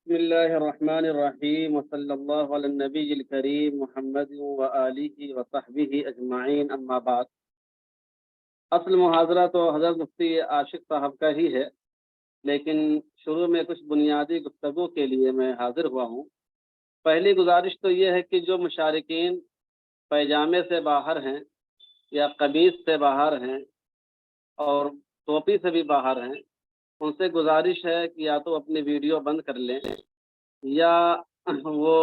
बिस्मिल्लाहिर्रहमानिर्रहीम वसल्लल्लाहु अला नबीयिल करीम मुहम्मद व आलिहि व सहबिहि अजमाइन अम्मा बाद। असल मुहाज़रा तो हज़रत मुफ्ती आशिक़ साहब का ही है, लेकिन शुरू में कुछ बुनियादी गुफ्तगू के लिए मैं हाज़िर हुआ हूँ। पहली गुज़ारिश तो ये है कि जो मुशारिकीन पैजामे से बाहर हैं या कमीज़ से बाहर हैं और टोपी से भी बाहर हैं, उनसे गुज़ारिश है कि या तो अपनी वीडियो बंद कर लें या वो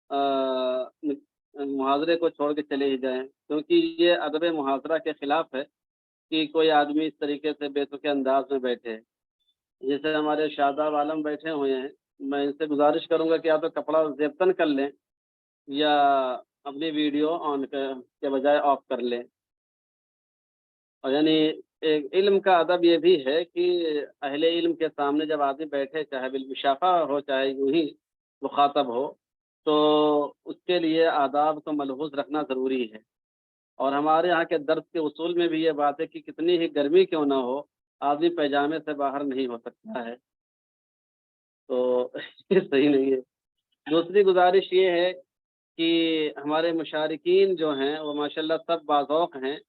अ, न मुहाज़रे को छोड़ के चले ही जाएँ, क्योंकि ये अदब मुहाज़रा के ख़िलाफ़ है कि कोई आदमी इस तरीके से बेतुके अंदाज़ में बैठे। जैसे हमारे शादाब आलम बैठे हुए हैं, मैं इनसे गुज़ारिश करूँगा कि या तो कपड़ा ज़ेबतन कर लें या अपनी वीडियो ऑन के बजाय ऑफ कर लें। और यानी एक इल्म का अदब ये भी है कि अहले इल्म के सामने जब आदमी बैठे, चाहे बिलमुशाफ़ा हो, चाहे यूँ ही मुख़ातब हो, तो उसके लिए आदाब को मलहूज़ रखना ज़रूरी है। और हमारे यहाँ के दर्स के उसूल में भी ये बात है कि कितनी ही गर्मी क्यों ना हो, आदमी पैजामे से बाहर नहीं हो सकता है, तो ये सही नहीं है। दूसरी गुज़ारिश ये है कि हमारे मुशारिकीन जो हैं, वो माशाअल्लाह सब बाज़ौक़ हैं।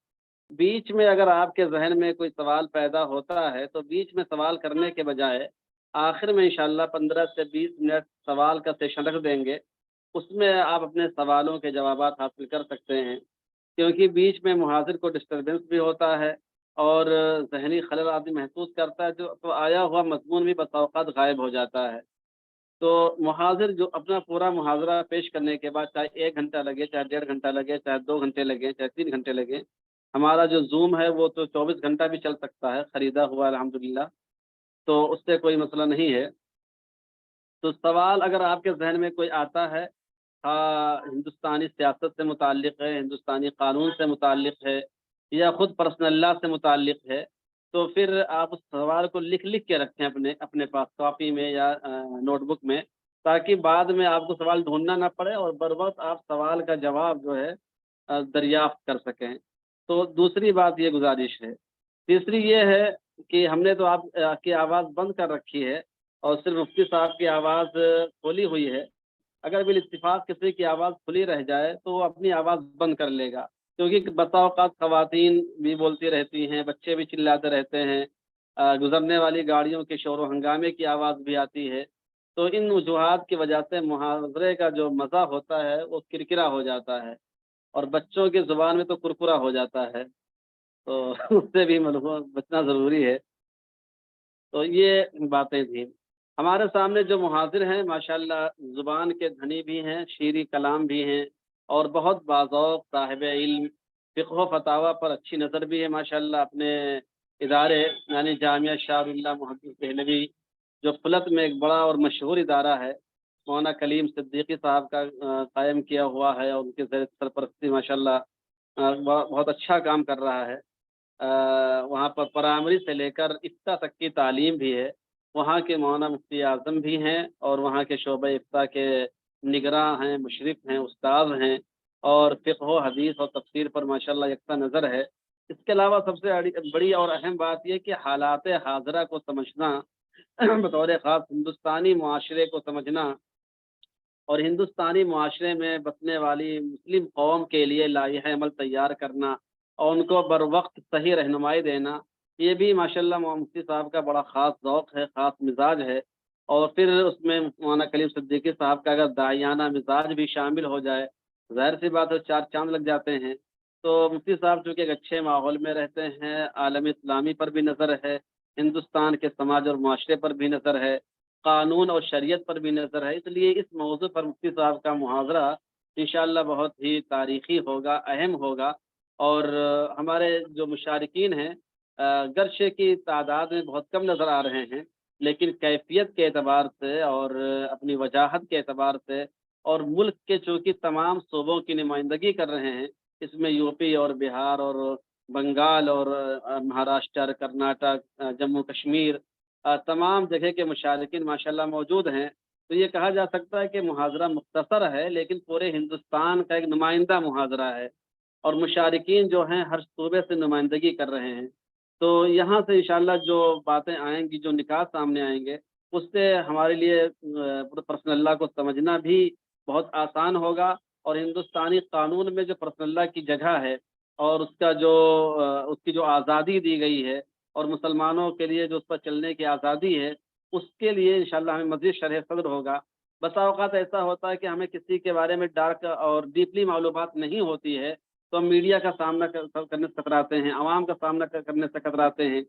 बीच में अगर आपके ज़हन में कोई सवाल पैदा होता है, तो बीच में सवाल करने के बजाय आखिर में इंशाअल्लाह 15 से 20 मिनट सवाल का सेशन रख देंगे। उसमें आप अपने सवालों के जवाबात हासिल कर सकते हैं, क्योंकि बीच में मुहाज़िर को डिस्टर्बेंस भी होता है और ज़हनी खलल आदमी महसूस करता है, जो तो आया हुआ मज़मून भी बसा औक़ात गायब हो जाता है। तो मुहाज़िर जो अपना पूरा मुहाज़रा पेश करने के बाद चाहे 1 घंटा लगे, चाहे डेढ़ घंटा लगे, चाहे 2 घंटे लगें, चाहे 3 घंटे लगें, हमारा जो ज़ूम है वो तो 24 घंटा भी चल सकता है, ख़रीदा हुआ अल्हम्दुलिल्लाह, तो उससे कोई मसला नहीं है। तो सवाल अगर आपके ज़हन में कोई आता है, हिंदुस्तानी सियासत से मुताल्लिक़ है, हिंदुस्तानी कानून से मुताल्लिक़ है या ख़ुद पर्सनल लॉ से मुताल्लिक़ है, तो फिर आप उस सवाल को लिख-लिख के रखें अपने अपने पास कॉपी में या नोटबुक में, ताकि बाद में आपको सवाल ढूँढना ना पड़े और बर वक़्त आप सवाल का जवाब जो है दरियाफ़्त कर सकें। तो दूसरी बात ये गुज़ारिश है। तीसरी ये है कि हमने तो आप की आवाज़ बंद कर रखी है और सिर्फ़ मुफ्ती साहब की आवाज़ खोली हुई है। अगर बिल-इत्तिफ़ाक़ किसी की आवाज़ खुली रह जाए, तो वो अपनी आवाज़ बंद कर लेगा। क्योंकि बसा औक़ात ख़वातीन भी बोलती रहती हैं, बच्चे भी चिल्लाते रहते हैं, गुज़रने वाली गाड़ियों के शोर-ओ-हंगामे की आवाज़ भी आती है। तो इन वजूहात की वजह से मुहावरे का जो मज़ा होता है, वो किरकिरा हो जाता है और बच्चों की ज़ुबान में तो कुरकुरा हो जाता है। तो उससे भी बचना ज़रूरी है। तो ये बातें थी। हमारे सामने जो मुहाज़िर हैं माशाअल्लाह ज़ुबान के धनी भी हैं, शीरी कलाम भी हैं और बहुत बाज़ौक़ साहिब-ए-इल्म, फ़िक़्ह व फ़तावा पर अच्छी नज़र भी है माशाअल्लाह। अपने इदारे यानी जामिया शाह मुहद्दिस देहलवी, जो फ़लत में एक बड़ा और मशहूर इदारा है, मौलाना कलीम सिद्दीक़ी साहब का कायम किया हुआ है और उनकी सरपरस्ती माशाअल्लाह बहुत अच्छा काम कर रहा है। वहाँ पर प्राइमरी से लेकर इफ्ता तक की तालीम भी है। वहाँ के मौलाना मुफ्ती आज़म भी हैं और वहाँ के शोबा इफ्ता के निगरां हैं, मुशरिफ़ हैं, उस्ताद हैं और फ़िक़्ह व हदीस और तफ़सीर पर माशाअल्लाह यकसा नज़र है। इसके अलावा सबसे बड़ी और अहम बात ये है कि हालात हाज़िरा को समझना बतौर ख़ास हिंदुस्तानी मुआशरे को समझना और हिंदुस्तानी मुआशरे में बसने वाली मुस्लिम कौम के लिए लाइहा अमल तैयार करना और उनको बरवक़्त सही रहनुमाई देना, ये भी माशाअल्लाह मुफ्ती साहब का बड़ा ख़ास ज़ौक़ है, ख़ास मिज़ाज है। और फिर उसमें मौलाना कलीम सिद्दीक़ी साहब का अगर दाइयाना मिज़ाज भी शामिल हो जाए, ज़ाहिर-सी बात है 4 चाँद लग जाते हैं। तो मुफ्ती साहब चूँकि एक अच्छे माहौल में रहते हैं, आलम इस्लामी पर भी नज़र है, हिंदुस्तान के समाज और मुआशरे पर भी नज़र है, कानून और शरीयत पर भी नज़र है, इसलिए इस मौज़ू पर मुफ्ती साहब का मुहाज़रा इंशाअल्लाह बहुत ही तारीख़ी होगा, अहम होगा और हमारे जो मुशारिकीन हैं गर्शे की तादाद में बहुत कम नज़र आ रहे हैं, लेकिन कैफ़ियत के एतबार से और अपनी वजाहत के एतबार से और मुल्क के चूँकि तमाम सूबों की नुमाइंदगी कर रहे हैं, इसमें यूपी और बिहार और बंगाल और महाराष्ट्र, कर्नाटक, जम्मू कश्मीर, तमाम जगह के मुशारिकीन माशाअल्लाह मौजूद हैं। तो ये कहा जा सकता है कि मुहाज़रा मुख्तसर है, लेकिन पूरे हिंदुस्तान का एक नुमाइंदा मुहाज़रा है और मुशारिकीन जो हैं हर सूबे से नुमाइंदगी कर रहे हैं। तो यहाँ से इंशाअल्लाह जो बातें आएँगी, जो निकात सामने आएँगे, उससे हमारे लिए पर्सनल लॉ को समझना भी बहुत आसान होगा और हिंदुस्तानी कानून में जो पर्सनल लॉ की जगह है और उसका जो उसकी जो आज़ादी दी गई है और मुसलमानों के लिए जो उस पर चलने की आज़ादी है, उसके लिए इंशाअल्लाह हमें मज़ीद शरह सद्र होगा। बसा औक़ात ऐसा होता है कि हमें किसी के बारे में डार्क और डीपली मालूमात नहीं होती है, तो हम मीडिया का सामना करने से कतराते हैं, अवाम का सामना करने से कतराते हैं।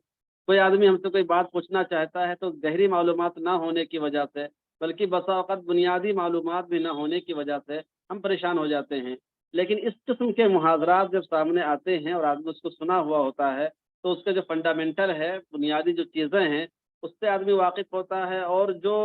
कोई आदमी हमसे कोई बात पूछना चाहता है तो गहरी मालूमात ना होने की वजह से, बल्कि बसा औक़ात बुनियादी मालूमात भी ना होने की वजह से हम परेशान हो जाते हैं। लेकिन इस किस्म के मुहाज़रात जब सामने आते हैं और आदमी उसको सुना हुआ होता है, तो उसके जो फंडामेंटल है, बुनियादी जो चीज़ें हैं, उससे आदमी वाकिफ़ होता है और जो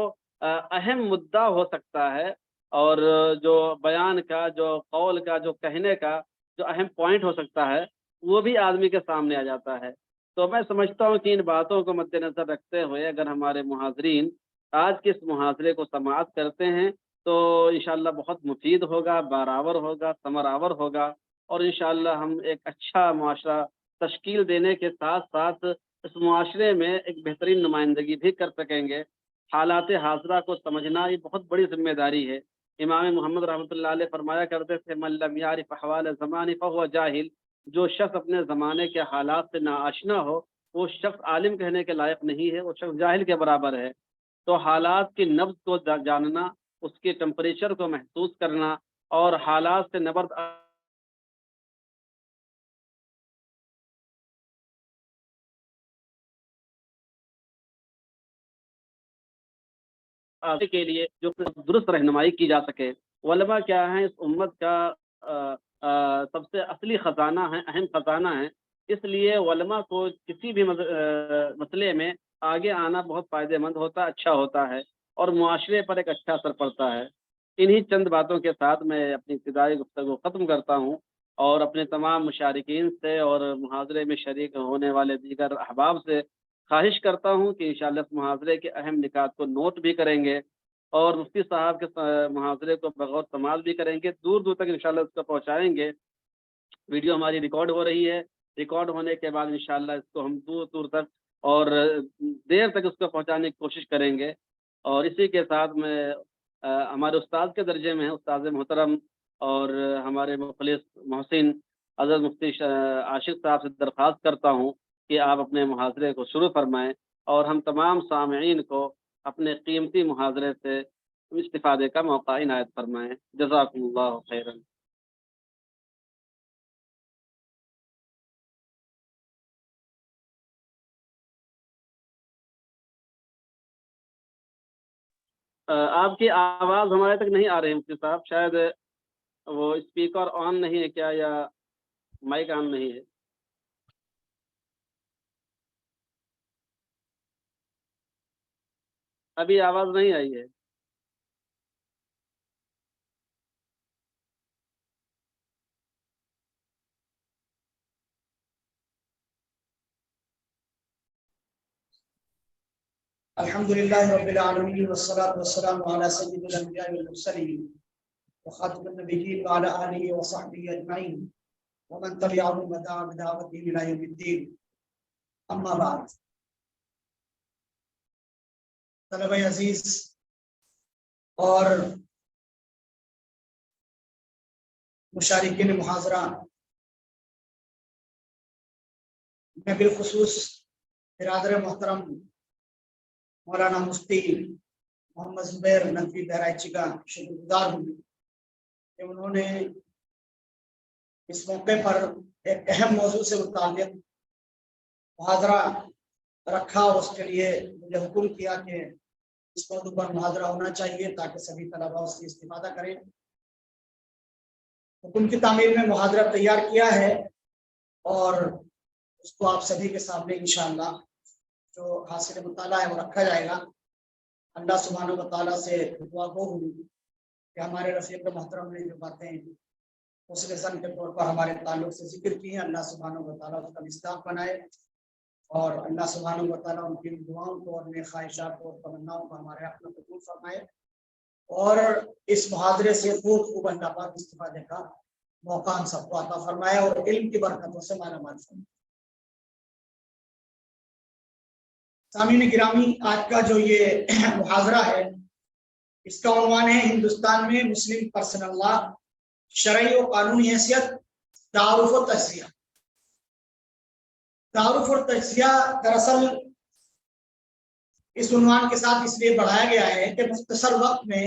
अहम मुद्दा हो सकता है और जो बयान का, जो कौल का, जो कहने का जो अहम पॉइंट हो सकता है, वो भी आदमी के सामने आ जाता है। तो मैं समझता हूँ कि इन बातों को मद्देनज़र रखते हुए अगर हमारे मुहाज़रीन आज के इस मुहाज़रे को समाअत करते हैं, तो इंशाअल्लाह बहुत मुफ़ीद होगा, बारावर होगा, समरावर होगा और इंशाअल्लाह हम एक अच्छा मुआशरा तश्कील देने के साथ-साथ इस मुआशरे में एक बेहतरीन नुमाइंदगी भी कर सकेंगे। हालात हाज़िरा को समझना ये बहुत बड़ी ज़िम्मेदारी है। इमाम मोहम्मद रहमतुल्लाह अलैह फरमाया करते थे, "मन लम यारिफ़ अहवाल ज़मानी फ़हुव जाहिल।" जो शख़्स अपने ज़माने के हालात से नाआशना हो, वो शख़्स आलिम कहने के लायक नहीं है, वो शख़्स जाहिल के बराबर है। तो हालात की नब्ज़ को जानना, उसके टेम्परेचर को महसूस करना और हालात से नबर्द के लिए जो दुरुस्त रहनुमाई की जा सके। उलमा क्या हैं, इस उम्मत का सबसे असली ख़ज़ाना है, अहम ख़ज़ाना है। इसलिए उलमा को किसी भी मसले में आगे आना बहुत फ़ायदेमंद होता है, अच्छा होता है और मुआशरे पर एक अच्छा असर पड़ता है। इन्हीं चंद बातों के साथ मैं अपनी इब्तिदाई गुफ्तगू ख़त्म करता हूँ और अपने तमाम मुशारिकीन से और मुहाज़रे में शरीक होने वाले दीगर अहबाब से ख़्वाहिश करता हूँ कि इंशाअल्लाह इस मुहाज़रे के अहम निकात को नोट भी करेंगे और मुफ्ती साहब के मुहाज़रे को बग़ौर समाअत भी करेंगे, दूर-दूर तक इंशाअल्लाह इसको पहुँचाएँगे। वीडियो हमारी रिकॉर्ड हो रही है, रिकॉर्ड होने के बाद इंशाअल्लाह इसको हम दूर-दूर तक और देर तक उसको पहुँचाने की कोशिश करेंगे और इसी के साथ मैं हमारे उस्ताद के दर्जे में हैं, उस्ताद मोहतरम और हमारे मुख़लिस मोहसिन हज़रत मुफ्ती आशिक़ साहब से दरख्वास्त करता हूँ कि आप अपने मुहाज़रे को शुरू फ़रमाएँ और हम तमाम सामईन को अपने कीमती मुहाज़रे से इस्तिफ़ादे का मौका इनायत फ़रमाएँ। जज़ाकुमुल्लाहु खैरन। आपकी आवाज़ हमारे तक नहीं आ रही मुफ्ती साहब, शायद वो स्पीकर ऑन नहीं है क्या या माइक ऑन नहीं है? अभी आवाज़ नहीं आई है। अल्हम्दुलिल्लाहि रब्बिल आलमीन वस्सलातु वस्सलामु अला सय्यिदिल अंबिया'i वल मुरसलीन व खातिमिन नबिय्यीन व अला आलिहि व सहबिहि अजमईन व मन तबिअहुम व दआ बिदावतिहिम इला यौमिद्दीन। अम्मा बाद। तलबे अजीज और मुशारिकीन मुहाज़रा में बिलखुसूस बिरादर मोहतरम मौलाना मुफ्ती मोहम्मद ज़ुबैर नकवी बहराइची का शुक्रगुज़ार हूँ कि उन्होंने इस मौके पर एक अहम मौजू से मुताल्लिक़ मुहाज़रा रखा और उसके लिए मुझे हुक्म किया कि इस मौजू पर मुहाज़रा होना चाहिए ताकि सभी तलबा उससे इस्तिफ़ादा करें। हुक्म की तामील में मुहाज़रा तैयार किया है और उसको आप सभी के सामने इंशाअल्लाह जो हासिल मुताला है वो रखा जाएगा। अल्लाह सुब्हानहू व तआला से दुआ गो हूँ कि हमारे रफ़ीक़ मोहतरम ने जो बातें उस लेसन के तौर पर हमारे ताल्लुक से जिक्र की है, अल्लाह सुब्हानहू व तआला उसका मिस्दाक़ बनाए और अल्लाह सुब्हानहू व तआला उनकी दुआओं को और नेक ख्वाहिशात को और तमन्नाओं को हमारे हक़ में कबूल फरमाए और इस मुहाज़रे से खूब अल्लाह पाक इस्तिफ़ादे का मौका हम सबको अता फरमाए और इल्म की बरकतों से माला माल फरमाए। सामीन गिरामी, आज का जो ये मुहाजरा है इसका उन्वान है हिंदुस्तान में मुस्लिम पर्सनल लॉ, शरई और कानूनी हैसियत, तारुफ और तज्जिया। तारुफ और तज्जिया दरअसल इस उन्वान के साथ इसलिए बढ़ाया गया है कि मुख्तसर वक्त में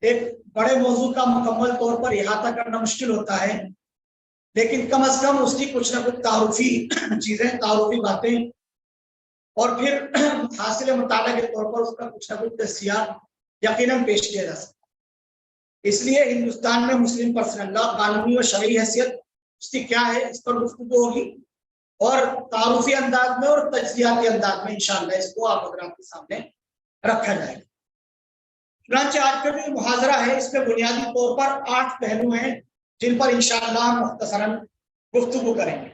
एक बड़े मौजू का मुकम्मल तौर पर इहाता करना मुश्किल होता है, लेकिन कम अज कम उसकी कुछ ना कुछ तारुफी चीजें, तारुफी बातें और फिर हासिल मुताला के तौर पर उसका कुछ ना कुछ तस्या यकीनन पेश किया जा सकता। इसलिए हिंदुस्तान में मुस्लिम पर्सनल लॉ, कानूनी और शरई हैसियत उसकी क्या है, इस पर गुफ्तगू होगी और तारुफी अंदाज में और तज्जियाती अंदाज में इंशाअल्लाह इसको आप हज़रात के सामने रखा जाएगा। चुनांचे आज का जो मुहाजरा है इसमें बुनियादी तौर पर 8 पहलू हैं जिन पर इंशाअल्लाह मुख्तसरन गुफ्तगू करेंगे।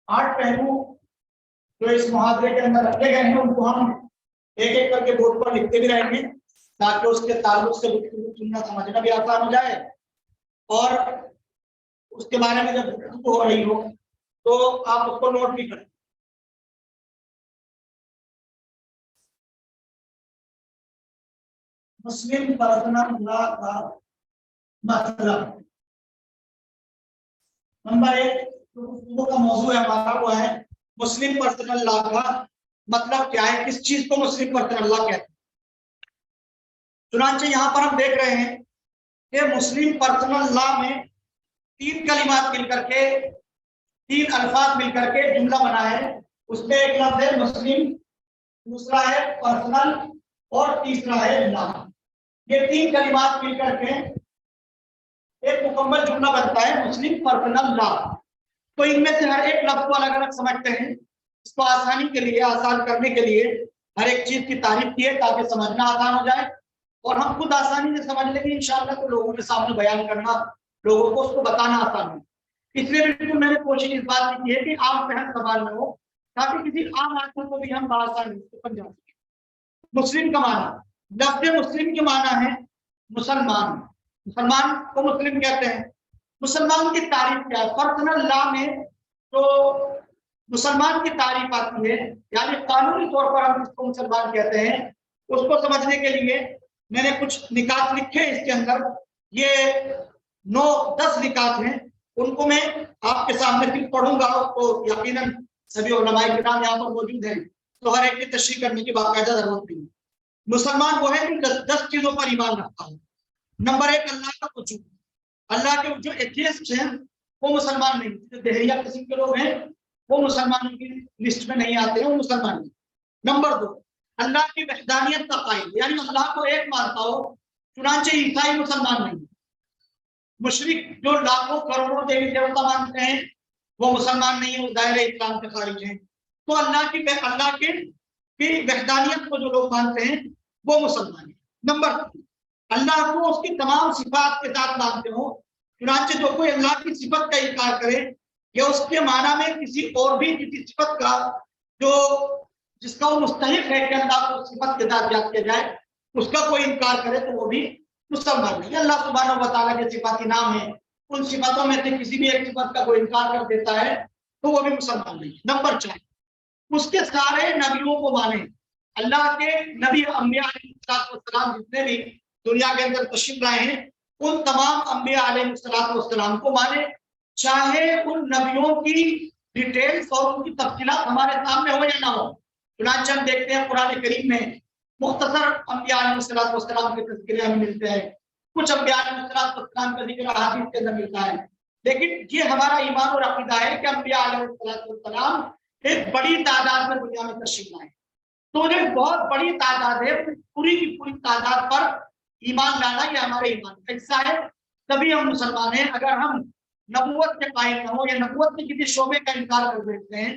आठ पहलू जो इस मुहावरे के अंदर रखे गए हैं उनको हम एक एक करके बोर्ड पर लिखते भी रहेंगे ताकि उसके ताल्लुक से सुनना समझना भी आसान हो जाए और उसके बारे में जब गुफ्तगू हो रही हो तो आप उसको नोट भी करें। मुस्लिम पर्सनल लॉ का मतलब, नंबर 1 गुफ्तगू का मौजू है हमारा वो है मुस्लिम पर्सनल लॉ का मतलब क्या है, किस चीज को मुस्लिम पर्सनल लॉ कहते हैं। चुनांचे यहाँ पर हम देख रहे हैं कि मुस्लिम पर्सनल लॉ में 3 कलिमात मिलकर के, 3 अल्फाज मिलकर के जुमला बना है। उसमें एक लफ्ज है मुस्लिम, दूसरा है पर्सनल और तीसरा है लॉ। ये 3 कलिमात मिलकर के एक मुकम्मल जुमला बनता है मुस्लिम पर्सनल लॉ। तो इनमें से हर एक लफ्ज को अलग अलग समझते हैं। इसको आसानी के लिए, आसान करने के लिए हर एक चीज की तारीफ की है ताकि समझना आसान हो जाए और हम खुद आसानी से समझ लेंगे इंशाअल्लाह। तो लोगों के सामने बयान करना, लोगों को उसको बताना आसान है। इसलिए बिल्कुल मैंने कोशिश इस बात की है कि आम फहम सवाल में हो ताकि किसी आम आदमी को भी हम आसानी से समझा सकें। मुस्लिम का माना, लफ्ज मुस्लिम के माना है मुसलमान। मुसलमान को मुस्लिम कहते हैं। मुसलमान की तारीफ क्या है? पर्सनल लॉ में तो मुसलमान की तारीफ आती है, यानी कानूनी तौर पर हम जिसको मुसलमान कहते हैं उसको समझने के लिए मैंने कुछ निकात लिखे इसके अंदर। ये 9-10 निकात हैं, उनको मैं आपके सामने फिर पढ़ूंगा तो यकीनन सभी उलमाए किराम यहाँ पर मौजूद हैं तो हर एक की तशरीह करने की बाकायदा जरूरत नहीं है। मुसलमान वो है जो 10 चीजों पर ईमान रखता है। नंबर 1 अल्लाह का वजूद, अल्लाह के जो एथियस्ट हैं वो मुसलमान नहीं, जो देहरिया किस्म के लोग हैं वो मुसलमानों की लिस्ट में नहीं आते हैं, वो मुसलमान नहीं। नंबर 2 अल्लाह की वहदानियत का कायल, यानी अल्लाह को एक मानता हो। चुनांचे ईसाई मुसलमान नहीं, मुशरिक जो लाखों करोड़ों देवी देवता मानते हैं वो मुसलमान नहीं है, वो दायरे इस्लाम के खारिज हैं। तो अल्लाह की वहदानियत को जो लोग मानते हैं वो मुसलमान है। नंबर 3 अल्लाह को उसकी तमाम सिफात के साथ मानते हो। चुनांचे जो कोई अल्लाह की सिफत का इनकार करे या उसके माना में किसी और भी किसी सिफत का जो जिसका वो मुस्तहिक है कि अल्लाह को सिफत के साथ याद किया जाए, उसका कोई इनकार करे तो वो भी मुसलमान नहीं। अल्लाह सुब्हानहू व तआला के सिफाती नाम है, उन सिफतों में से किसी भी एक सिफत का कोई इनकार कर देता है तो वो भी मुसलमान नहीं। नंबर 4 उसके सारे नबियों को माने। अल्लाह के नबी अंबिया अलैहिस्सलाम जितने भी दुनिया के अंदर तशरीफ लाए हैं उन तमाम अंबिया अलैहिस्सलाम को माने, चाहे उन नबियों की डिटेल्स और उनकी तफसीलात हमारे सामने हो या ना हो। चुनांचे हम देखते हैं कुरान करीम में मुख्तसर अंबिया अलैहिस्सलाम के तज़किरे हमें मिलते हैं, कुछ अंबिया अलैहिस्सलाम का जिक्र हदीस के अंदर मिलता है। लेकिन ये हमारा ईमान और अकीदा है कि अंबिया अलैहिस्सलाम एक बड़ी तादाद में दुनिया में तशरीफ लाए। तो जो बहुत बड़ी तादाद है, पूरी की पूरी तादाद पर ईमान लाना ये हमारे ईमान का हिस्सा है, तभी हम मुसलमान हैं। अगर हम नबूवत के कायल न हो या नबूवत के किसी शोबे का इनकार कर देते हैं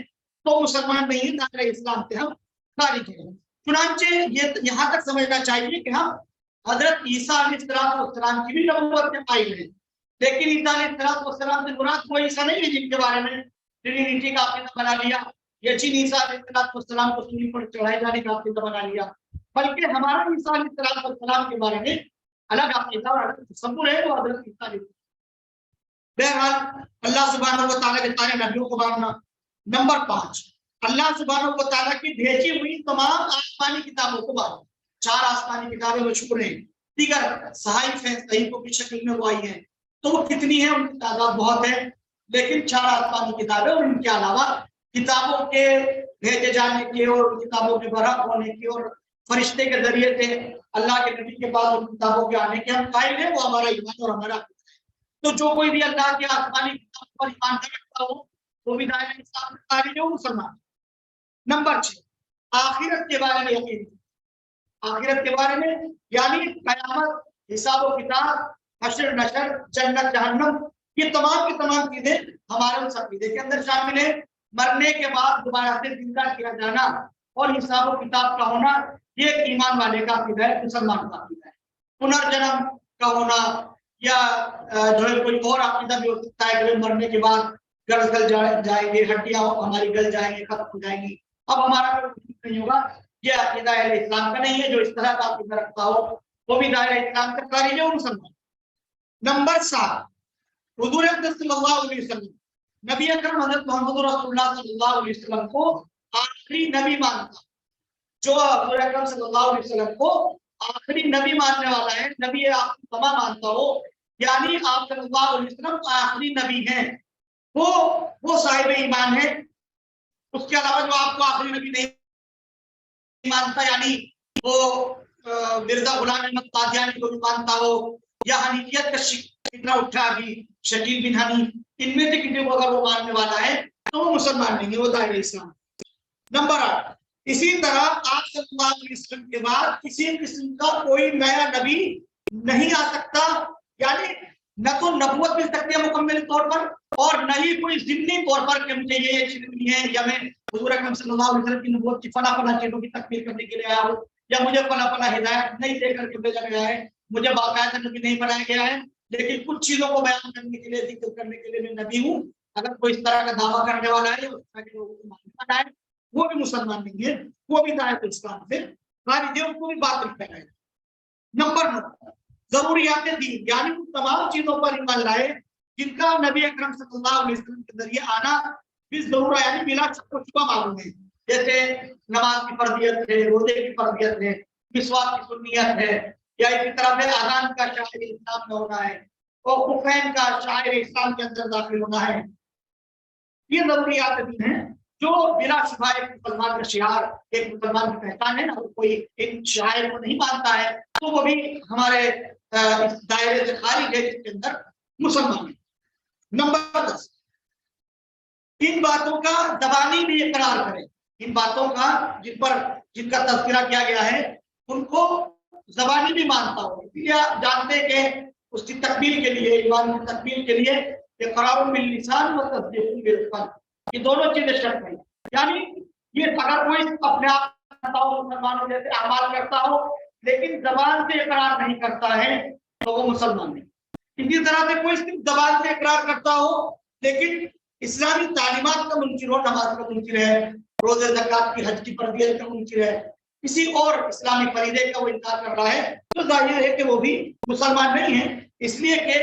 तो मुसलमान नहीं, दायरे इस्लाम से हम खारिज हैं। चुनांचे ये यहाँ तक समझना चाहिए कि हम हजरत ईसा अलैहिस्सलाम की भी नबूवत के कायल हैं, लेकिन ईसा अलैहिस्सलाम से मुराद वो ईसा नहीं है जिनके बारे में ट्रिनिटी का अकीदा बना लिया या जिन ईसा अलैहिस्सलाम को सूली पर चढ़ाए जाने का अकीदा बना लिया। बल्कि हमारा ईसा अलैहिस्सलाम के बारे में अलग अकीदा और अलग तसव्वुर है वो हजरत ईसा अलैहिस्सलाम। बहरहाल अल्लाह सुब्हानहू व तआला के सारे नबियों को मानना। नंबर 5, अल्लाह सुब्हानहू व तआला की भेजी हुई तमाम आसमानी किताबों को मानना। 4 आसमानी किताबें मशहूर हैं, दीगर सहाइफ हैं, सहीफों की शक्ल में वो आई हैं, तो वो कितनी है, उनकी तादाद बहुत है, लेकिन 4 आसमानी किताबें और इनके अलावा किताबों के भेजे जाने के और किताबों के बरहक होने की और फरिश्ते के जरिए से अल्लाह के नबी के पास उन किताबों के आने के हम कायल हैं, वो हमारा ईमान और हमारा। तो जो कोई भी अल्लाह की आसमानी किताब पर ईमान रखता हो वो भी दायरे इस्लाम में खारिज हो, मुसलमान। नंबर 6, आखिरत के बारे में यकीन। आखिरत के बारे में यानी कयामत, हिसाब व किताब, हश्र नशर, जन्नत जहन्नम, ये तमाम की तमाम चीजें हमारे उस अकीदे के अंदर शामिल है। मरने के बाद दोबारा से जिंदा किया जाना और हिसाब व किताब का होना, ये ईमान वाले का अकीदा है, मुसलमान का अकीदा है। पुनर्जन्म का होना या जो है कोई और अकीदा भी हो सकता है कि मरने के बाद गल जाएंगे, हड्डियां हमारी गल जाएंगी, खत्म हो जाएंगी। अब हमारा नहीं होगा, ये अकीदा अहले इस्लाम का नहीं है। जो इस तरह का अकीदा रखता हो वो भी दायरा इस्लाम का खारिज है, मुसलमान। नंबर 7, हुजूर अकरम सल्लल्लाहु अलैहि वसल्लम, नबी अकरम हज़रत मोहम्मद रसूलुल्लाह सल्लल्लाहु अलैहि वसल्लम को आखिरी नबी मानता। जो हुजूर अकरम सल्लल्लाहु अलैहि वसल्लम को आखिरी नबी मानने वाला है, नबी आपको तमाम मानता हो, यानी आप सल्लल्लाहु अलैहि वसल्लम आखिरी नबी हैं, वो साहिब ईमान है। उसके अलावा जो आपको आखिरी नबी नहीं मानता, यानी वो मिर्जा गुलाम अहमद कादियानी को भी मानता हो या हनीफियत का कितना उठा भी शकील बिन हनीफ, इनमें से किसी को अगर वो मानने वाला है तो वो मुसलमान नहीं है, वो दायरे इस्लाम। नंबर 8, इसी तरह आप सल्लल्लाहु अलैहि वसल्लम के बाद किसी किस्म का कोई नया नबी नहीं आ सकता, यानी न तो नबूवत मिल सकती है मुकम्मल तौर पर और न ही कोई ज़िम्नी तौर पर कि मुझे ये चीज मिली है या मैं हुजूर अकरम सल्लल्लाहु अलैहि वसल्लम की नबूवत की फला चीजों की तकमील करने के लिए आया हूँ या मुझे फला हिदायत नहीं देकर के भेजा गया है, मुझे बाकायदा नबी नहीं बनाया गया है, लेकिन कुछ चीजों को बयान करने के लिए, जिक्र करने के लिए मैं नबी हूँ। अगर कोई इस तरह का दावा करने वाला है, उस तरह के लोगों को मानता है, वो भी मुसलमान नहीं है, वो भी दायरे इस्लाम से खारिज है, उसको भी बातिल ठहराएगा। नंबर 9, जरूरियात दीन, यानी उन तमाम चीजों पर ईमान लाए जिनका नबी अकरम सल्लल्लाहु अलैहि वसल्लम के जरिए आना भी जरूर, यानी बिला शक व शुबा मालूम है। जैसे नमाज की फर्जियत है, रोजे की फर्जियत है, मिसवाक की सुन्नियत है, या इसी तरह से अजान का शायर इस्लाम में होना है और खुफैन का शायर इस्लाम के अंदर दाखिल होना है। ये जरूरियात दीन है जो बिला शुबा एक मुसलमान का शियार, एक मुसलमान की पहचान है ना। कोई इन शायर को नहीं मानता है तो वो भी हमारे इस दायरे से खारिज है जिसके अंदर मुसलमान है। नंबर 10, इन बातों का जबानी भी इकरार करें, इन बातों का जिनका तज़किरा किया गया है उनको जबानी भी मानता हो, इसलिए आप जानते हैं कि उसकी तकमील के लिए, ईमान की तकमील के लिए इक़रार बिल लिसान व तस्दीक़ बिल क़ल्ब, ये दोनों चीजें शर्त है। यानी ये अगर कोई अपने आप मुसलमानों जैसे अमाल करता हो लेकिन जबान से इकरार नहीं करता है तो वो मुसलमान नहीं। इसी तरह से कोई सिर्फ जबान से इकरार करता हो लेकिन इस्लामी तालीमात का मुनकिर हो, नमाज का मुनकिर है, रोजे ज़कात की, हज की फर्जियत का मुनकिर है, किसी और इस्लामी फरीदे का वो इनकार कर रहा है, तो जाहिर है कि वो भी मुसलमान नहीं है। इसलिए कि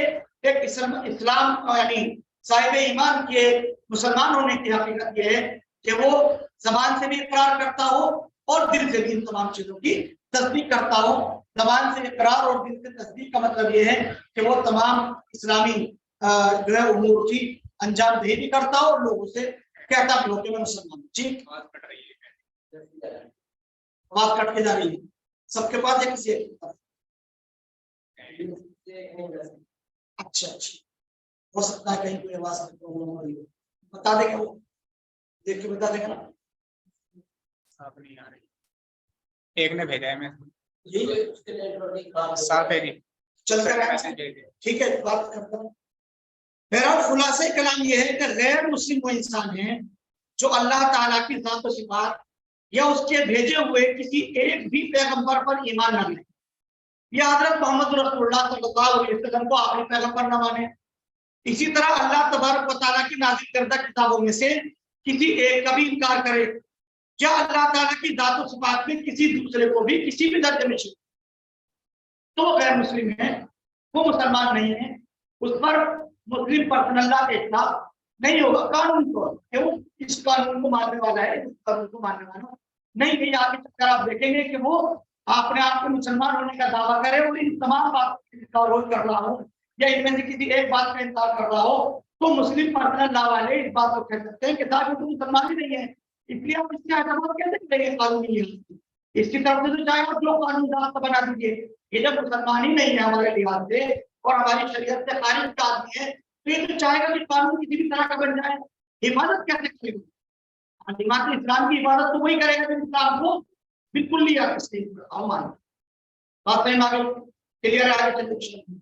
एक इस्लाम यानी साहिब ईमान के मुसलमान होने की हकीकत ये है कि वो जबान से भी इकरार करता हो और दिल से भी इन तमाम चीजों की तस्दीक करता हो। जबान से इकरार और दिल से तस्दीक का मतलब ये है कि वो तमाम इस्लामी जो है उमूर की अंजाम दही भी करता हो और लोगों से कहता भी हो कि मैं मुसलमान हूं। ठीक, आवाज कट के जा रही है सबके पास है, किसी अच्छा हो सकता है कहीं कोई आवाज बता देगा, वो देख के बता देगा ना। साफ नहीं आ रही, एक ने भेजा है, मैं जी साफ है जी, चलता है, ठीक है बात करता हूँ। बहरहाल खुलासे कलाम यह है कि गैर मुस्लिम वो इंसान है जो अल्लाह ताला की ज़ात व सिफ़ात या उसके भेजे हुए किसी एक भी पैगंबर पर ईमान न लाए या हज़रत मोहम्मद रसूलुल्लाह सल्लल्लाहु अलैहि वसल्लम को आखिरी पैगंबर न माने। इसी तरह अल्लाह तबारक व तआला की नाज़िल करदा किताबों में से किसी एक का भी इनकार करे क्या अल्लाह ताला की जात और सिफात में किसी दूसरे को भी किसी भी दर्जे में शिरक, तो वो गैर मुस्लिम है, वो मुसलमान नहीं है, उस पर मुस्लिम पर्सनल लॉ के खिलाफ नहीं होगा कानून को, क्यों इस कानून को मानने वाला है, इस कानून को मानने वाला नहीं है। आगे चलकर आप देखेंगे कि वो अपने आप को मुसलमान होने का दावा करे और इन तमाम बातों का विरोध कर रहा हो या इनमें से किसी एक बात का इनकार कर रहा हो, तो मुस्लिम पर्सनल लॉ वाले इस बात को कह सकते हैं कि साहब तो मुसलमान ही नहीं है, इसलिए आप इसके एतमाद कैसे करेंगे कानूनी है। इसकी तरफ से तो चाहे आप जो कानून रास्ता बना दीजिए, ये जब मुसलमान ही नहीं है हमारे लिहाज से और हमारी शरीयत से खारिज का आदमी है, तो ये तो चाहेगा कि कानून किसी भी तरह का बन जाए, हिफाजत कैसे करेगा? दिमाग इस्लाम की हिफाजत तो वही करेगा जो इस्लाम को बिल्कुल लिया बात नहीं आगे क्लियर है। आगे चलते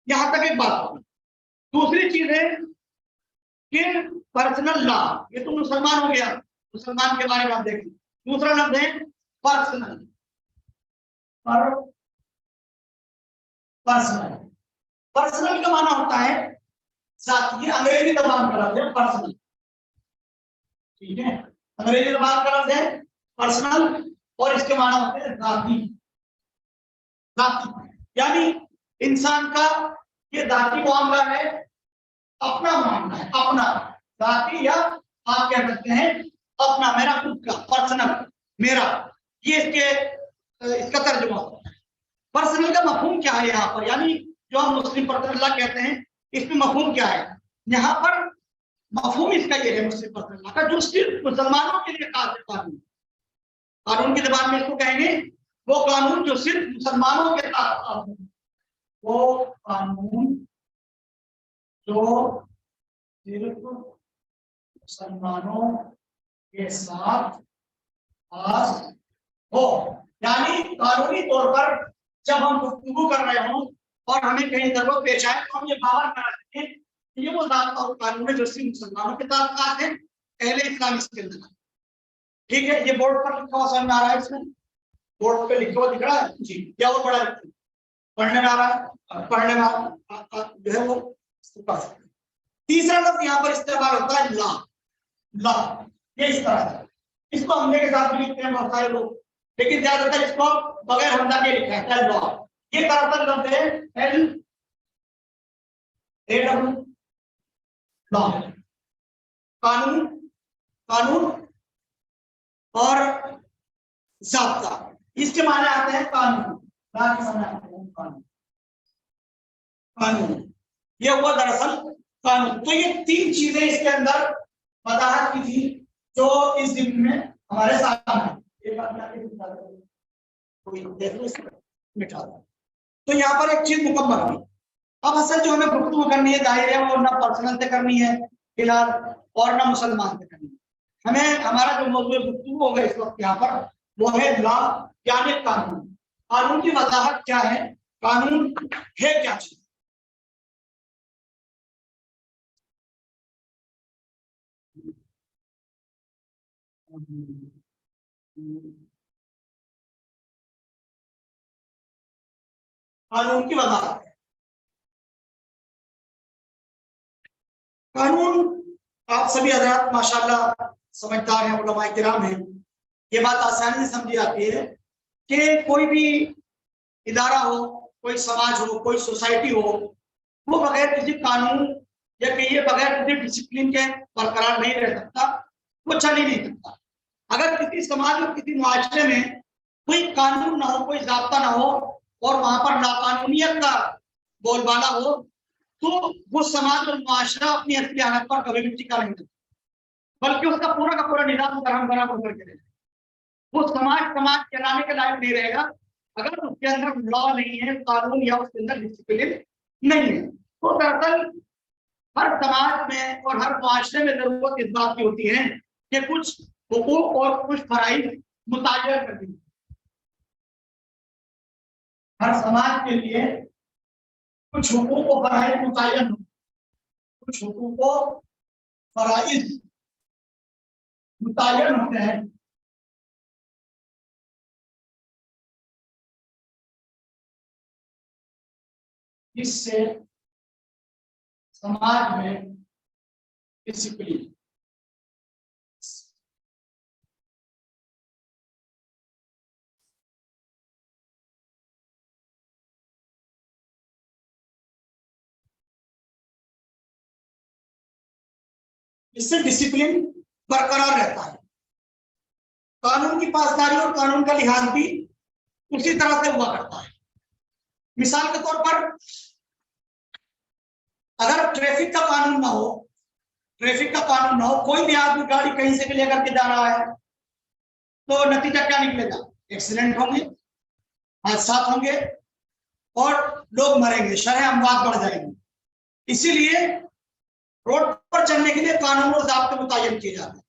यहाँ तक एक बात। दूसरी चीज है कि पर्सनल लॉ, ये तो मुसलमान हो गया, मुसलमान के बारे में आप देखें। दूसरा लफ्ज है पर्सनल, पर्सनल, पर्सनल का माना होता है साथ, ये अंग्रेजी जबान का लफ्ज है पर्सनल, ठीक है, अंग्रेजी जबान का लफ्ज है पर्सनल और इसके माना होते हैं जाती, जाती यानी इंसान का ये जाती मामला है, अपना मामला है, अपना जाती, या आप क्या करते हैं अपना, मेरा खुद का, पर्सनल, मेरा, ये इसका तर्जुमा होता है। पर्सनल का मफहूम क्या है यहाँ पर, यानी जो हम मुस्लिम पर्सनल लॉ कहते हैं, इसमें मफहूम क्या है? यहाँ पर मफहूम इसका ये है मुस्लिम पर्सनल लॉ का, जो सिर्फ मुसलमानों के लिए खास कानून, कानून की जबान में इसको कहेंगे वो कानून जो सिर्फ मुसलमानों के साथ, वो कानून जो सिर्फ मुसलमानों के साथ खास हो, यानी कानूनी तौर पर जब हम गुफ्तगू कर रहे हों और हमें कहीं जरूरत पेश आए तो हम ये बावर करा सकें कि ये वो और कानून है जो सिर्फ मुसलमानों के साथ खास है, पहले इस्लाम इसके अंदर, ठीक है। ये बोर्ड पर लिखा हुआ समझ में आ रहा है, इसमें बोर्ड पे लिखा हुआ दिख रहा है जी, क्या वो पढ़ा पढ़ने में आ रहा है, पढ़ने में जो है वो पढ़ सकते हैं। तीसरा लफ्ज यहाँ पर इस्तेमाल होता है ला, ला, ये इस तरह है, इसको हमने के साथ भी लिखते हैं बहुत सारे लोग, लेकिन ज्यादातर इसको बगैर हमजा के लिखा है लॉ। ये दरअसल लफ्ज है एल ए डब्ल्यू, लॉ, कानून, कानून और ज़ाब्ता, इसके माने आते हैं कानून, लॉ के माने आते हैं कानून, कानून, ये हुआ दरअसल कानून। तो ये तीन चीजें इसके अंदर वजाहत की थी जो इस दिन में हमारे सामने मिटा। तो यहाँ पर एक चीज मुकम्मल हुई। अब असल जो हमें गुफ्तगू करनी है जाहिर है वो ना पर्सनल से करनी है फिलहाल और ना मुसलमान से करनी है, हमें हमारा जो मौजूद गुफ्तगू होगा इस वक्त यहाँ पर वो है लॉ, यानी कानून। कानून की वजाहत क्या है, कानून है क्या चीज? कानून की वजाहत, कानून आप सभी हजरात माशाल्लाह समझदार हैं, उलमाए किराम हैं, ये बात आसानी से समझी जाती है कि कोई भी इदारा हो, कोई समाज हो, कोई सोसाइटी हो, वो बगैर किसी कानून या कहिए बगैर किसी डिसिप्लिन के बरकरार नहीं रह सकता, वो चल ही नहीं सकता। अगर किसी समाज और किसी मुआशरे में कोई कानून ना हो, कोई ज़ाब्ता ना हो और वहां पर नाकानूनियत का बोलबाला हो, तो वो समाज और मुआशरा अपनी असली हालत पर कभी भी टिका नहीं सकता, बल्कि उसका पूरा का पूरा निजाम बराम बराबर करके रहेगा। वो समाज चलाने के लायक नहीं रहेगा अगर उसके अंदर लॉ नहीं है, कानून या उसके अंदर डिसिप्लिन नहीं है। तो दरअसल हर समाज में और हर मुआशरे में जरूरत इस बात की होती है कि कुछ हुकूक और कुछ फराइज मुतय्यर कर दी। हर समाज के लिए कुछ हुकूक और फराइज मुतय्यर, कुछ हुकूक और फराइज मुतय्यर होते हैं। इससे समाज में डिसिप्लिन, इससे डिसिप्लिन बरकरार रहता है। कानून की पासदारी और कानून का लिहाज भी उसी तरह से हुआ करता है। मिसाल के तौर पर अगर ट्रैफिक का कानून ना हो, कोई भी आदमी गाड़ी कहीं से भी लेकर के जा रहा है, तो नतीजा क्या निकलेगा? एक्सीडेंट होंगे, हादसा होंगे और लोग मरेंगे, शरह अमवात बढ़ जाएंगी। इसीलिए रोड पर चलने के लिए कानून और ज़ाब्ते मुतय्यन किए जाते हैं।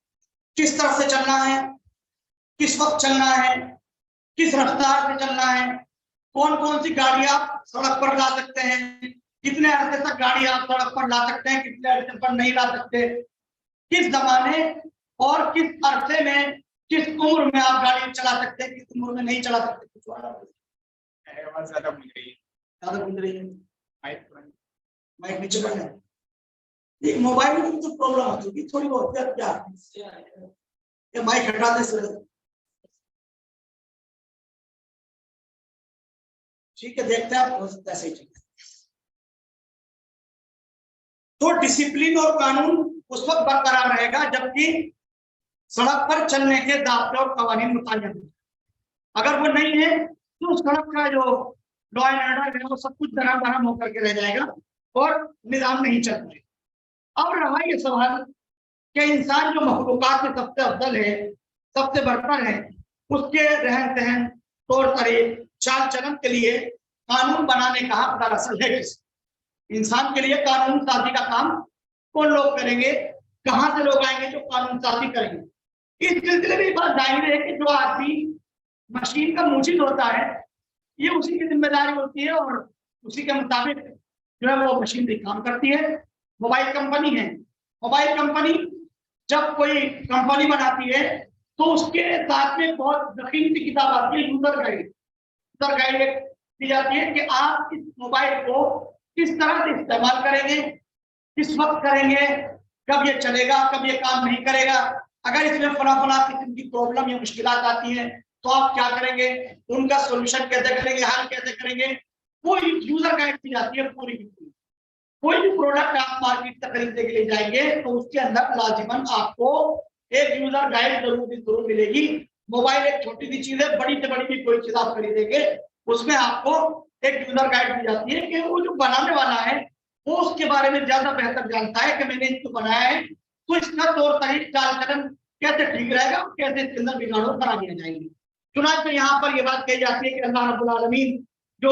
किस तरफ से चलना है, किस वक्त चलना है, किस रफ्तार से चलना है, कौन कौन सी गाड़ी आप सड़क पर ला सकते हैं, कितने अरसे तक गाड़ी आप सड़क पर ला सकते हैं, कितने अरसे पर नहीं ला सकते, किस जमाने और किस अरसे में, किस उम्र में आप गाड़ी चला सकते हैं, किस उम्र में नहीं चला सकते। आवाज ज्यादा गूंज रही है। ज्यादा गूंज रही है, माइक नीचे बढ़ है। ये मोबाइल में तो प्रॉब्लम हो चुकी थोड़ी बहुत, क्या ये माइक हटाते से ठीक है, देखते हैं, हो सकता है सही चले। तो डिसिप्लिन और कानून उस वक्त बरकरार रहेगा जबकि सड़क पर चलने के ज़ाब्ते और कवानीन मुतय्यन हैं। अगर वो नहीं है तो सड़क का जो लॉ एंड ऑर्डर है वो सब कुछ धराम होकर के रह जाएगा और निजाम नहीं चल पाएगा। अब रहा ये सवाल कि इंसान जो मखलूकात में सबसे अफजल है, सबसे बढ़कर है, उसके रहन सहन, तौर तरीके, चाल चलन के लिए कानून बनाने का हक दरअसल है किस? इंसान के लिए कानून साजी का काम कौन लोग करेंगे? कहां से लोग आएंगे जो कानून साजी करेंगे? इस सिलसिले में बात जाहिर है कि जो आदमी मशीन का मुजिद होता है, ये उसी की जिम्मेदारी होती है और उसी के मुताबिक जो है वो मशीनरी काम करती है। मोबाइल कंपनी है, मोबाइल कंपनी जब कोई कंपनी बनाती है तो उसके साथ में बहुत दखील की किताब आती है, यूजर गाइड दी जाती है कि आप इस मोबाइल को किस तरह से इस्तेमाल करेंगे, किस वक्त करेंगे, कब ये चलेगा, कब ये काम नहीं करेगा, अगर इसमें फला किस्म की प्रॉब्लम या मुश्किलात आती हैं तो आप क्या करेंगे, उनका सोल्यूशन कैसे करेंगे, हल कैसे करेंगे, वो यूजर गाइड दी जाती है पूरी की पूरी। कोई भी प्रोडक्ट आप मार्केट से खरीदने के लिए जाएंगे तो उसके अंदर लाजिमन आपको एक यूजर गाइड जरूर मिलेगी। मोबाइल एक छोटी सी चीज है, बड़ी से बड़ी भी कोई चीज आप खरीदेंगे उसमें आपको एक यूजर गाइड दी जाती है कि वो जो बनाने वाला है वो उसके बारे में ज्यादा बेहतर जानता है कि मैंने इसको बनाया है तो इसका तौर तरीका, चाल चलन कैसे ठीक रहेगा, कैसे इसके अंदर बिगाड़ों करा दिया जाएंगे। चुनांचे यहाँ पर ये बात कही जाती है कि अल्लाह रब्बुल आलमीन जो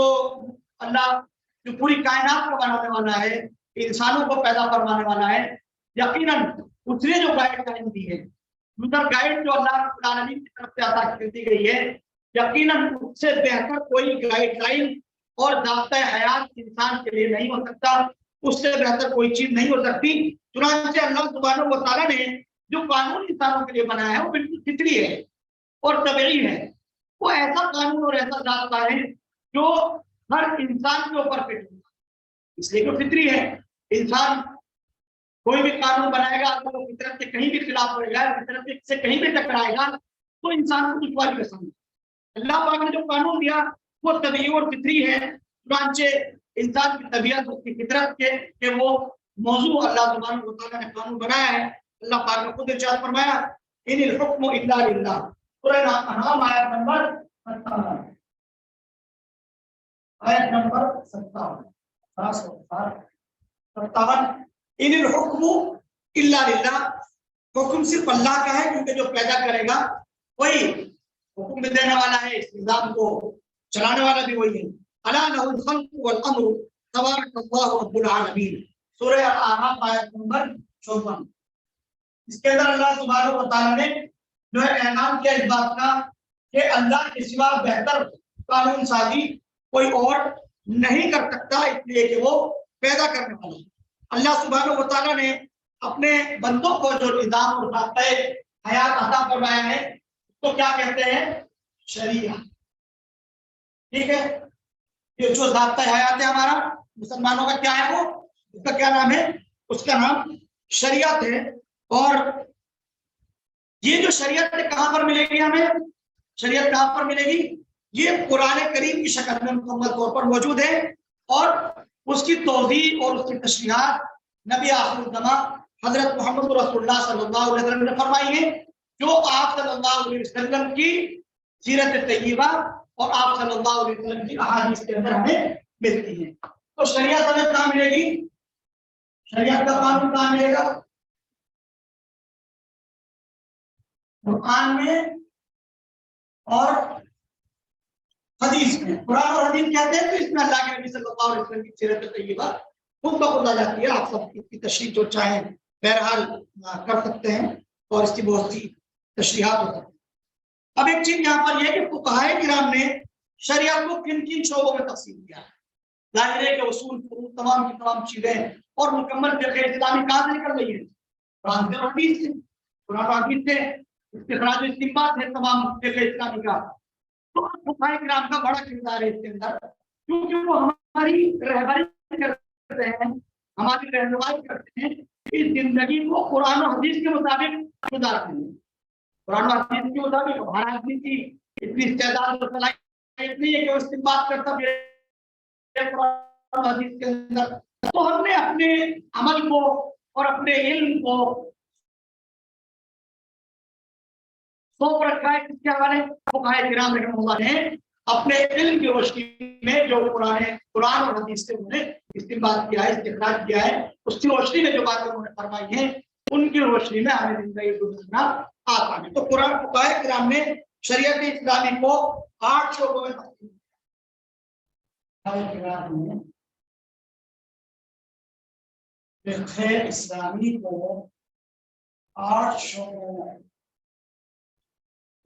पूरी कायनात को बनाने वाला है, इंसानों को पैदा करवाने वाला है, यकीनन उसने जो गाइडलाइन दी है, यूजर गाइड जो अल्लाह रब्बुल आलमीन की तरफ से अता की गई है, यकीनन उससे बेहतर कोई गाइडलाइन और ज़ाब्ता हयात इंसान के लिए नहीं हो सकता, उससे बेहतर कोई चीज नहीं हो सकती। चुनांचे अल्लाह सुब्हानहू व तआला ने जो कानून इंसानों के लिए बनाया है वो बिल्कुल फितरी है और तबई है। वो ऐसा कानून और ऐसा ज़ाब्ता है जो हर इंसान के ऊपर फिट होगा, इसलिए तो फितरी है। इंसान कोई भी कानून बनाएगा अगर वो फितरत के कहीं भी खिलाफ होगा, फितरत से कहीं भी टकराएगा तो इंसान को दुश्वारी का सामना। अल्लाह पाक ने जो कानून दिया वो तबई और फितरी है। चुनांचे इंसान की तबीयत, उसकी फितरत के वो मौजू अल्लाह सुब्हानहू व तआला ने कानून बनाया है। अल्लाह पाक ने खुद इरशाद फरमाया, इनिल हुक्मु इल्ला लिल्लाह, सूरह अनआम आयत नंबर 57, आयत नंबर 57, इनिल हुक्मु इल्ला लिल्लाह, हुक्म सिर्फ अल्लाह का है क्योंकि जो पैदा करेगा वही हुक्म देने वाला है, इस निजाम को चलाने वाला भी वही है। अला लहुल खल्क़ु वल अम्रु तबारकल्लाहु रब्बुल आलमीन, सूरह अल-आराफ आयत नंबर 54। इसके अंदर अल्लाह सुब्हानहू व तआला ने जो है ऐलान किया इस बात का कि अल्लाह के सिवा बेहतर कानून साजी कोई और नहीं कर सकता, इसलिए कि वो पैदा करने वाला है। अल्लाह सुब्हानहू व तआला ने अपने बंदों को जो निजाम और ज़ाब्ता हयात अता फरमाया है तो क्या कहते हैं? शरीया। ठीक है, ये जो ज़ाब्ता हयात है हमारा मुसलमानों का क्या है, वो उसका क्या नाम है? उसका नाम शरीयत है। और ये जो शरीयत है कहां पर मिलेगी हमें? शरीयत कहां पर मिलेगी? ये कुरान करीम की शक्ल में मुकम्मल तौर पर मौजूद है और उसकी तौज़ीह और उसकी तशरीहात नबी आखिर ज़मां हजरत मोहम्मद रसूलुल्लाह सल्लल्लाहु अलैहि वसल्लम ने फरमाई है, जो आप सल्लल्लाहु अलैहि वसल्लम की सीरत तय्यबा और आप सल्लल्लाहु अलैहि वसल्लम की अहादीस के अंदर हमें मिलती है। तो शरीयत हमें कहाँ मिलेगी? शरीयत का कानून कहाँ मिलेगा? कुरान में और हदीस में। कुरान और हदीस कहते हैं तो इसमें अल्लाह के नबी सल्लल्लाहु अलैहि वसल्लम की सीरत तय्यबा खुद ब खुद आ जाती है। आप सब इसकी तशरीह जो चाहें बहरहाल कर सकते हैं और इसकी बहुत सी तशरीहात हो सकती है। अब एक चीज यहाँ पर यह कि फुक़हाए किराम ने शरीयत को किन किन शोबों में तकसीम किया है। जाहिर है कि उसूल फुरूअ तमाम की तमाम चीजें और मुकम्मल फ़िक़्ह इस्लामी कहाँ से निकल रही है? कुरान और हदीस से। कुरान और हदीस से इस्तिख़राज इस्तिंबात है तमाम फ़िक़्ह इस्लामी का। तो फुक़हाए किराम का बड़ा किरदार है इसके अंदर, क्योंकि वो हमारी रहबरी करते हैं, हमारी रहनुमाई करते हैं कि जिंदगी को कुरान और हदीस के मुताबिक गुजारते हैं। कुरान और हदीस के मुताबिक हमारा आदमी की इतनी इस्तेदाद और सलाहियत नहीं है कि वो इस्तिंबात करता भी कुरान और हदीस के अंदर। तो हमने अपने अमल को और अपने इल्म को सौंप रखा है किसके हवाले? फुक़हाए किराम रहमतुल्लाह ने अपने इल्म की रोशनी में जो कुरान और हदीस से उन्होंने इस्तिंबात किया है, इस्तिख़राज किया है, उसकी रोशनी में जो बातें उन्होंने फरमाई है, उनकी रोशनी में हमें जिंदगी गुजारना आसान है। तो कुरान फुक़हाए किराम ने शरीयत इस्लामी को 8 शोबों में तक़सीम किया। फ़िक़्ह इस्लामी को 8 शोबों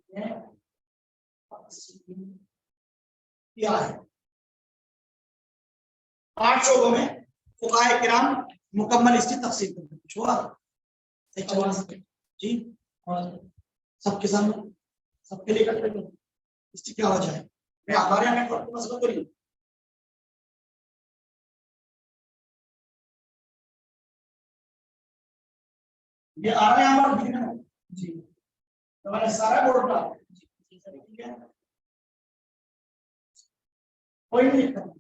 में तक़सीम किया है। 8 शोबों में फुक़हाए किराम मुकम्मल इसकी तक़सीम करते हैं। जी और सबके सामने सबके लिए करते हैं। इसकी क्या वजह है? मैं हमारे यहाँ में मसला तो नहीं। ये आ रहा है यहाँ पर जी, तो मैंने सारा बोर्ड डाला। ठीक है, कोई नहीं करता।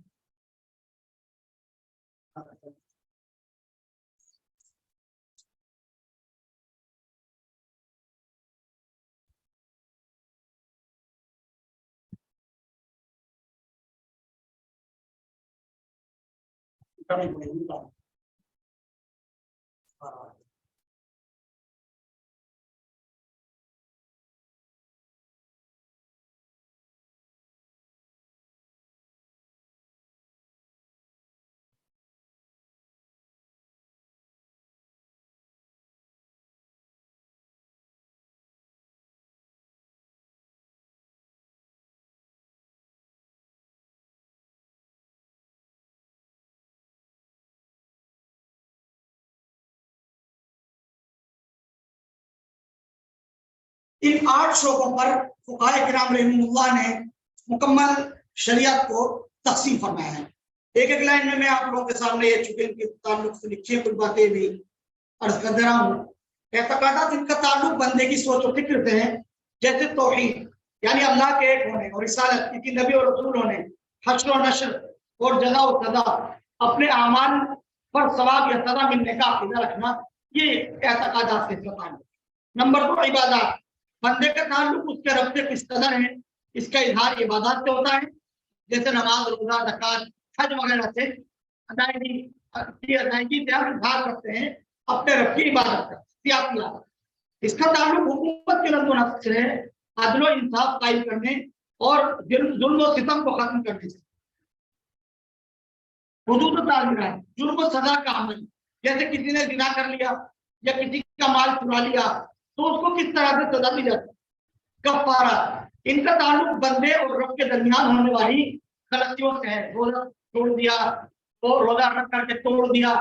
इन 8 शोबों पर फुक़हाए किराम रहमतुल्लाह ने मुकम्मल शरीयत को तक़सीम फरमाया है। एक एक लाइन में मैं आप लोगों के सामने ये चुके इनके ताल्लुक से लिखी कुछ बातें भी अर्ज कर दे रहा हूँ। एतक़ादात इनका ताल्लुक बंदे की सोच और फिक्र से है, जैसे तौहीद यानी अल्लाह के एक होने और रिसालत की नबी और रसूल होने, हश्र और नश्र और जज़ा और सज़ा, अपने आमाल पर सवाब या सज़ा मिलने का अक़ीदा रखना, ये एतक़ादात से ताल्लुक। नंबर 2 इबादत, बंदे का ताल्लुक उसके रब से किस कदर है, इसका इजहार इबादत से होता है, जैसे नमाज, रोजा, ज़कात, हज वगैरह से अदायगी से हम इजहार करते हैं अपने रब की इबादत का। इसका ताल्लुक हुकूमत के नज़्म से है, अदल और इंसाफ कायम करने और जुल्म और सितम को खत्म करने से। हुदूद ताज़ीरा, जुल्म और सजा का अमल, जैसे किसी ने जिना कर लिया या किसी का माल चुरा लिया तो उसको किस तरह से सजा दी जाती है। कफ़ारा, इनका ताल्लुक बंदे और रब के दरमियान होने वाली गलतियों से है। रोजा तोड़ दिया तो रोजा रख करके तोड़ दिया,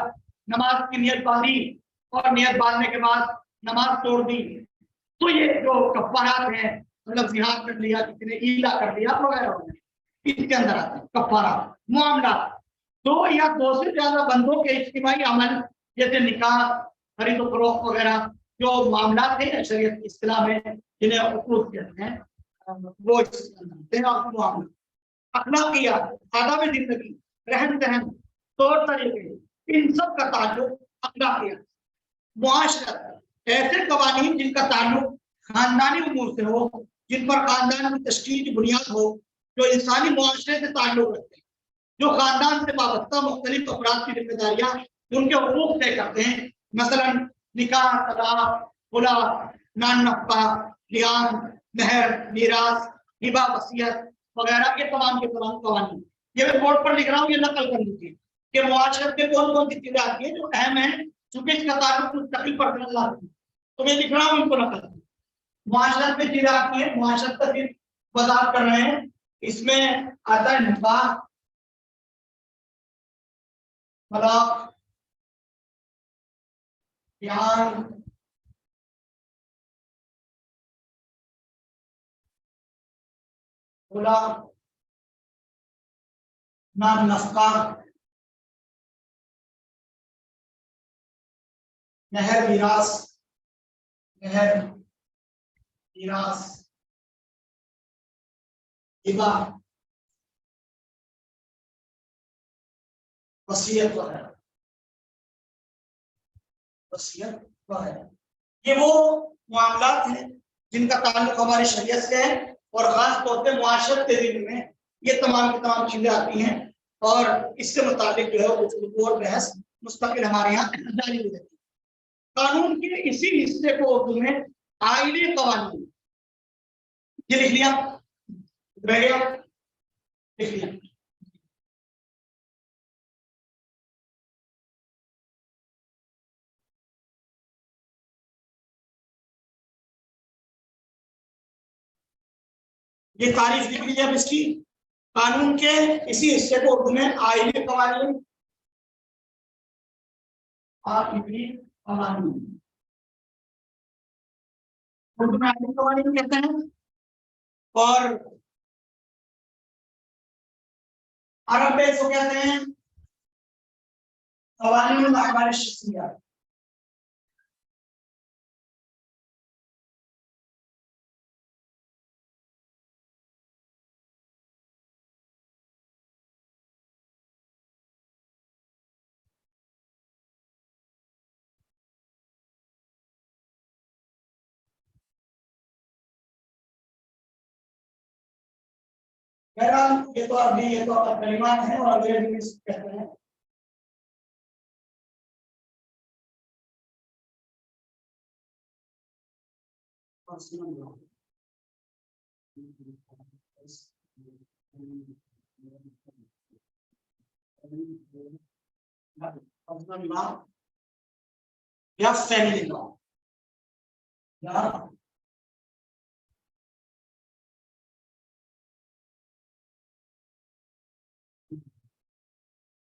नमाज की नियत बांधी और नियत बांधने के बाद नमाज तोड़ दी, तो ये जो कफ़ारात हैं, मतलब जिहाद कर लिया, किसी ने ईला कर दिया वगैरह, इसके अंदर आता है कफ़ारा। मुआमला, 2 या 2 से ज्यादा बंदों के इज्तिमाई अमल, जैसे निकाह, खरीद फरोख्त वगैरह, जो मामला थे शरीयत इस्लाम में जिन्हें उकूद कहते हैं, वो मामला। अखलाकियात, आदाब जिंदगी, रहन सहन, तौर तरीके, इन सब का ताल्लुक अखलाकियात मुआशरत ऐसे कवानीन जिनका ताल्लुक खानदानी उमूर से हो, जिन पर खानदान की तश्कील की बुनियाद हो, जो इंसानी मुआशरे से ताल्लुक रखते हैं, जो खानदान से वाबस्ता मुख्तलिफ अफराद की जिम्मेदारियां उनके हुकूक तय करते हैं, मसलन निकाह, तलाक, खुला, नान नफका, लियान, महर, मीरास, हिबा, वसीयत वगैरह के तमाम कवानीन। ये मैं बोर्ड पर लिख रहा हूँ, ये नकल कर लीजिए कि मुआशरत में कौन कौन सी चीजें आती है जो अहम है, चूंकि इसका ताल्लुक मुस्तकिल पर्सनल, तो मैं लिख रहा हूँ इनको नकल। मुआशरत में चीजें आती है, मुआशरत का सिर्फ वजाहत कर रहे हैं, इसमें आता है निकाह, तलाक, लियान, खुला, नान नफका, महर, मीरास, महर, मीरास, हिबा, वसीयत वगैरह। वसीयत वगैरह ये वो मामलात हैं जिनका ताल्लुक हमारी शरीयत से है, और खास तौर पे मुआशरत के दिन में ये तमाम की तमाम चीजें आती हैं, और इससे मुताबिक जो है गुफ्तगू और बहस मुस्तकिल हमारे यहाँ जारी रहती है। कानून के इसी हिस्से को उर्दू में आईने कवानीन, ये लिख लिया, लिख लिया। ये तारीफ लिख ली है इसकी। कानून के इसी हिस्से को उर्दू में आईने कवानीन, उर्दू में आईने कवानीन कहते हैं, और अरब में इसको कहते हैं कवानीन अहवाल शख्सिया। ये तो अभी ये तो कलिमात है, और अंग्रेजी में कहते हैं या फैमिली लॉ, या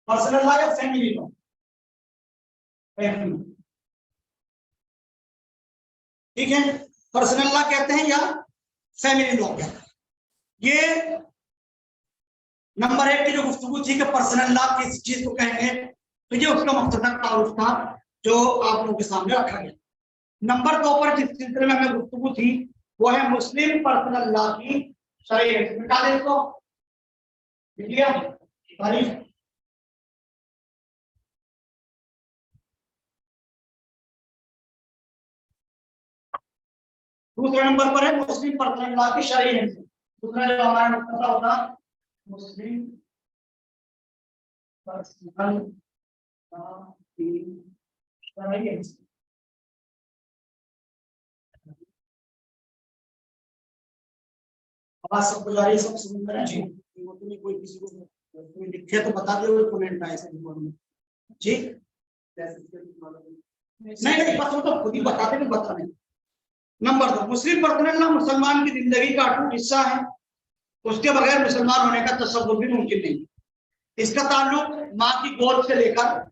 पर्सनल लॉ या फैमिली लॉ। ठीक है, पर्सनल लॉ कहते हैं या फैमिली लॉ कहते हैं। ये नंबर 1 की जो गुफ्तगू थी कि पर्सनल लॉ किस चीज को कहेंगे, तो ये उसका मुख्तसर तारुफ था जो आप लोगों के सामने रखा गया। नंबर 2 पर जिस सिलसिले में हमें गुफ्तगू थी वो है मुस्लिम पर्सनल लॉ की शरीयत। मिटा दे इसको, लिख लिया तारीफ। दूसरे नंबर पर है मुस्लिम पर्सनल लॉ की शरीयत। दूसरा जो हमारा मुख्तसर होगा मुस्लिम पर्सनल लॉ की शरीयत। आवाज सब गुजारिश सब सुन रहे हैं जी, वो तो कोई किसी को कोई लिखे तो बता दो कमेंट आए से में ठीक। नहीं बस वो तो खुद ही बताते नहीं, बता नहीं। नंबर 2 मुस्लिम पर्सनल लॉ मुसलमान की जिंदगी का अटूट हिस्सा है, उसके बगैर मुसलमान होने का तसव्वुर भी मुमकिन नहीं। इसका ताल्लुक माँ की गोद से लेकर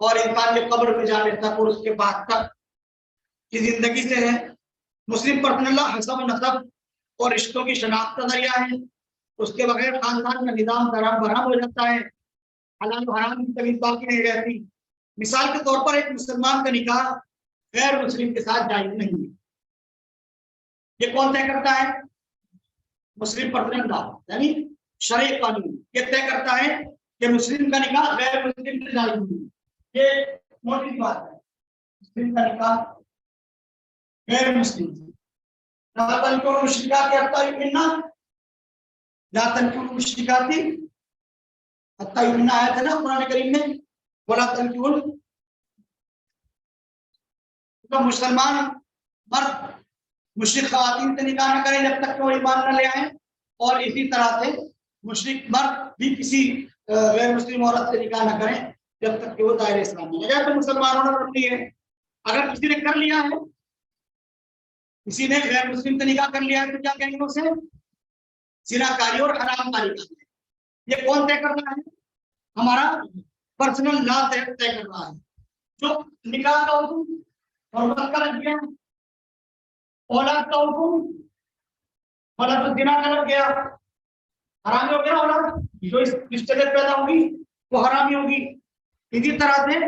और इंसान के कब्र में जाने तक और उसके बाद तक की जिंदगी से है। मुस्लिम पर्सनल लॉ हसब नसब और रिश्तों की शनाख्त का जरिया है, उसके बगैर खानदान का निजाम दराम बराम हो जाता है, हलाल हराम की तमीज बाकी नहीं रहती। मिसाल के तौर पर एक मुसलमान का निकाह गैर मुस्लिम के साथ जायज नहीं है। ये कौन तय करता है? मुस्लिम पर्सनल लॉ यानी शरई कानून ये तय करता है कि मुस्लिम का निकाह गैर मुस्लिम से जायज नहीं है। ये मोटी बात है। मुस्लिम का निकाह गैर मुस्लिम ला तनकिहुल मुशरिकाति हत्ता युमिन्ना, ला तनकिहुल मुशरिकाति हत्ता युमिन्ना आयत है ना कुरान करीम में, वला तनकिहुल, तो मुसलमान मर्द मुशरिक खवातीन से निकाह न करें जब तक कि वो ईमान न ले आए, और इसी तरह से मुशरिक मर्द भी किसी गैर मुस्लिम औरत से निकाह न करें जब तक कि वो दायरे इस्लाम में है। तो मुसलमानों ने रखी है, अगर किसी ने कर लिया है, किसी ने गैर मुस्लिम से निकाह कर लिया है तो क्या कहेंगे उसे? जिनाकारी और हरामकारी कहते हैं। ये कौन तय कर रहा है? हमारा पर्सनल लॉ तय कर रहा है। जो निकाह का हुक्म और का लग गया, औलाद का हुक्म औलाद तो जिना का लग गया, हरामी हो गया औलाद, जो इस रिश्ते से पैदा होगी वो हरामी होगी। इसी तरह से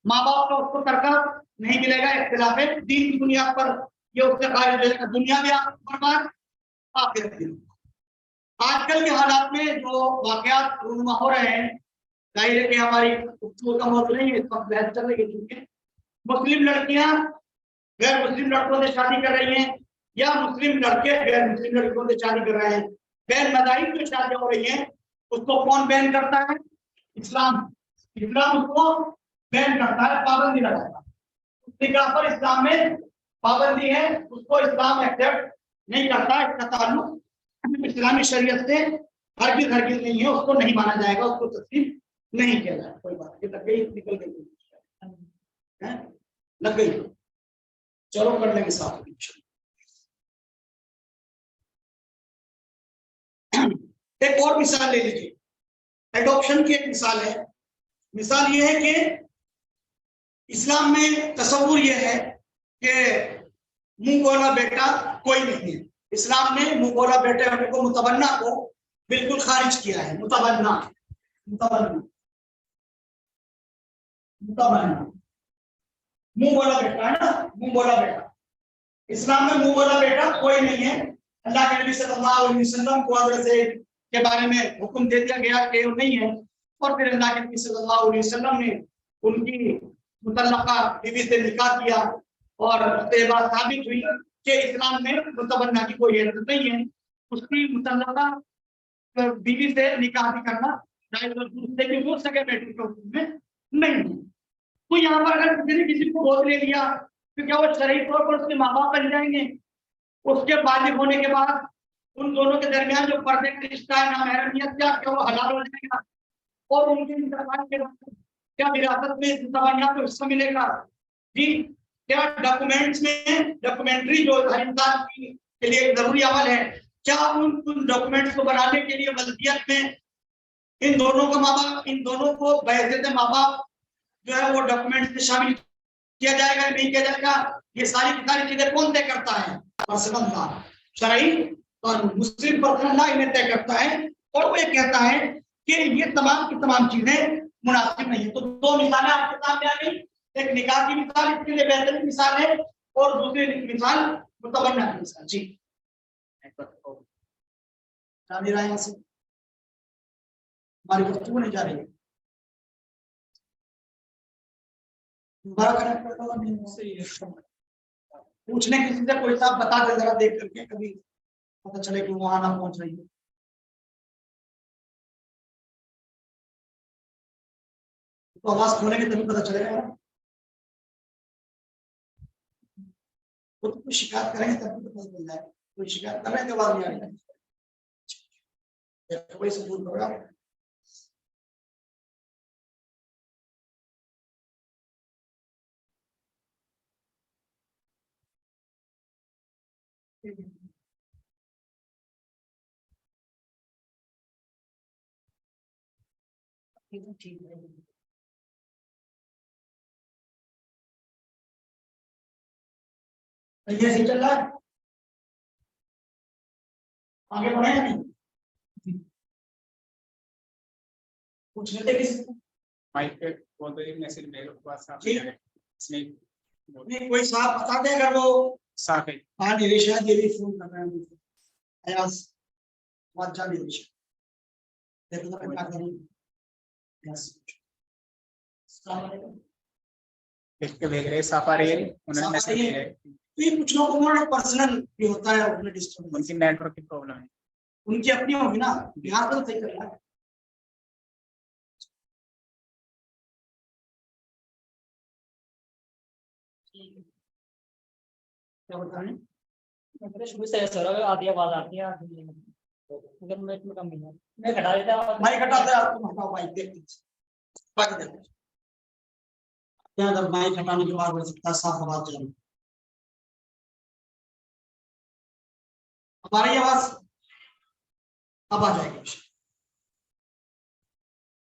माँ बाप का उसको तरका नहीं मिलेगा, इख्तिलाफ है दीन की बुनियाद पर ये उससे खारिज हो जाएगा, दुनिया में बर्बाद आखिरत भी। आजकल के हालात में जो वाकयात रूनुमा हो रहे हैं, जाहिर है कि हमारी गुफ्तगू का मौजूद नहीं है, इस वक्त बहस चल रही है, क्योंकि मुस्लिम लड़कियां गैर मुस्लिम लड़कों से शादी कर रही हैं या मुस्लिम लड़के गैर मुस्लिम लड़कों से शादी कर रहे हैं। गैर मज़ाहिब जो शादियां हो रही हैं उसको कौन बैन करता है? इस्लाम। इस्लाम उसको बैन करता है, पाबंदी लगाता है। निकाह पर इस्लाम में पाबंदी है, उसको इस्लाम एक्सेप्ट नहीं करता। इसका ताल्लुक इस्लामी शरीयत से हरगिज़ नहीं है, उसको नहीं माना जाएगा, उसको तस्लीम नहीं किया जाएगा। कोई बात नहीं, लग गई, निकल गई है, लग गई, चलो कर लेंगे साथ। एक और मिसाल ले लीजिए, एडॉप्शन की एक मिसाल है। मिसाल ये है कि इस्लाम में तस्वुर ये है कि मुंह बोला बेटा कोई नहीं है। इस्लाम ने मुंह बोला बेटे होने को, मुतबन्ना को बिल्कुल खारिज किया है। मुतबन्ना मुतबन्ना मुतबन्ना मुंह बोला बेटा है ना, मुंह बोला बेटा। इस्लाम में मुंह बोला बेटा कोई नहीं है। अल्लाह के नबी सल्लल्लाहु अलैहि वसल्लम को हज़रत ज़ैद के बारे में हुक्म दे दिया गया कि वो नहीं है, और फिर अल्लाह के नबी सल्लल्लाहु अलैहि वसल्लम ने उनकी मुतल्लका बीवी से निकाह किया, और उसके बाद साबित हुई कि इस्लाम में मुतबन्ना की कोई हैसियत नहीं है। उसकी मुतल्लका बीवी से निकाह भी करना जायज़ है, उससे भी वो सगे बेटे के हुक्म में नहीं है। तो यहाँ पर अगर किसी ने किसी को गोद ले लिया तो क्या वो शरई तौर पर उसके माँ बाप बन जाएंगे? उसके बालिग होने के बाद उन दोनों के दरमियान जो पर्दे का रिश्ता है, नामहरमियत, क्या वो हलाल हो जाएगा? और उनके इंतकाल के बाद क्या विरासत में तवान्या को हिस्सा मिलेगा? जी, क्या डॉक्यूमेंट्स में डॉक्यूमेंट्री जो हर इंसान के लिए जरूरी अमल है, क्या उन डॉक्यूमेंट्स को बनाने के लिए वल्दियत में इन दोनों का माँ बाप, इन दोनों को बहैसियत माँ बाप जो है वो डॉक्यूमेंट्स में शामिल किया जाएगा नहीं किया जाएगा? ये सारी की सारी चीजें कौन तय करता है? पर्सनल लॉ, शरई और मुस्लिम पर्सनल लॉ इन्हें तय करता है। और वो ये कहता है कि ये तमाम की तमाम चीजें मुनासिब नहीं है। तो दो मिसालें आपके सामने आ गई, एक निकाह की मिसाल इसके लिए बेहतरीन मिसाल है, और दूसरी मिसाल मुतबन्ना की मिसाल। जी यहाँ से हमारी गुफ्तगू नहीं जा रही है, पूछने किसी से कोई साहब बता दे जरा, देख करके कभी पता चले कि वहां ना पहुंच रही है। तो आवाज खोलेंगे तभी पता चलेगा ना, वो तो कोई शिकायत करेंगे तभी तो पता चल जाएगा। कोई शिकायत करने के बाद नहीं आ रही कोई सबूत होगा। ठीक है, ये सही चल रहा है, आगे बढ़े नहीं? पूछ लेते किसी को, माइक पे बोल दो, मैसेज मेरे पास आप नहीं कोई साहब बता दे अगर वो साफ है। हाँ निरीक्षा ये भी फोन कर रहे हैं अयाज वाजा निरीक्षा, देखो तो क्या करूं। यस, अस्सलाम वालेकुम। लिख के भेज रहे सफारी, उन्होंने मैसेज सफारी किया है। तो ये कुछ लोगों को पर्सनल भी होता है, अपने डिस्टर्ब उनकी नेटवर्क की प्रॉब्लम है। उनकी अपनी होगी ना, यहाँ तो सही करना है। क्या बताएं? शुरू से ऐसा हो रहा है, आधी आवाज आती है, आधी नहीं। अगर मिनट में कम नहीं है, मैं घटा देता हूँ। माइक हटाते हैं, तुम हटाओ माइक, देख बाकी देखो क्या, अगर माइक हटाने के बाद हो सकता है साफ आवाज जाए। हमारी आवाज अब आ जाएगी।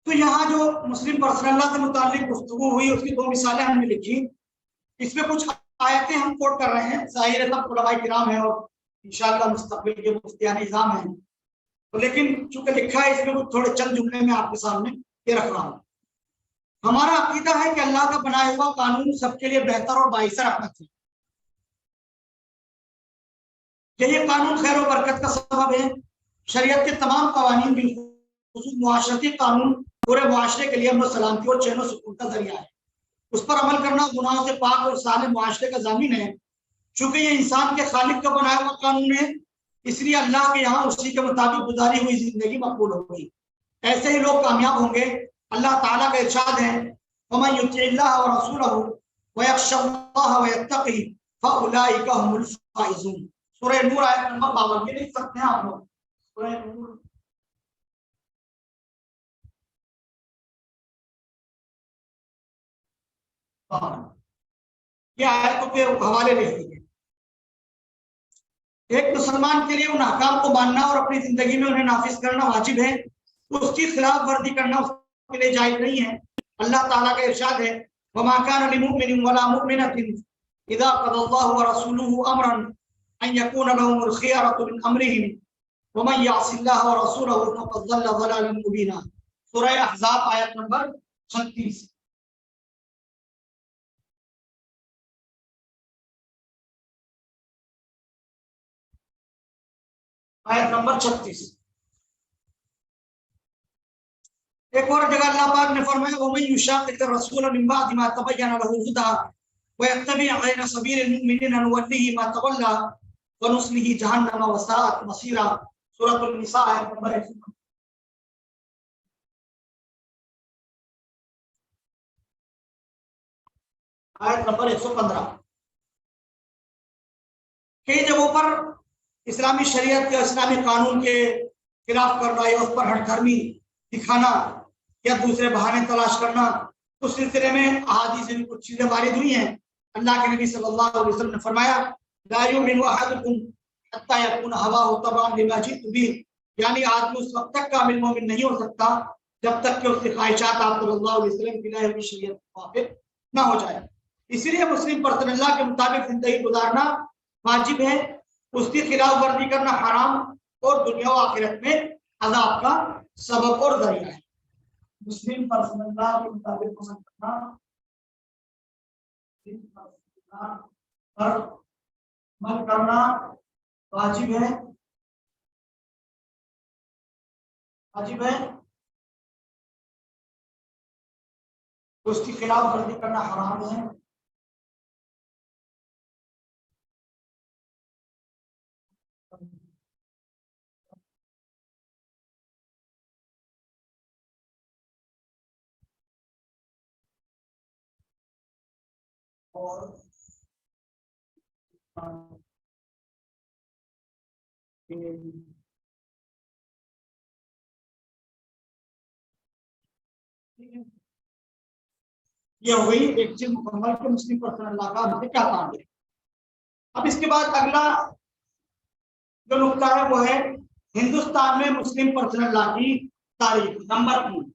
तो यहाँ जो मुस्लिम पर्सनल लॉ से मुतालिक गुफ्तगू हुई, उसकी दो मिसालें हमने लिखी। इसमें कुछ आयतें हम कोट कर रहे हैं, जाहिर है सब उलमाए किराम है और इंशाअल्लाह मुस्तकबिल के मुफ्तियान निज़ाम है, तो लेकिन चूंकि लिखा है इसमें कुछ थोड़े चंद जुमले में आपके सामने ये रख रहा हूँ। हमारा अकीदा है कि अल्लाह का बनाया हुआ कानून सबके लिए बेहतर और बाइसर रहमत है। यही कानून खैर और बरकत का सबब है। शरीयत के तमाम कवानीन, बिलखुसूस मुआशरती कानून, पूरे मुआशरे के लिए अमन सलामती और चैन और सुकून का जरिया है। उस पर अमल करना गुनाहों से पाक और साले मुआशरे का जामिन है। चूंकि ये इंसान के खालिक का बनाया हुआ कानून है, इसलिए अल्लाह के यहाँ उसी के मुताबिक गुजारी हुई जिंदगी मकबूल हो गई। ऐसे ही लोग कामयाब होंगे। अल्लाह ताला का इरशाद है, वमन युतिइल्लाह व रसूलहु व यख्शल्लाह व यत्तक़ी फउलाइका हुमुल फाइज़ून। सूरह नूर आयत नंबर 52 में लिख सकते हैं आप लोग। सूरह नूर ये आयतों के हवाले लिख दिए। एक मुसलमान के लिए उन अहकाम को मानना और अपनी जिंदगी में उन्हें नाफिज करना वाजिब है, तो उसकी खिलाफ वर्जी करना उसके लिए जायज नहीं है। अल्लाह ताला का इरशाद है, वमा कान लिमुमिनिन वला मुमिनतिन इज़ा क़ज़ल्लाहु व रसूलुहु अमरन अन यकून लहुमुल खियरतु मिन अमरिहिम वमन यअसिल्लाह व रसूलहु फ़क़द ज़ल्ल ज़लालन मुबीना। सूरह अहज़ाब आयत नंबर 36। आयत नंबर 36। एक और जगह अल्लाह पाक ने फरमाया, वमन युशाक़िक़िर रसूल मिन बअदि मा तबय्यन लहुल हुदा व यत्तबि गैर सबीलिल मुमिनीन नुवल्लिहि मा तवल्ला व नुस्लिहि जहन्नम व साअत मसीरा। सूरह निसा आयत नंबर 1। आयत नंबर 115। कई जगहों पर इस्लामी शरीयत या इस्लामी कानून के खिलाफ करना या उस पर हठधर्मी दिखाना या दूसरे बहाने तलाश करना, उस सिलसिले में अहादीस में कुछ चीजें वारिद हुई हैं। अल्लाह के नबी सल्लल्लाहु अलैहि वसल्लम ने फरमाया, ला युमिनु अहदुकुम हत्ता यकून हवाहु तबअन लिमा जितु बिही, यानी आदमी उस वक्त तक कामिल मोमिन नहीं हो सकता जब तक कि उसकी ख्वाहिशात आप सल्लल्लाहु अलैहि वसल्लम की लाए हुई शरीयत के मुताबिक ना हो जाए। इसीलिए मुस्लिम पर अल्लाह के मुताबिक जिंदगी गुजारना वाजिब है, उसकी खिलाफ वर्जी करना हराम और दुनिया और आखिरत में अजाब का सबब और जरिया है। मुस्लिम पर अल्लाह के मुताबिक अमल करना पर अमल करना वाजिब है, वाजिब है, उसकी खिलाफ वर्जी करना हराम है। और ये हुई एक चीज मुकम्मल के मुस्लिम पर्सन अल्लाह का हमसे क्या काम है। अब इसके बाद अगला जो नुकता है वो है हिंदुस्तान में मुस्लिम पर्सनल लॉ की तारीख। नंबर 3।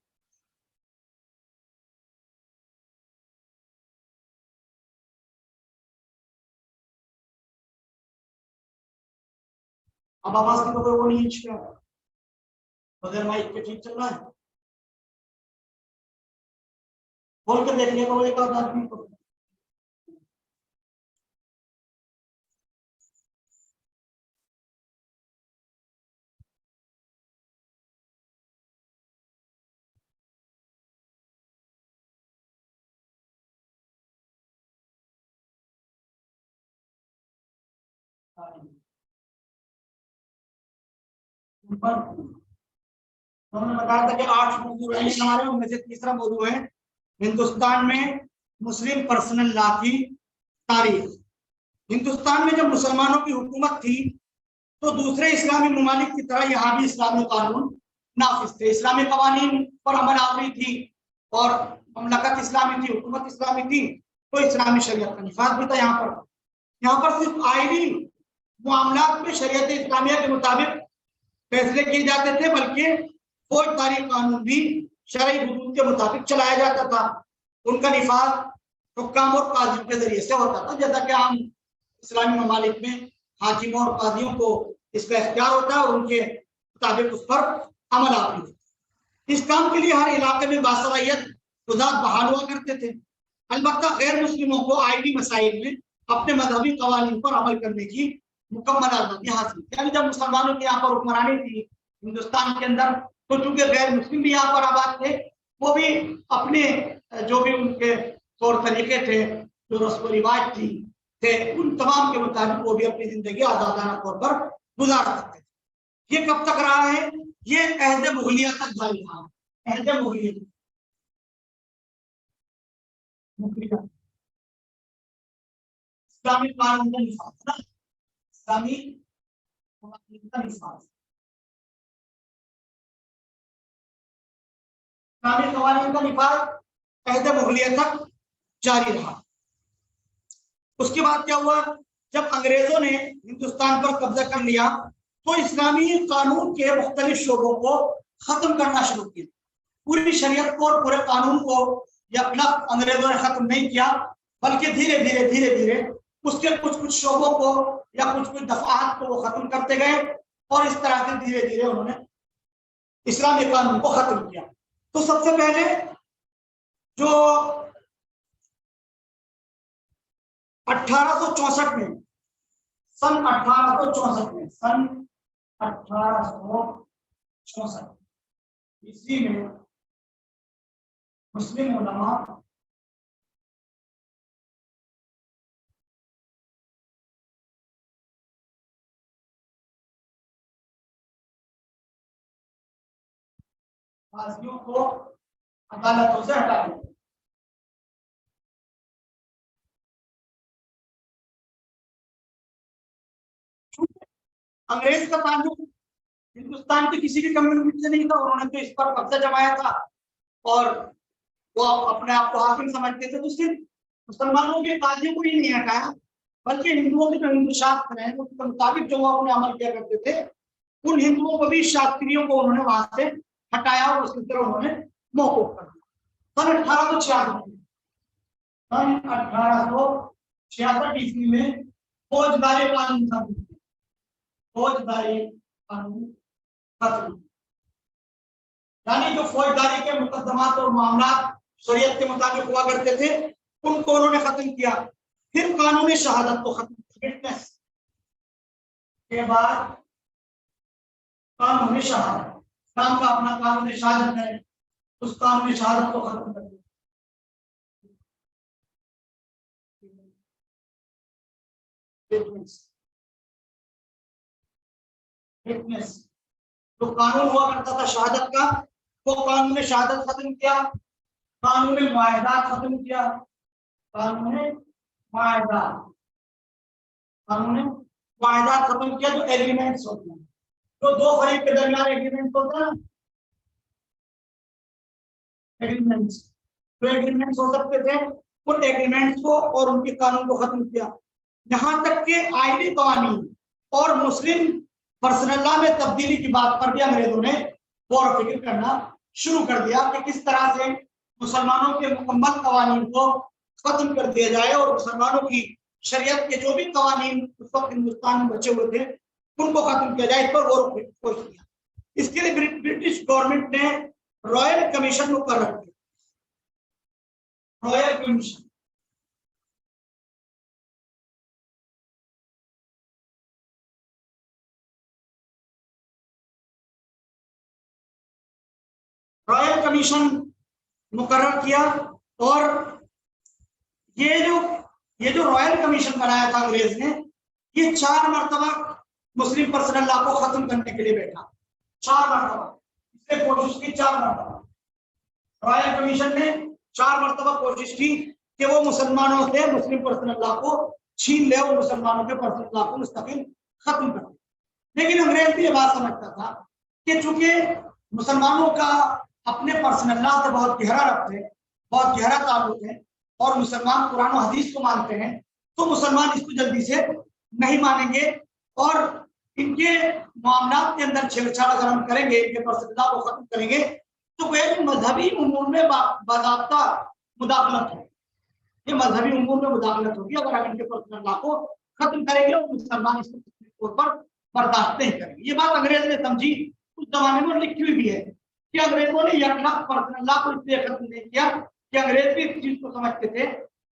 अब आवाज की तो कोई वो नहीं है, बगैर माइक के ठीक चल रहा है, बोल के देखने को एक आदमी को हमने बताया था कि 8 मौजू रहेंगे हमारे, उनमें से तीसरा मौजू है हिंदुस्तान में मुस्लिम पर्सनल लॉ की तारीख। हिंदुस्तान में जब मुसलमानों की हुकूमत थी तो दूसरे इस्लामी ममालिक की तरह यहाँ भी इस्लामी कानून नाफिज थे, इस्लामी कवानीन पर अमल आवरी थी और ममलकत इस्लामी थी, हुकूमत इस्लामी थी, तो इस्लामी शरीयत का निफाज भी था। यहाँ पर सिर्फ आईनी मामलात में शरीयत इस्लामिया के मुताबिक फैसले किए जाते थे, बल्कि फौजदारी कानून भी शरई हुदूद के मुताबिक चलाया जाता था। उनका निफाज हुक्काम और काजियों के जरिए से होता था, जैसा कि हम इस्लामी ममालिक में हाकिमों और काजियों को इसका इख्तियार होता है और उनके मुताबिक उस पर अमल आवरी होता है। इस काम के लिए हर इलाके में बासलाहियत गुज़ात बहाल हुआ करते थे। अलबत्ता गैर मुस्लिमों को आईनी मसाइल में अपने मजहबी कवानीन पर अमल करने की मुकम्मल आज़ादी हासिल थी। यानी जब मुसलमानों की यहाँ पर हुक्मरानी थी हिंदुस्तान के अंदर, तो चूंकि गैर मुस्लिम भी यहाँ पर आबाद थे, वो भी अपने जो भी उनके तौर तरीके थे, जो रस्म रिवाज थी थे, उन तमाम के मुताबिक वो भी अपनी जिंदगी आजादाना तौर पर गुजार सकते थे। ये कब तक रहा है? ये अहद मुगलिया तक जारी रहा। अहद मुगलिया इस्लामी कानून का निफाज, इस्लामी का निफाज, इस्लामी कवानीन का निफाज अहद मुगलिया तक जारी रहा। उसके बाद क्या हुआ? जब अंग्रेजों ने हिंदुस्तान पर कब्जा कर लिया तो इस्लामी कानून के मुख्तलिफ शोबों को खत्म करना शुरू किया। पूरी शरीयत को और पूरे कानून को या लफ्ज़ अंग्रेजों ने खत्म नहीं किया, बल्कि धीरे धीरे उसके कुछ शोबों को या कुछ दफात को वो खत्म करते गए और इस तरह से धीरे धीरे उन्होंने इस्लामी कानून को खत्म किया। तो सबसे पहले जो 1864 में, सन 1864 ईस्वी में मुस्लिम उलमा काजियों को अदालतों से हटा दिया। अंग्रेज का ताल्लुक हिंदुस्तान की किसी भी कम्युनिटी से नहीं था, उन्होंने तो इस पर कब्जा जमाया था और वो अपने आप को हाकिम समझते थे। तो सिर्फ मुसलमानों के काजियों को ही नहीं हटाया, बल्कि हिंदुओं के जो हिंदू शास्त्र हैं उसके मुताबिक जो वो अपने अमल किया करते थे, उन हिंदुओं को भी, शास्त्रियों को उन्होंने वहां से हटाया और उसकी तरह उन्होंने मौकूफ कर दिया। सन 1866 ईस्वी में फौजदारी कानून खत्म, फौजदारी कानून खत्म, यानी जो फौजदारी के मुकदमात और मामलात शरीयत के मुताबिक हुआ करते थे उनको उन्होंने खत्म किया। फिर कानूनी शहादत को खत्म किया के बाद कानूनी शहादत, इस्लाम का अपना कानूनी शहादत है, उस कानूनी शहादत को खत्म कर दिया। तो कानून हुआ करता था शहादत का, वो कानून ने शहादत खत्म किया, कानून मुआहदात खत्म किया, कानून मुआहदात खत्म किया। जो एग्रीमेंट्स होते हैं, जो दो फरीक के दरमियान एग्रीमेंट होता है, एग्रीमेंट्स, जो एग्रीमेंट्स हो सकते थे उन एग्रीमेंट्स को और उनके कानून को खत्म किया। यहाँ तक कि आईनी कानून और मुस्लिम पर्सनल लॉ में तब्दीली की बात पर भी अंग्रेजों ने गौर फिक्र करना शुरू कर दिया कि किस तरह से मुसलमानों के मुकम्मल कवानीन को खत्म कर दिया जाए और मुसलमानों की शरीयत के जो भी कवानीन उस वक्त हिंदुस्तान में बचे हुए थे उनको खत्म किया जाए, इस पर गौर किया। इसके लिए ब्रिटिश गवर्नमेंट ने रॉयल कमीशन मुकर्रर किया। रॉयल कमीशन, रॉयल कमीशन मुकर्रर किया और ये जो रॉयल कमीशन बनाया था अंग्रेज ने, ये 4 मरतबा मुस्लिम पर्सनल लॉ को खत्म करने के लिए बैठा, 4 मरतबा इसने कोशिश की, 4 मरतबा रॉयल कमीशन ने 4 मरतबा कोशिश की कि वो मुसलमानों से मुस्लिम पर्सनल लॉ को छीन ले और मुसलमानों के पर्सनल लॉ को मुस्तकिल खत्म कर दे। लेकिन अंग्रेज भी ये बात समझता था कि चूंकि मुसलमानों का अपने पर्सनल लॉ से बहुत गहरा रब्त है, बहुत गहरा ताल्लुक है और मुसलमान कुरान और हदीस को मानते हैं, तो मुसलमान इसको जल्दी से नहीं मानेंगे और इनके मामलात के अंदर छेड़छाड़ अगर हम करेंगे, इनके पर्सनल लॉ को खत्म करेंगे, तो वह मजहबी उमूर में बाज़ाब्ता मुदाखलत है। ये मजहबी उमूर में मुदाखलत होगी अगर हम इनके पर्सनल लॉ को खत्म करेंगे और मुसलमान इसको तौर पर बर्दाश्त नहीं करेंगे। ये बात अंग्रेज ने समझी, उस जमाने में लिखी हुई भी है कि अंग्रेजों ने पर्सनल लॉ को इसलिए खत्म नहीं किया कि अंग्रेज भी इस चीज को समझते थे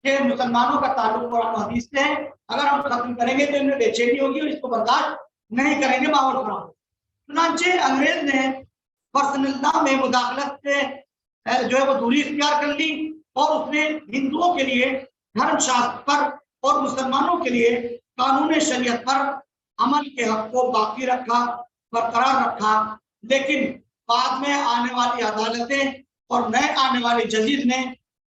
कि मुसलमानों का ताल्लुक कुरान और हदीस से है, अगर हम खत्म करेंगे तो इनमें बेचैनी होगी और इसको बर्दाश्त नहीं करेंगे, माहौल खराब। चुनांचे अंग्रेज ने पर्सनल लॉ में मुदाखलत से जो है वो दूरी इख्तियार कर ली और उसने हिंदुओं के लिए धर्मशास्त्र पर और मुसलमानों के लिए कानून शरीयत पर अमल के हक को बाकी रखा, बरकरार रखा। लेकिन बाद में आने वाली अदालतें और नए आने वाले जजीज ने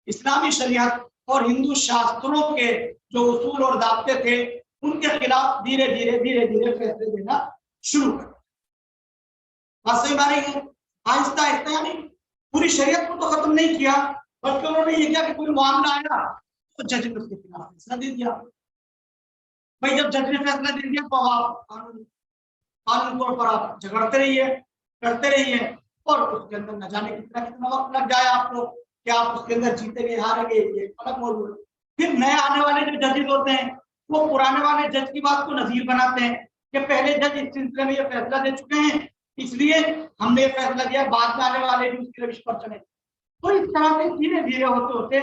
इस्लामी शरीयत और हिंदू शास्त्रों के जो उसूल और दायरे थे उनके खिलाफ धीरे धीरे फैसले देना शुरू कर। बात सही बात है, आहिस्ता आहिस्ता यानी पूरी शरीयत को तो खत्म नहीं किया, बल्कि उन्होंने ये किया कि कोई मामला आया तो जज ने उसके खिलाफ फैसला दे दिया। भाई जब जज ने फैसला दे दिया तो आप कानून तौर पर आप झगड़ते रहिए, करते रहिए और उसके अंदर न जाने कितना वक्त लग जाए आपको कि आप उसके अंदर जीतेंगे हारेंगे, ये अलग मौजूद है। फिर नए आने वाले जो जजेस होते हैं वो पुराने वाले जज की बात को नजीर बनाते हैं कि पहले जज इस सिलसिले में ये फैसला दे चुके हैं, इसलिए हमने ये फैसला दिया, बाद में आने वाले भी उसके रविश पर चले। तो इस तरह से धीरे धीरे होते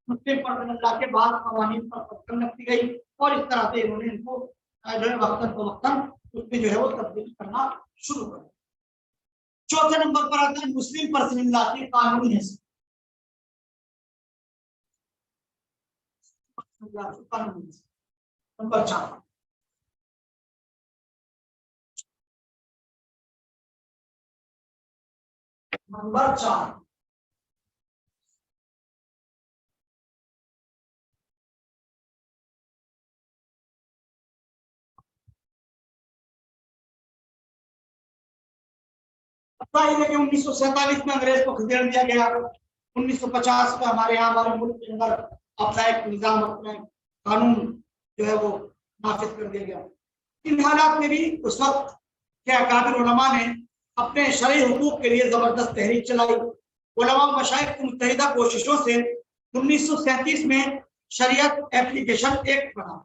मुस्लिम पर्सनल लॉ के बाद कवानीन पर पकड़ लगती गई और इस तरह से इन्होंने इनको जो है वक्तन उसमें जो है वो तब्दील करना शुरू कर। चौथे नंबर पर आता है मुस्लिम पर्सनल लॉ की कानूनी हैसियत। नंबर 4 नंबर 4 कि 1947 में अंग्रेज को खदेड़ दिया गया, 1950 में हमारे यहाँ हमारे मुल्क के अंदर अपना एक निजाम, अपना कानून जो है वो नाफिज कर दिया गया। इन हालात में भी उस वक्त के अकाबिर उलमा ने अपने शरई हुकूक के लिए जबरदस्त तहरीक चलाई। उलमा मशाइख की मुत्तहिदा कोशिशों से 1937 में शरीयत एप्लीकेशन एक्ट बना,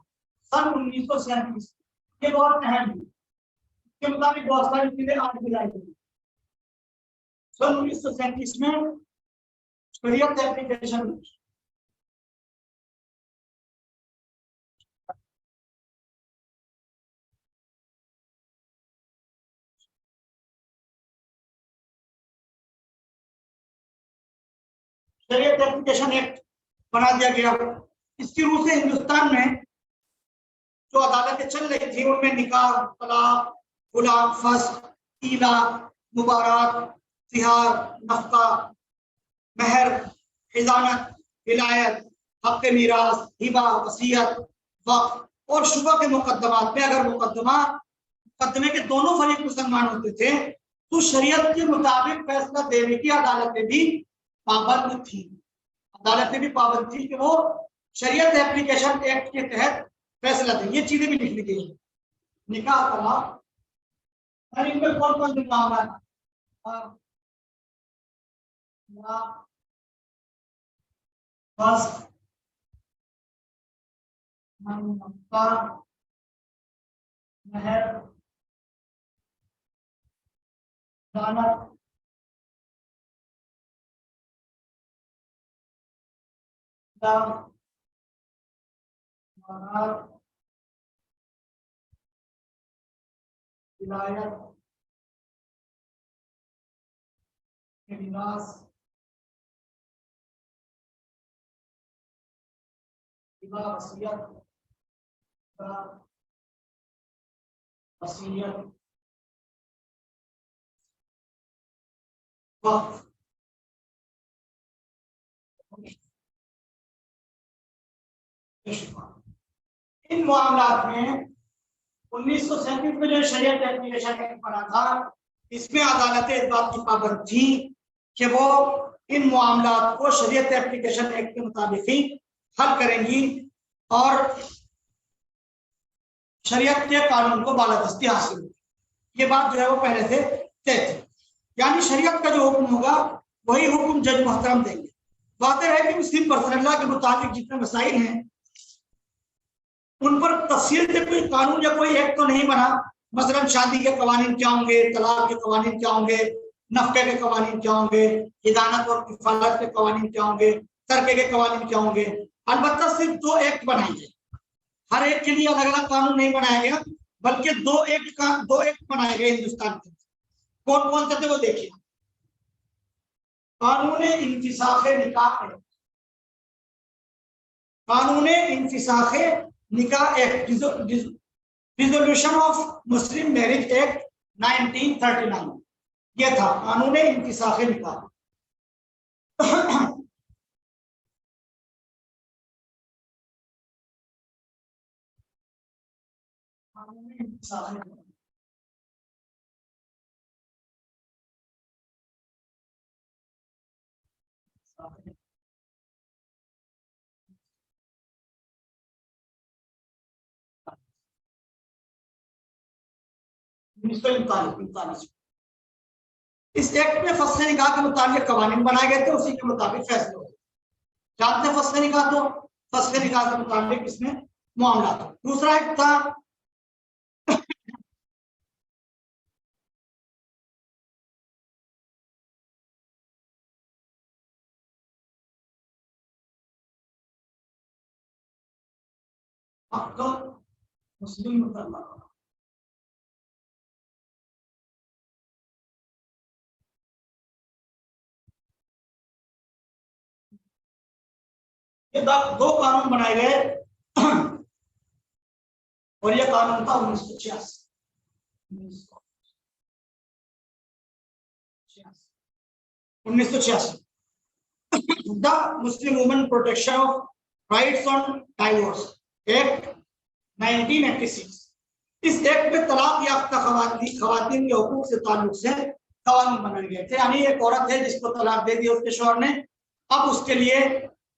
सन 1937। ये बहुत अहम है, इसके मुताबिक बहुत सारी चीजें आज भी लाई गई। सन 1937 में शरीयत एप्लीकेशन शरीयत एप्लीकेशन एक्ट बना दिया गया। इसकी रूह से हिंदुस्तान में जो अदालतें चल रही थी उनमें निकाह, तलाक, गुलाम, फस्ख, ईला, मुबारक, तिहार, नफका, महर, खिजानत, विलायत, हक मीरास, हिबा, वसीयत, वक्फ और शुबा के मुकदमात में अगर मुकदमे के दोनों फरीक मुसलमान होते थे तो शरीयत के मुताबिक फैसला देने की अदालतें भी पाबंद थी। अदालतें भी पाबंद थी कि वो शरीयत एप्लीकेशन एक्ट के तहत फैसला दें। ये चीजें भी लिख ली गई है। निकाह, तलाक, और इनमें कौन कौन से मामला है? महर, दानत, विलायत, निवास, वसीयत, वसीयत, वक्फ, इन मामलात में 1937 में जो शरीयत एप्लीकेशन एक्ट बना था, इसमें अदालतें इस बात की पाबंद थी कि वो इन मामलात को शरीयत एप्लीकेशन एक्ट के मुताबिक ही हल करेंगी और शरीयत के कानून को बालादस्ती हासिल होगी। ये बात जो है वो पहले से तय थी, यानी शरीयत का जो हुक्म होगा वही हुक्म जज मोहतरम देंगे। बात है कि मुस्लिम पर्सनल लॉ के मुताबिक जितने मसाइल हैं उन पर तफसील से कोई कानून या कोई एक्ट तो नहीं बना। मसलन शादी के कवानीन क्या होंगे, तलाक के कवानीन क्या होंगे, नफके के कवानीन क्या होंगे, हिदानत और किफालत के कवानीन क्या होंगे, तरके के कवानीन क्या होंगे। अलबत्ता सिर्फ 2 एक्ट बनाए गए, हर एक के लिए अलग अलग कानून नहीं बनाया गया, बल्कि 2 एक्ट बनाए गए हिंदुस्तान के। कौन कौन से थे वो देखिए। कानून इंफिसाखे निकाह एक्ट, कानून इंफिसाखे निकाह act, resolution of Muslim marriage act 1939, ये था कानून इंफिसाखे निकाह। इस एक्ट में फस्ल निकाह के मुताबिक कवानीन बनाए गए थे, उसी के मुताबिक फैसले हुए। जानते फस्ल निकाह, तो फस्ल निकाह के मुताबिक इसमें मामला था। दूसरा एक्ट था मुस्लिम मुतल्लक़, ये 2 कानून बनाए गए और यह कानून था 1986। The Muslim women protection of rights on divorce act 1986। इस एक्ट में तलाक याफ्ता खवातीन के हुकूक से ताल्लुक से कानून बनाए गए थे। यानी एक औरत है जिसको तलाक दे दिया उसके शौहर ने, अब उसके लिए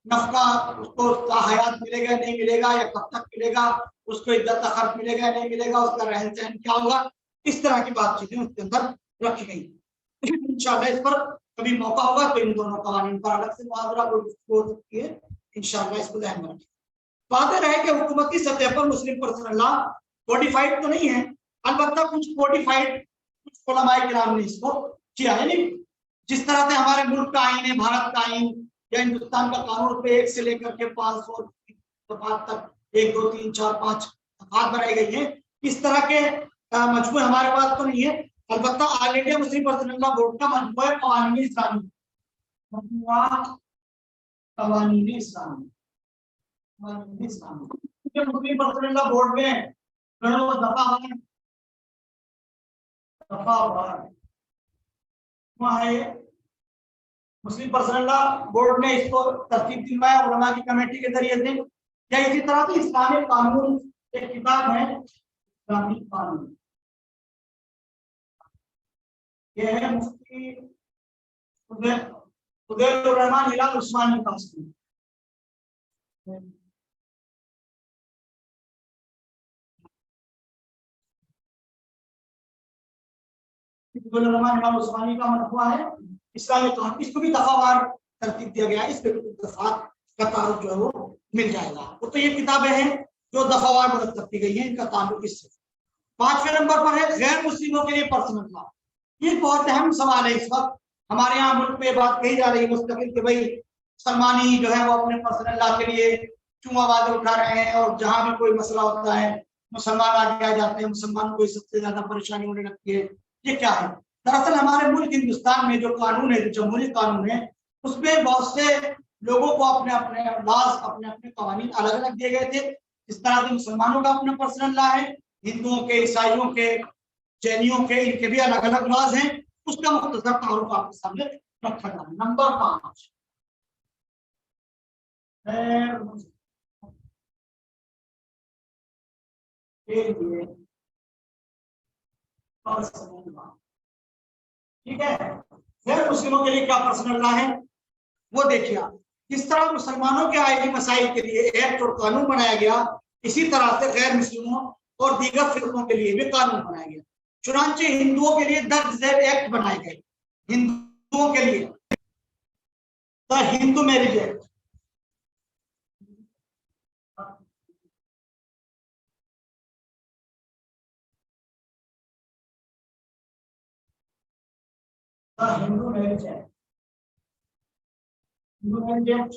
नफका, उसको उसका हयात मिलेगा नहीं मिलेगा, या कब तक मिलेगा, उसको इज्जत का खर्च मिलेगा नहीं मिलेगा, उसका रहन सहन क्या होगा, इस तरह की बातचीतें उसके अंदर रखी गई। इंशाल्लाह इस पर कभी मौका होगा तो इन दोनों कानून पर अलग से मुहावरा हो सकती है, इंशाल्लाह इसको ध्यान में रखें। बात रहे कि हुकूमती सतह पर मुस्लिम पर्सनल लॉ कोडिफाइड तो नहीं है, अलबत्ता कुछ कोडिफाइड कुछ उलमाए किराम ने इसको किया है। नहीं, जिस तरह से हमारे मुल्क का आईन है, भारत का आईन या हिंदुस्तान का कानून पे 1 से लेकर के 500 दफात तक 1, 2, 3, 4, 5 दफात बनाई गई है, इस तरह के मजमूए हमारे पास तो नहीं है। अलबत्ता all India Muslim personal law board का मजमूआ कवानीन इस्लामी, मजमूआ कवानीन इस्लामी, मुस्लिम पर्सनल लॉ बोर्ड में मुस्लिम पर्सनल लॉ बोर्ड ने इसको तरतीब दिलवाया उलमा की कमेटी के जरिए से। या इसी तरह से इस्लामिक कानून एक किताब है, इस्लामिक कानून, ये है मुफ्ती उदैर रहमान हिलाल उस्मानी का उस्मानी का मजमूआ है इस्लामिक कानून। इसको भी दफावार तरतीब दिया गया है, इस पे दफात का तारुफ जो है वो मिल जाएगा। तो ये किताबें हैं जो दफावार मुरतब की गई हैं, इनका ताल्लुक इससे। 5वें नंबर पर है गैर मुस्लिमों के लिए पर्सनल लॉ। ये बहुत अहम सवाल है। इस वक्त हमारे यहाँ मुल्क में बात कही जा रही है मुस्तकिल कि भाई सलमानी जो है वो अपने पर्सनल लॉ के लिए क्यों आवाज उठा रहे हैं, और जहां भी कोई मसला होता है मुसलमान आगे आ जाते हैं, मुसलमानों को सबसे ज्यादा परेशानी होने लगती है। ये क्या है? दरअसल हमारे मुल्क हिंदुस्तान में जो कानून है, जो जमहूरी कानून है, उसमें बहुत से लोगों को अपने अपने लॉज, अपने अपने कवानीन अलग अलग दिए गए थे। इस तरह से मुसलमानों का अपना पर्सनल लॉ है, हिंदुओं के, ईसाइयों के, जैनियों के, इनके भी अलग अलग लॉज हैं। उसका मुख्तसर तारुफ आपके सामने रखा जा रहा है। नंबर 5 के लिए पर्सनल लॉ, ठीक है। गैर मुस्लिमों के लिए क्या पर्सनल लॉ है वो देखिए आप। किस तरह मुसलमानों के आईनी मसाइल के लिए एक्ट और कानून बनाया गया, इसी तरह से गैर मुस्लिमों और दीगर फिरकों के लिए भी कानून बनाया गया। चुनांचे हिंदुओं के लिए दर्ज झेल एक्ट बनाए गए। हिंदुओं के लिए the Hindu marriage act, the Hindu marriage act, Hindu marriage act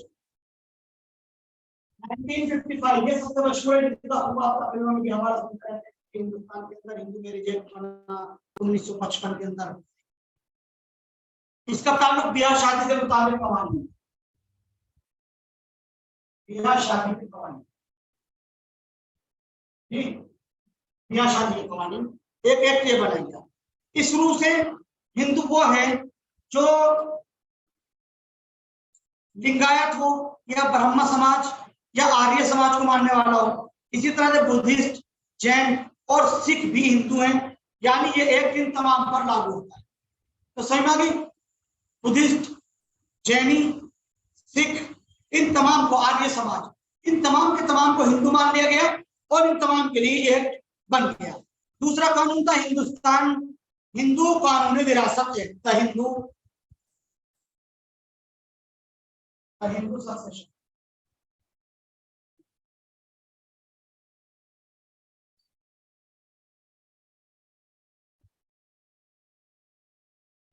1955, ये सबसे मशहूर हुआ था फिल्मों में भी हमारा सुनता है कि हिंदुस्तान के अंदर हिंदू मैरिज एक्ट बना 1955 के अंदर। इसका ताल्लुक ब्याह शादी से मुताबिक कवानीन, ब्याह शादी के कवानीन, ठीक, ब्याह शादी के कवानीन एक एक्ट ये बनाया गया। इस रूप से हिंदू वो है जो लिंगायत हो या ब्रह्म समाज या आर्य समाज को मानने वाला हो। इसी तरह से बुद्धिस्ट, जैन और सिख भी हिंदू हैं, यानी ये एक दिन तमाम पर लागू होता है। तो समझ में आ गई? बुद्धिस्ट, जैनी, सिख, इन तमाम को, आर्य समाज, इन तमाम के तमाम को हिंदू मान लिया गया और इन तमाम के लिए ये बन गया। दूसरा कानून था हिंदुस्तान हिंदू कानूनी विरासत एक्ट, हिंदू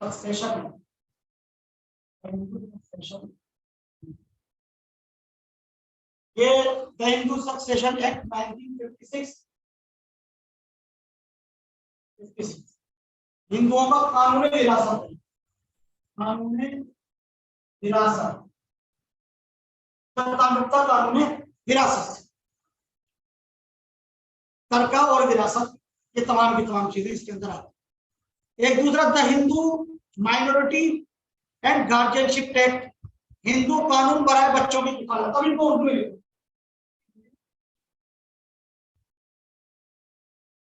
सक्सेशन, ये द हिंदू सक्सेशन एक्ट 1956 हिंदुओं का कानूनी विरासत है, कानूनी विरासत, कानूनी विरासत, तरका और विरासत, ये तमाम की तमाम चीजें इसके अंदर आती। एक दूसरा the Hindu minority and guardianship act, Hindu कानून बराए बच्चों की किफालत। अब इनको उर्दू में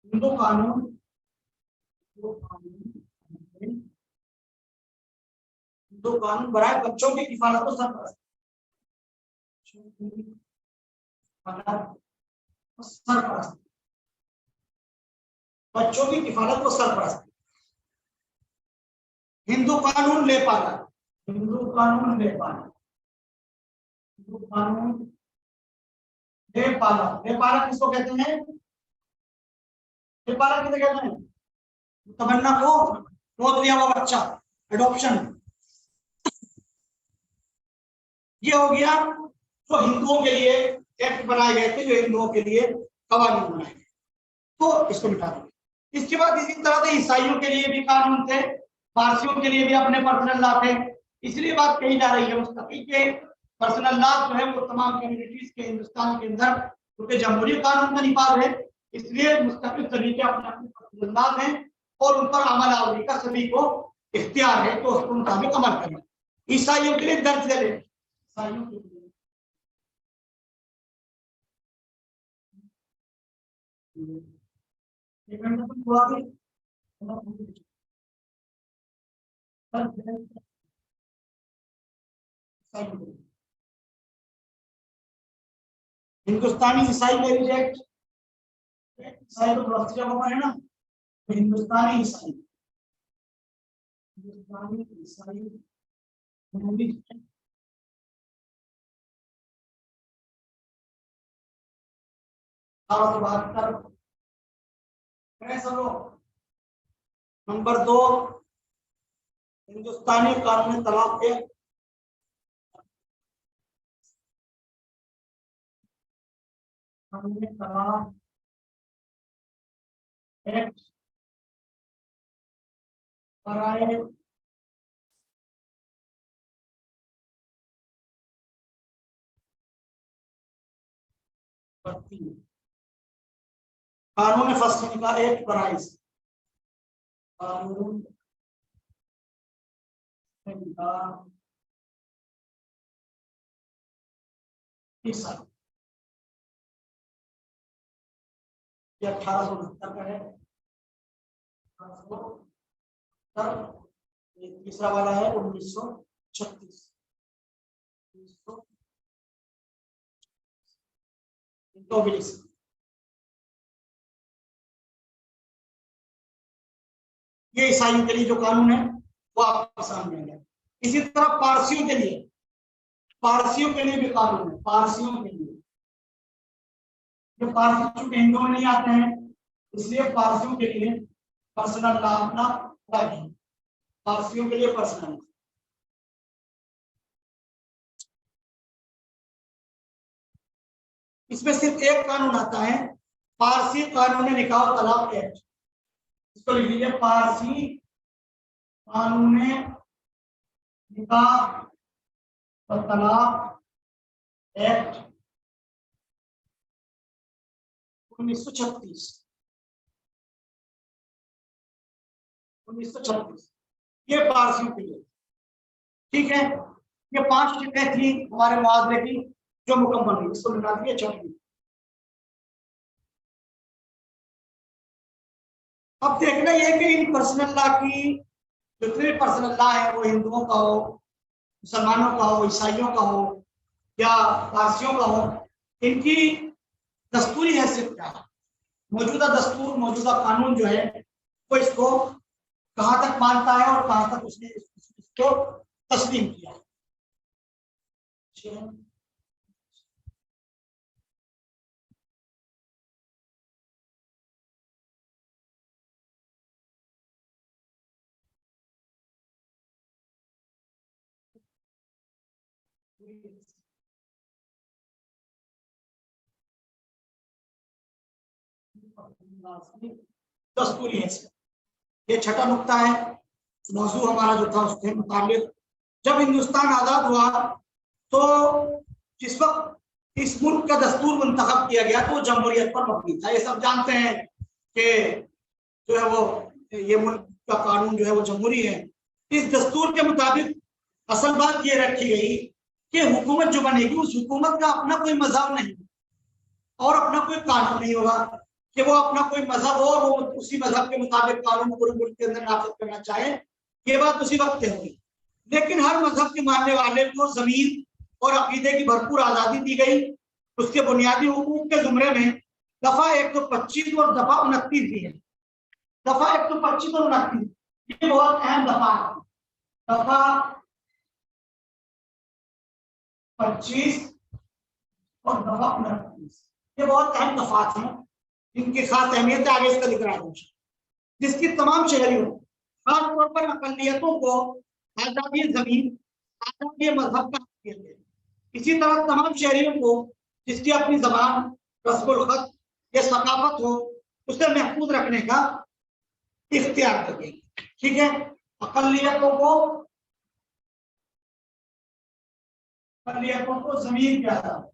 हिंदू कानून, हिंदू कानून बराए बच्चों की किफालत को सरपरस्त, सरपरस्त, बच्चों की किफालत को सरपरस्त। हिंदू कानून लेपाला, हिंदू कानून लेपाला, हिंदू कानून लेपाला, लेपाला किसको कहते हैं? लेपाला किसे कहते हैं? तमन्ना को गोद लिया हुआ बच्चा, एडॉप्शन। ये हो गया जो हिंदुओं के लिए एक्ट बनाए गए थे, जो हिंदुओं के लिए कवानीन बनाए गए, तो इसको मिटा देंगे। इसके बाद इसी तरह से ईसाइयों के लिए भी कानून थे, पारसियों के लिए भी अपने पर्सनल लॉ थे। इसलिए बात कही जा रही है मुस्तकिल के पर्सनल लॉ जो है वो तमाम कम्युनिटीज के हिंदुस्तान के अंदर, क्योंकि जमहूरी कानून का निफाज है, इसलिए मुस्तकिल सभी के अपने अपने पर्सनल लॉ हैं और उन पर अमल आवरी का सभी को इख्तियार है, तो उसके मुताबिक अमल करें। ईसाइयों के लिए दर्ज है, ईसाइयों के लिए हिंदुस्तानी ईसाई मैरिज एक्ट, ईसाई तो बहुत जगह है ना, तो हिंदुस्तानी ईसाई, हिंदुस्तानी ईसाई मैरिज एक्ट 1872। नंबर 2 हिंदुस्तानी कानूनी तलाक एक्ट, कानूनी तलाक एक्ट बराए बत्ती, कानून फसलों का एक 22 कानून का हिस्सा ये 1869 का है। तीसरा वाला है 1936। ये ईसाइयों के लिए जो कानून है वो आपके सामने है। इसी तरह पारसियों के लिए भी कानून है। पारसियों के लिए जो पारसी चूंकि हिंदुओं में नहीं आते हैं इसलिए पारसियों के लिए पर्सनल लॉ अपना अलग है। पारसियों के लिए पर्सनल, इसमें सिर्फ एक कानून आता है, पारसी कानून निकाह तलाक एक्ट। इसको लिख लीजिए, पारसी कानून निकाह तलाक एक्ट 1936। ये पारसियों के लिए, ठीक है। ये 5 टिकें थी हमारे मुआवजे की जो मुकम्मल हुई, इसको मिला दिए 6। अब देखना यह कि इन पर्सनल लॉ की जितने पर्सनल लॉ है वो हिंदुओं का हो, मुसलमानों का हो, ईसाइयों का हो या पारसियों का हो, इनकी दस्तूरी हैसियत क्या है। मौजूदा दस्तूर, मौजूदा कानून जो है वो इसको कहां तक मानता है और कहां तक उसने इसको तस्लीम किया है। दस्तूरी हैसियत, ये छठा नुक्ता है। मौजू हमारा जो था उसके मुताबिक जब हिंदुस्तान आजाद हुआ तो जिस वक्त इस मुल्क का दस्तूर मुंतखब किया गया तो जमहूरियत पर मबनी था। ये सब जानते हैं कि जो है वो ये मुल्क का कानून जो है वो जमहूरी है। इस दस्तूर के मुताबिक असल बात ये रखी गई कि हुकूमत जो बनेगी उस हुकूमत का अपना कोई मजहब नहीं और अपना कोई कानून नहीं होगा कि वो अपना कोई मजहब हो और वो उसी मजहब के मुताबिक कानून पूरे मुल्क के अंदर नाफिज करना चाहे। ये बात उसी वक्त तय होगी, लेकिन हर मजहब के मानने वाले को जमीन और अकीदे की भरपूर आज़ादी दी गई। उसके बुनियादी हुकूक के जुमरे में दफा 125 और दफा 29 भी है। दफा 125 और 29 ये बहुत अहम दफा है। दफा 25 और दफा 29 ये बहुत अहम दफात हैं, इनकी खास अहमियत आगे इसका जिक्र आएगा, जिसकी तमाम शहरियों खासतौर पर अकलियतों को आजादी जमीन, आजादी मजहब का हक दिया गया। इसी तरह तमाम शहरियों को जिसकी अपनी जबान, रस्मुल खत या सकाफत हो उसे महफूज रखने का इख्तियार कर दिया। ठीक है, अकलियतों को जमीन की आजादी,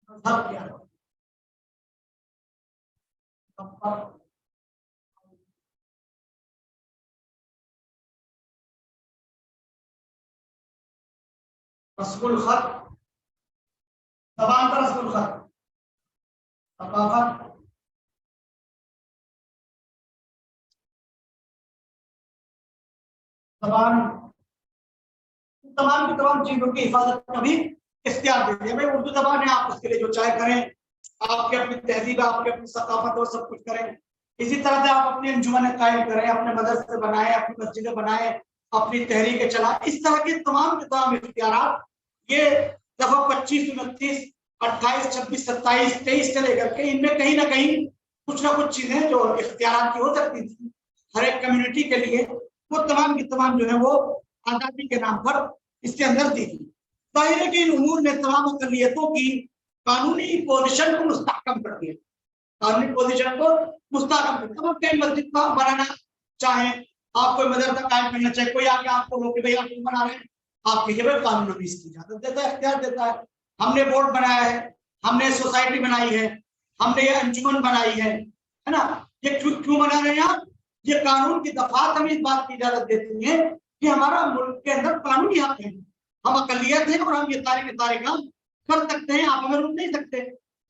मजहब क्या है, रस्मुल खत, जबान का रस्मुल खत, सकाफत, जबान, तमाम की तमाम चीजों की हिफाजत का भी इख्तियार दे दिया। भाई उर्दू जबान है, आप उसके लिए जो चाहे करें, आपके अपनी तहजीब, आपके अपनी सकाफत और सब कुछ करें। इसी तरह से आप अपनी अंजुमन कायम करें, अपने मदरसे बनाए, अपनी मस्जिदें बनाए, अपनी तहरीकें चलाएं। इस तरह के तमाम इख्तियार ये दफा 25, 29, 28, 26, 27, 23 से लेकर के इनमें कहीं ना कहीं कुछ ना कुछ चीजें जो इख्तियार की हो सकती थी हर एक कम्युनिटी के लिए, वो तमाम की तमाम जो है वो आजादी के नाम पर इसके अंदर दी गई। जाहिर है कि इन उमूर ने तमाम अक़लियतों की कानूनी पोजीशन को मुस्तहकम कर दिया, कानूनी पोजीशन को मुस्तहकम कर दिया। कहीं मस्जिद का बनाना चाहें, आपको मदरसा कायम करना चाहिए, कोई आके आपको रोके भाई आप क्यों बना रहे हैं, आप कहिए भाई कानून हमें इसकी इजाजत देता है, इख्तियार देता है, हमने बोर्ड बनाया है, हमने सोसाइटी बनाई है, हमने ये अंजुमन बनाई है ना, ये क्यों बना रहे हैं आप, ये कानून की दफात हमें इस बात की इजाजत देती है कि हमारा मुल्क के अंदर कानूनी हक है, हम अकलियत हैं और हम ये सारे काम कर सकते हैं, आप हमें रोक नहीं सकते,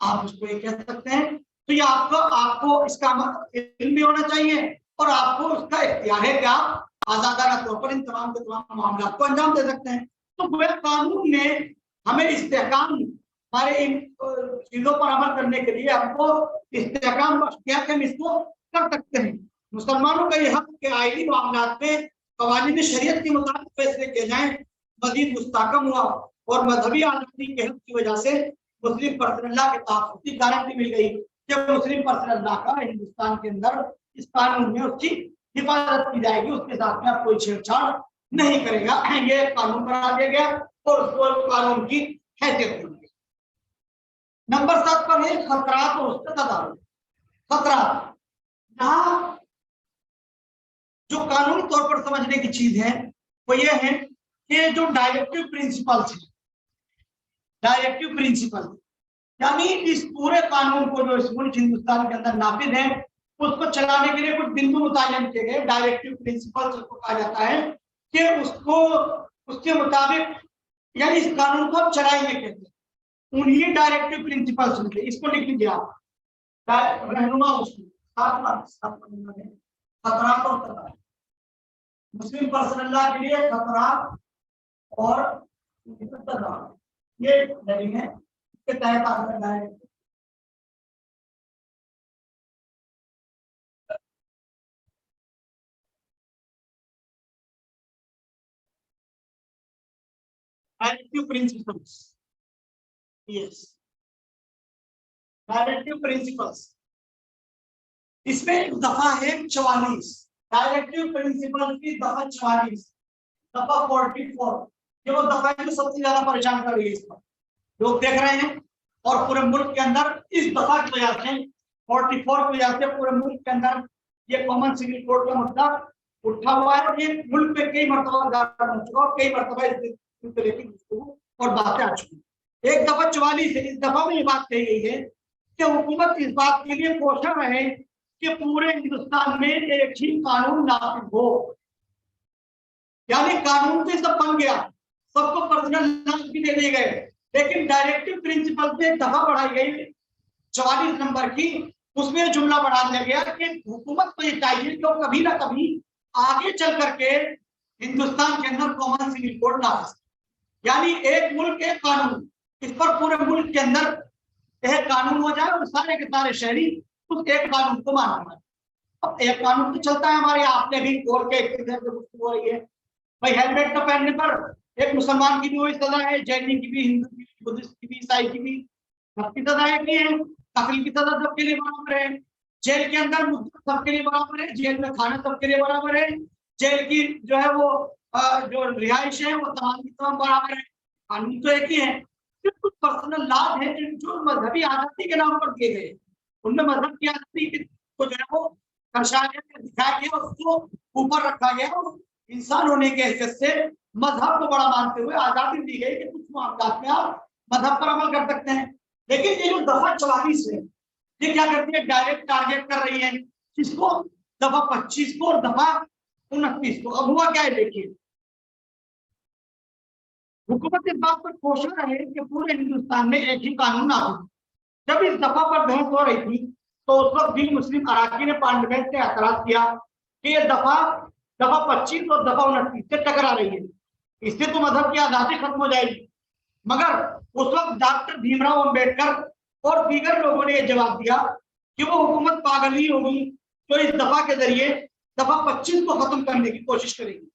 आप उसको ये कह सकते हैं। तो ये आपको इसका इल्म भी होना चाहिए और आपको उसका इख्तियार है कि आप आजादाना तौर पर इन तमाम के तमाम मामला को अंजाम दे सकते हैं। तो गोया कानून ने हमें इस्तेहकाम, हमारे इन चीजों पर अमल करने के लिए हमको इस्तेहकाम किया कि हम इसको कर सकते हैं। मुसलमानों का ये हक के आईनी मामला में कवानीन शरीयत के मुताबिक फैसले किए जाए मजीद मुस्तहकम हुआ और मजहबी आज़ादी के हक की वजह से मुस्लिम पर्सनल लॉ के तहफ़्फ़ुज़ की गारंटी मिल गई कि मुस्लिम पर्सनल लॉ का हिंदुस्तान के अंदर इस कानून में उसकी हिफाजत की जाएगी, उसके साथ में कोई छेड़छाड़ नहीं करेगा। ये कानून बना दिया गया और उसको कानून की हैसियत दी गई। नंबर 7 पर है खतरात और उसका तदारुक। खतरात, यहाँ जो कानूनी तौर पर समझने की चीज है वो ये है कि जो डायरेक्टिव प्रिंसिपल्स है, डायरेक्टिव प्रिंसिपल यानी इस पूरे कानून को जो इस मुल्क हिंदुस्तान के अंदर नाफिज है उसको चलाने के लिए कुछ बिंदु मुतय्यन किए गए, डायरेक्टिव प्रिंसिपल्स उसको कहा जाता है कि उसको उसके मुताबिक यानी इस कानून को हम चलाएंगे कैसे, उन्हीं डायरेक्टिव प्रिंसिपल्स में इसको लिख लीजिए आप, रहनुमा खतरात और तदारुक। मुस्लिम पर्सनल लॉ के लिए खतरात और तदारुक ये हेडिंग है, इसके तहत आप करना है। Directive principles, yes directive principles, इसमें एक दफा है 44, डायरेक्टिव प्रिंसिपल की दफा 44, दफा 44, ये वो दफा है जो सबसे ज्यादा परेशान कर रही है, इस पर लोग देख रहे हैं और पूरे मुल्क के अंदर इस दफा की वजह से 44 की वजह से पूरे मुल्क के अंदर ये कॉमन सिविल कोड का मुद्दा उठा हुआ है और ये मुल्क में कई मरतबा हो चुका और कई मरतबा इस तरह की गुफ्तगू और बातें आ चुकी। एक दफा 44 है, इस दफा में ये बात कही गई है कि हुकूमत इस बात के लिए कोशिश रहे कि पूरे हिंदुस्तान में एक ही कानून नाफिज हो, यानी कानून से सब बन गया, सबको पर्सनल लॉ भी दे दिए गए, लेकिन डायरेक्टिव प्रिंसिपल से एक दफा बढ़ाई गई 44 नंबर की, उसमें जुमला बढ़ा दिया गया कि हुकूमत को ये चाहिए कि कभी ना कभी आगे चल करके हिंदुस्तान के अंदर कॉमन सिविल कोड नाफिज, यानी एक मुल्क एक कानून, इस पर पूरे मुल्क के अंदर एक कानून हो जाए और सारे के सारे शहरी उस एक कानून को मानना है। अब एक कानून तो चलता है हमारे यहाँ, आपने भी कोर्ट के हो रही है भाई, हेलमेट न पहनने पर एक मुसलमान की भी वही सजा है, जैनी की भी, हिंदू की भी, बुद्धिस्ट की भी, ईसाई की भी, सबकी सजा एक ही है, कत्ल की सजा सबके लिए बराबर है, जेल के अंदर मुद्दा सबके लिए बराबर है, जेल में खाना सबके लिए बराबर है, जेल की जो है वो जो रिहाइश है वो तमाम की तमाम बराबर है, कानून तो एक ही है। सिर्फ कुछ पर्सनल लॉ है जो मजहबी आजादी के नाम पर दिए गए, उनमें मजहब की आजादी को जो है वो दर्शाया गया, दिखाया गया, उसको ऊपर रखा गया और इंसान होने के हैसियत से मजहब को बड़ा मानते हुए आजादी दी गई कि कुछ मामलों में आप मजहब पर अमल कर सकते हैं। लेकिन ये जो दफा 44 है ये क्या करती है, डायरेक्ट टारगेट कर रही है किसको, दफा 25 को और दफा 29 को। अब हुआ क्या है देखिए, हुकूमत इस बात पर कोशिश रहे कि पूरे हिंदुस्तान में एक ही कानून आ। जब इस दफा पर बहस हो रही थी तो उस वक्त भी मुस्लिम अराकी ने पार्लियामेंट से एतराज किया कि ये दफा 25 और दफा 29 से टकरा रही है, इससे तो मजहब की आजादी खत्म हो जाएगी। मगर उस वक्त डॉक्टर भीमराव अंबेडकर और दीगर लोगों ने यह जवाब दिया कि वो हुकूमत पागल ही होगी तो इस दफा के जरिए दफा 25 को खत्म करने की कोशिश करेगी,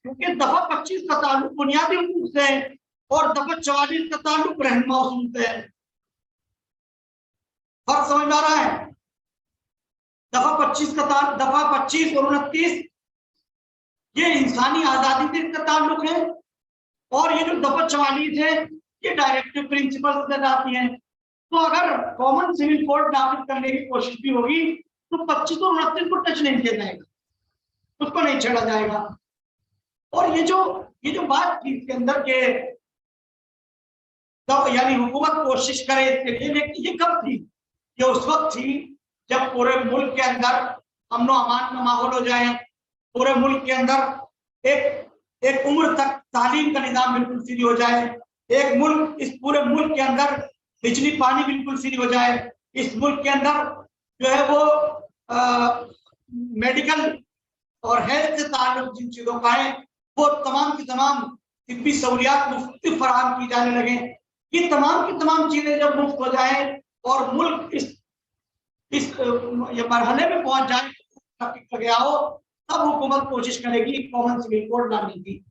क्योंकि दफा 25 का ताल्लुक बुनियादी हुकूक से है और दफा 44 का ताल्लुक रहनुमा उसूल से है। फर्क समझ में आ रहा है? दफा 25 और 29 ये इंसानी आजादी से इसका ताल्लुक है और ये जो दफा 44 है ये डायरेक्टिव प्रिंसिपल से आती है। तो अगर कॉमन सिविल कोड नाफिज करने की कोशिश भी होगी तो 25 और 29 को टच नहीं किया जाएगा। उसको नहीं छेड़ा जाएगा। और ये जो बात थी इसके अंदर के तब यानी हुकूमत कोशिश करे इसके लिए, लेकिन ये कब थी? ये उस वक्त थी जब पूरे मुल्क के अंदर अमनो अमान का माहौल हो जाए, पूरे मुल्क के अंदर एक उम्र तक तालीम का निजाम बिल्कुल फ्री हो जाए, इस पूरे मुल्क के अंदर बिजली पानी बिल्कुल फ्री हो जाए, इस मुल्क के अंदर जो है वो मेडिकल और हेल्थ से ताल्लुक जिन चीजों का है वो तमाम की तमाम तिब्बी सहूलियात मुफ्त फराहम की जाने लगे। ये तमाम की तमाम चीजें जब मुफ्त हो जाए और मुल्क इस ये मरहले में पहुंच जाए गया हो, तब हुकूमत कोशिश करेगी कॉमन सिविल कोड लाने की,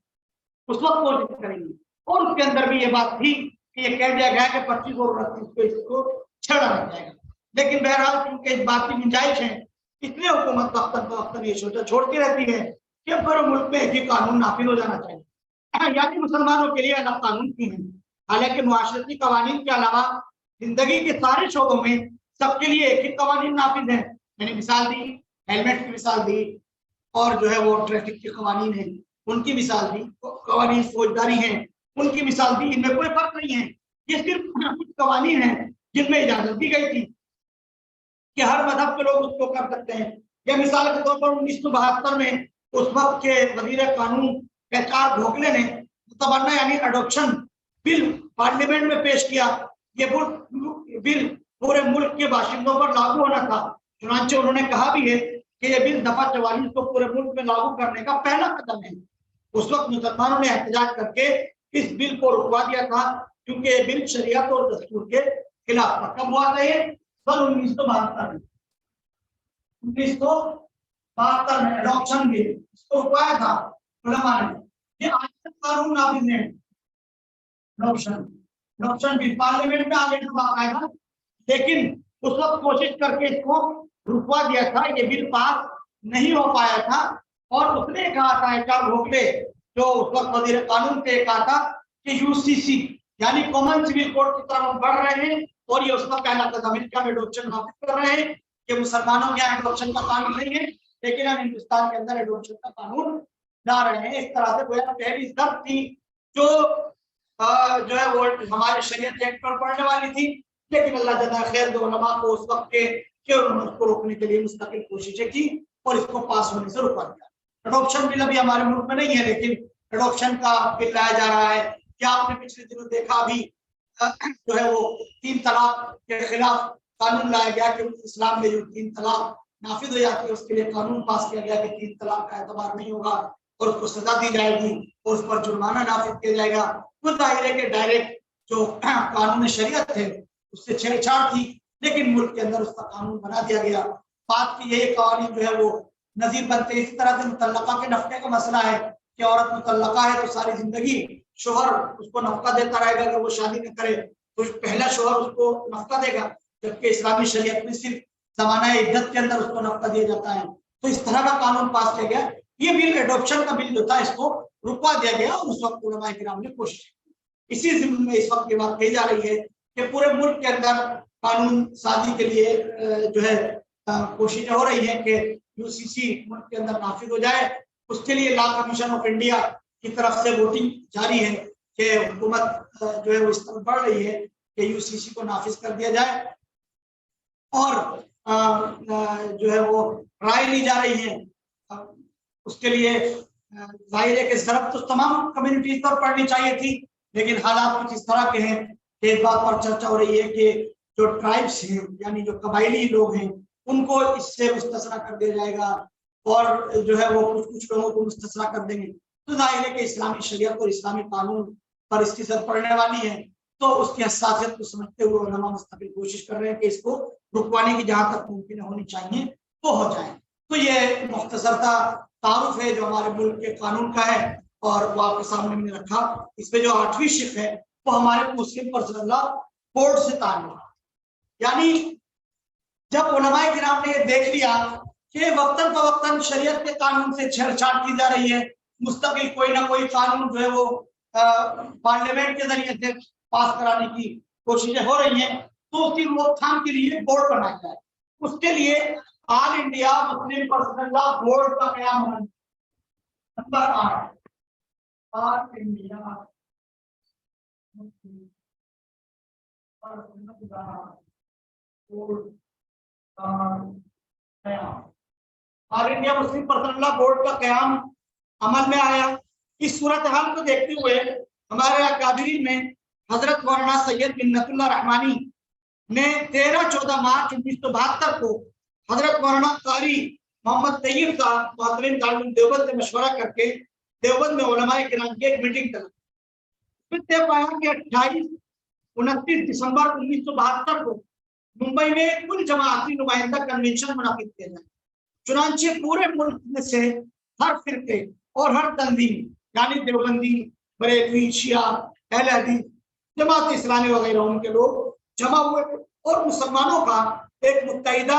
उस वक्त कोशिश करेगी। और उसके अंदर भी ये बात थी कि ये कह दिया गया कि 25 और 29 को इसको छेड़ा नहीं जाएगा। लेकिन बहरहाल क्योंकि इस बात की गुंजाइश है, इसलिए हुकूमत वक्तन ये सोचा छोड़ती रहती है कि पूरे मुल्क में एक ही कानून नाफिज हो जाना चाहिए, यानी मुसलमानों के लिए अलग कानून की है। हालांकि मुआशरती कवानीन के अलावा जिंदगी के सारे शोबों में सबके लिए एक ही कवानीन नाफिज है। मैंने मिसाल दी, हेलमेट की मिसाल दी, और जो है वो ट्रैफिक के कवानीन है उनकी मिसाल दी, कवानीन फौजदारी है उनकी मिसाल दी। इनमें कोई फर्क नहीं है, ये सिर्फ कुछ कवानीन है जिनमें इजाजत दी गई थी कि हर मजहब के लोग उसको कर सकते हैं। या मिसाल के तौर पर 1972 में उस वक्त के वजीर कानून HR भोगले ने तबन्ना यानी अडॉप्शन बिल पार्लियामेंट में पेश किया। ये बिल पूरे मुल्क के बाशिंदों पर लागू होना था, चुनांचे उन्होंने कहा भी है कि ये बिल दफा 44 को पूरे मुल्क में लागू करने का पहला कदम है। उस वक्त मुसलमानों ने एहतजाज करके इस बिल को रुकवा दिया था क्योंकि ये बिल शरीयत और दस्तूर के खिलाफ था। कब हुआ था ये? सन 1972 में। 1972 में एडॉप्शन बिल इसको रुकवाया था उलमा ने। ये आज तक कानून नाफिज है। एडॉप्शन बिल पार्लियामेंट में आगे आएगा, लेकिन उस वक्त कोशिश करके इसको रुकवा दिया था। ये बिल पास नहीं हो पाया था और उसने कहा था HR भोगले जो उस वक्त वजीर कानून थे, कहा था कि UCC यानी कॉमन सिविल कोड की तरफ हम बढ़ रहे हैं और ये उसका पहला कदम है। हम एडॉप्शन नाफिज कर रहे हैं कि मुसलमानों के यहाँ एडॉप्शन का कानून नहीं है, लेकिन हम हिंदुस्तान के अंदर एडॉप्शन का कानून ला रहे हैं। इस तरह से गोया पहली शर्त थी जो है वो हमारे शरीयत एक्ट पर पढ़ने वाली थी, लेकिन अल्लाह जज़ा खैर दो उलमा को उस वक्त के उन्होंने उसको रोकने के लिए मुस्तकिल कोशिशें की और इसको पास होने से रोका दिया। एडॉप्शन बिल अभी हमारे मुल्क में नहीं है, लेकिन एडॉप्शन का बिल लाया जा रहा है। क्या आपने पिछले दिनों देखा भी जो है वो 3 तलाक के खिलाफ कानून लाया गया कि इस्लाम में जो 3 तलाक नाफिज हो जाती है उसके लिए कानून पास किया गया कि 3 तलाक का एतबार नहीं होगा और उसको सजा दी जाएगी और उस पर जुर्माना नाफिज किया जाएगा। वो जाहिर है कि डायरेक्ट जो कानून शरीयत है उससे छेड़छाड़ थी, लेकिन मुल्क के अंदर उसका कानून बना दिया गया। बात की यही कानून जो है वो नजीर बनते। इसी तरह से मुतल्लका के नफके का मसला है कि औरत मुतल्लका है तो सारी जिंदगी शोहर उसको नफका देता रहेगा। अगर वो शादी न करे तो पहला शोहर उसको नफका देगा, जबकि इस्लामी शरीयत में सिर्फ जमाना इद्दत के अंदर उसको नफका दिया जाता है। तो इस तरह का कानून पास किया गया। ये बिल एडॉप्शन का बिल जो था इसको रुकवा दिया गया और उस वक्त उलमा किराम ने कोशिश की। इसी जिम्मे में इस वक्त ये बात कही जा रही है कि पूरे मुल्क के अंदर कानून साजी के लिए जो है कोशिशें हो रही है कि UCC मुल्क के अंदर नाफिज हो जाए। उसके लिए लॉ कमीशन ऑफ इंडिया की तरफ से वोटिंग जारी है कि हुकूमत जो है वो इस तरफ बढ़ रही है कि UCC को नाफिज कर दिया जाए और जो है वो राय ली जा रही है। उसके लिए जाहिर है कि जरूरत तो तमाम कम्युनिटीज पर पड़नी चाहिए थी, लेकिन हालात कुछ इस तरह के हैं कि इस बात पर चर्चा हो रही है कि जो ट्राइब्स हैं यानी जो कबायली लोग हैं उनको इससे मुस्तसना कर दिया जाएगा और जो है वो कुछ लोगों को मुस्तसना कर देंगे। तो जाहिर है कि इस्लामी शरीयत और इस्लामी कानून पर इसकी असर पड़ने वाली है, तो उसकी हसासियत को समझते हुए उलमा मुस्तकिल कोशिश कर रहे हैं कि इसको रुकवाने की जहां तक मुमकिन होनी चाहिए वो हो जाए। तो ये मुख्तसर सा तारुफ है जो हमारे मुल्क के कानून का है और वो आपके सामने मैंने रखा। इसमें जो 8वीं शिक है वो हमारे मुस्लिम पर्सनल लॉ कोड से ताल्लुक, यानी जब उलमाए किराम ने ये देख लिया कि वक्तन फवक्तन शरीयत के कानून से छेड़छाड़ की जा रही है, मुस्तकिल कोई ना कोई कानून जो है वो पार्लियामेंट के जरिए से पास कराने की कोशिशें हो रही हैं, तो उसकी रोकथाम के लिए बोर्ड बनाया जाए। उसके लिए all India Muslim personal law board का कयाम होना, number 8 all India all India Muslim personal law board का कयाम अमल में आया। इस सूरत हाल को देखते हुए हमारे अकादरीन में हजरत मौलाना सैयद मिन्नतुल्लाह रहमानी ने 13-14 मार्च 1972 को हजरत मौलाना कारी मोहम्मद तैयब साहब मोहतरम दारुल देवबंद से मशवरा करके देवबंद में उलमाए किराम की एक मीटिंग करी। फिर तय पाया कि 28-29 दिसंबर 1972 को मुंबई में कुल जमाअती नुमाइंदा कन्वेंशन मुनाकिद किया जाए। चुनांचे पूरे मुल्क में से हर फिरके और हर तंजीम यानी देवबंदी, बरेलवी, शिया, अहले हदीस, जमात इस्लामी वगैरह उनके लोग जमा हुए और मुसलमानों का एक मुत्तहिदा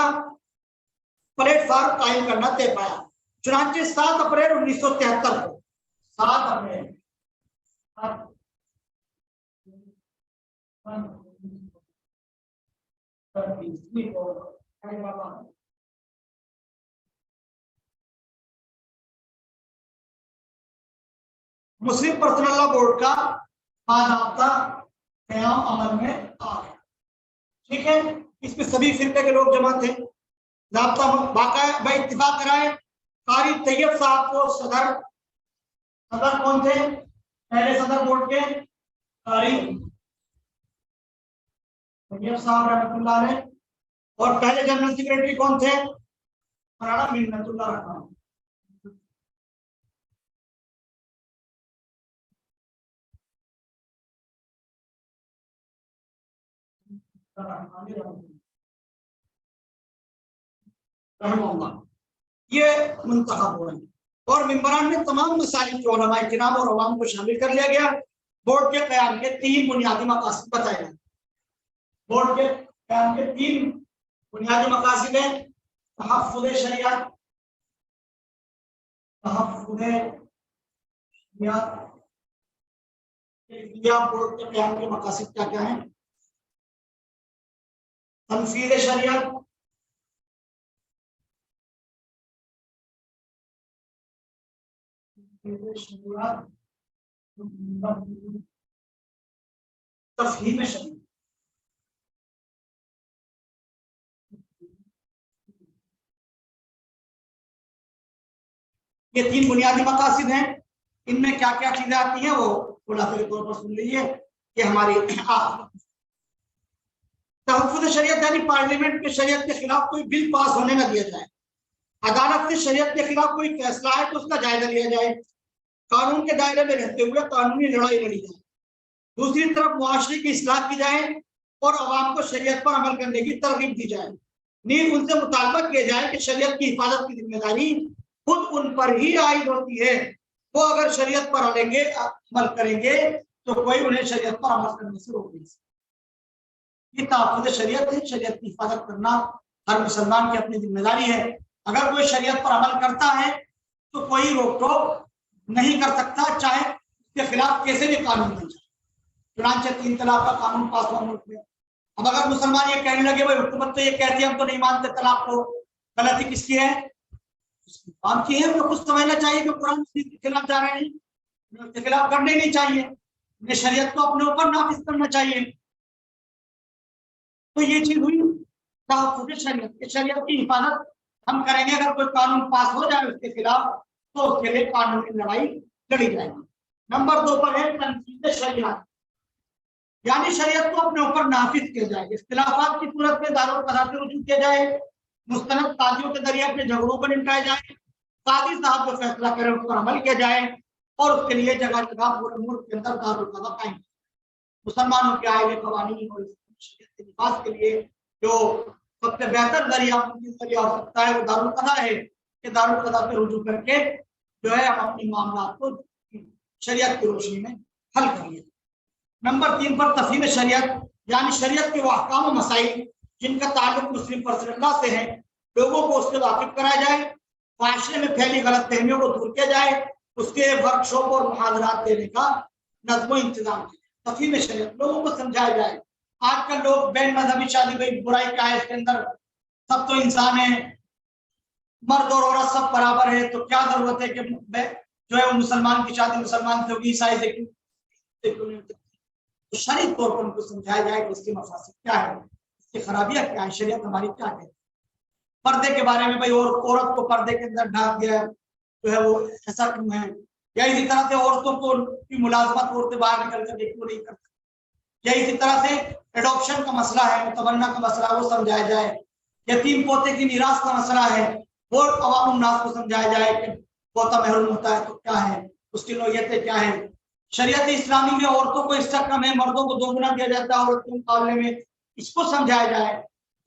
प्लेटफॉर्म कायम करना तय पाया। चुनांचे 7 अप्रैल 1973 को 7 अप्रैल मुस्लिम पर्सनल लॉ बोर्ड का बाकायदा कयाम अमल में आ गया। ठीक है, इसमें सभी फिरके के लोग जमा थे। ज़ाब्ता बाकायदा इत्तिफाक कराए। कारी तैयब साहब को सदर कौन थे? पहले सदर बोर्ड के कारी तैयब साहब रहमतुल्लाह अलैह। और पहले जनरल सेक्रेटरी कौन थे? मौलाना मिन्नतुल्लाह रहमान। ये मुंतखब हुए और मेंबरान में तमाम मसाइल के उलमाए किराम और अवाम को शामिल कर लिया गया। बोर्ड के क़याम के 3 बुनियादी मकासद बताए गए। बोर्ड के क़याम के 3 बुनियादी मकासद हैं। तहफ़्फ़ुज़ शरीयत, बोर्ड के क़याम के मकासद क्या क्या हैं? तनफ़ीज़ शरीयत, तफ़हीम शरीयत। ये 3 बुनियादी मकासद हैं। इनमें क्या क्या चीजें आती हैं वो खुलासे के तौर पर सुन लीजिए कि हमारी तहफ़्फ़ुज़ शरीयत यानी पार्लियामेंट के शरीयत के खिलाफ कोई बिल पास होने न दिया जाए। अदालत से शरीयत के खिलाफ कोई फैसला है तो उसका जायजा लिया जाए। कानून के दायरे में रहते हुए कानूनी लड़ाई लड़ी जाए। दूसरी तरफ मुआशरे की इस्लाह की जाए और अवाम को शरीयत पर अमल करने की तरगीब दी जाए। नीज़ उनसे मुतालबा किया जाए कि शरीयत की हिफाजत की जिम्मेदारी खुद उन पर ही आयद होती है। वो अगर शरीयत पर अमल करेंगे तो कोई उन्हें शरीयत पर अमल करने से रोक नहीं सकता। ये तहफ़्फ़ुज़ शरीयत है। शरीयत की हिफाजत करना हर मुसलमान की अपनी जिम्मेदारी है। अगर कोई शरीयत पर अमल करता है तो कोई रोक टोक नहीं कर सकता, चाहे उसके खिलाफ कैसे भी कानून बन जाए। चुनांचे 3 तलाक का कानून पास हुआ मुल्क में। अब अगर मुसलमान ये कहने लगे भाई हुकूमत तो ये कहती है हम तो नहीं मानते तलाक को, गलती किसकी है? काम की है। उनको कुछ समझना चाहिए कि कुरान के खिलाफ जा रहे हैं, उसके खिलाफ करने नहीं चाहिए। उन्हें शरीयत को अपने ऊपर नाफिज करना चाहिए। तो ये चीज हुई तहफ़्फ़ुज़ शरीयत। शरीयत की हिफाजत हम करेंगे। अगर कोई कानून पास हो जाए उसके खिलाफ तो उसके लिए कानूनी लड़ाई लड़ी जाएगी। नंबर 2 पर है तनफ़ीज़ शरीयत यानी शरीयत को अपने ऊपर नाफिज किया जाए। इख्तिलाफात की सूरत में दारुल क़ज़ा से रुजू किया जाए। मुस्तनद कादियों के जरिए अपने झगड़ों को निपटाया जाए। कादी साहब जो फैसला करें उस पर अमल किया जाए और उसके लिए जगह जगह पूरे मुल्क के अंदर दारुल क़ज़ा कायम। मुसलमानों के आए हुए क़वानीन और शरीयत के निफाज़ के लिए जो सबसे बेहतर जरिया हो सकता है वो दारुल क़ज़ा है कि दारुल क़ज़ा पे रुजू करके जो है हम अपनी मामलात को शरीयत की रोशनी में हल करिए। नंबर 3 पर तफ़हीम शरीयत यानी शरीयत के वो अहकाम व मसाइल जिनका ताल्लुक मुस्लिम पर्सनल लॉ से है, लोगों को उससे वाकिफ कराया जाए। माशरे में फैली गलत फहमियों को दूर किया जाए। उसके वर्कशॉप और मुहाज़रात देने का नज़्म इंतजाम किया। तफ़हीम शरीयत लोगों को समझाया जाए। आजकल लोग बैन मजहबी शादी भाई बुराई क्या है, इसके अंदर सब तो इंसान है, मर्द और औरत सब बराबर है, तो क्या जरूरत है कि जो है वो मुसलमान की शादी मुसलमान से होगी, ईसाई से तो शरीयत तौर पर उनको समझाया जाए कि इसकी मफासिद क्या है, इसकी खराबियां क्या है, शरीयत हमारी क्या है। पर्दे के बारे में भाई, और औरत को पर्दे के अंदर ढाक दिया जो है वो ऐसा क्यों है, या इसी तरह से औरतों को की मुलाजमत, औरतें बाहर निकल कर क्यों नहीं करती, या इसी तरह से एडॉप्शन का मसला है, तमन्ना का मसला वो समझाया जाए, यतीम पोते की मीरास का मसला है वो अवाम उन्नास को समझाया जाए कि पोता महरूम होता है तो क्या है, उसकी नौयतें क्या है। शरीयत इस्लामी में औरतों को हिस्सा कम है, मर्दों को दोगुना दिया जाता है औरतों के मुकाबले में, इसको समझाया जाए।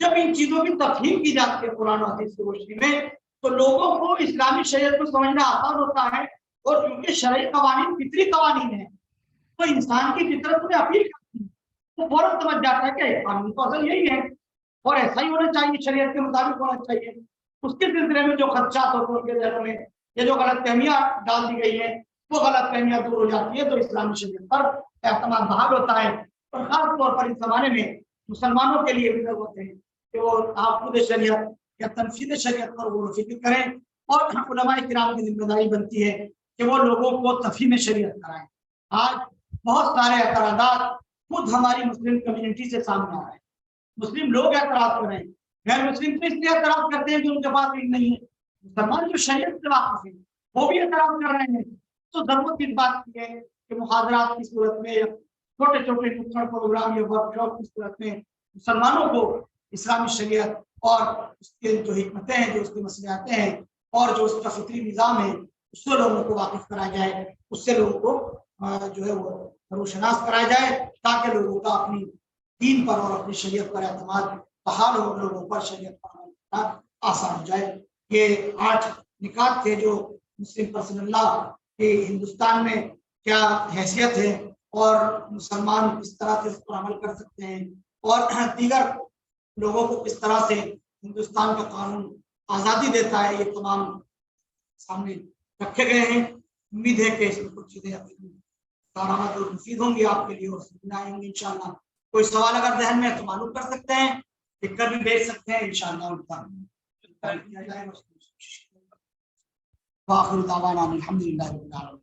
जब इन चीजों की तफहीम की जाती है कुरान और हदीस की रोशनी में, तो लोगों को इस्लामी शरीयत को समझना आसान होता है। और क्योंकि शरई कवानीन फितरी कवानीन है, तो इंसान की फितरत में अपील करती है, तो फौरन समझ जाता है कि कानून तो असल यही है और ऐसा ही होना चाहिए, शरीयत के मुताबिक होना चाहिए। उसके सिलसिले में जो खदशात होते हैं उनके जहनों में, ये जो गलत फहमियाँ डाल दी गई है, वो गलत फहमियाँ दूर हो जाती है, तो इस्लामी शरीयत पर एतमाद बहाल होता है। और खास तौर पर इस जमाने में मुसलमानों के लिए भी जरूरत है कि वो ताक़ुद शरीयत या तनफीद शरीयत पर वो फिक्र करें, और उलमाए किराम की जिम्मेदारी बनती है कि वो लोगों को तफहीम शरीयत कराएं। आज बहुत सारे एतराज़ात खुद हमारी मुस्लिम कम्युनिटी से सामने आ रहे हैं, मुस्लिम लोग एतराज कर रहे हैं, गैर मुस्लिम तो इसलिए एतराज करते हैं कि उनके पास इल्म नहीं है, मुसलमान जो शरीयत से वाकिफ है वो भी एतराज कर रहे हैं। तो जरूरत इस बात की है कि मुहाजरात की सूरत में, छोटे छोटे नुक्कड़ प्रोग्राम या वर्कशॉप की सूरत में मुसलमानों को इस्लामी शरीयत और उसके जो हिकमतें हैं, जो उसके मसलियातें हैं और जो उसका फितरी निज़ाम है, उससे लोगों को वाकिफ कराया जाए, उससे लोगों को जो है वो रोशनास कराया जाए, ताकि लोगों का अपनी दीन पर और अपनी शरीयत पर एतमाद बहाल हो, लोगों पर शरीयत पर अमल करना आसान हो जाए। ये 8 निकात थे जो मुस्लिम पर्सनल लॉ के हिंदुस्तान में क्या हैसियत है और मुसलमान किस तरह से इस पर अमल कर सकते हैं, और दीगर लोगों को किस तरह से हिंदुस्तान का कानून आज़ादी देता है, ये तमाम सामने रखे गए हैं। उम्मीद है कि इसमें कुछ चीज़ें कारआमद और मुफीद होंगी आपके लिए और समझ आएंगे इंशाअल्लाह। कोई सवाल अगर जहन में है तो मालूम कर सकते हैं, लिख कर भी भेज सकते हैं, इंशाअल्लाह उनका किया जाएगा। आखिर दावाना अल्हम्दुलिल्लाह रब्बिल आलमीन।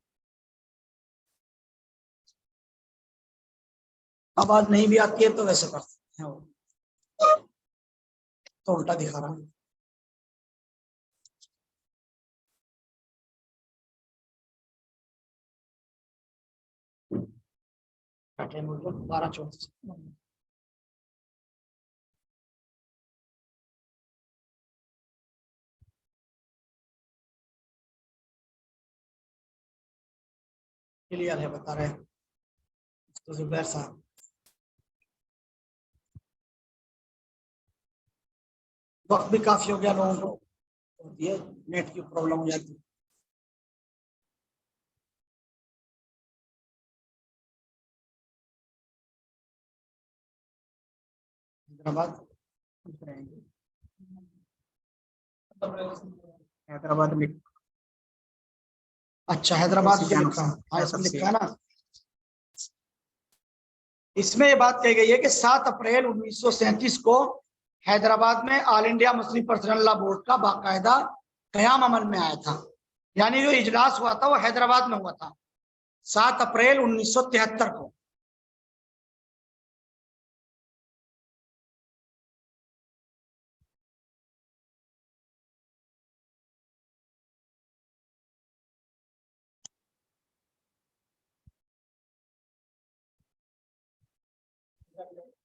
आवाज नहीं भी आती है तो वैसे कर सकते हैं, तो उल्टा दिखा रहा हूँ। टाइम 12:34। क्लियर है, बता रहे हैं तो जुबैर साहब। वक्त भी काफी हो गया, लोगों को ये नेट की प्रॉब्लम हो जाती है। हैदराबाद में। अच्छा, हैदराबाद में लिखा, हाँ इसमें लिखा ना, इसमें ये बात कही गई है कि 7 अप्रैल 1937 को हैदराबाद में all India Muslim personal law board का बाकायदा कयाम अमल में आया था, यानी जो इजलास हुआ था वो हैदराबाद में हुआ था 7 अप्रैल 1973 को।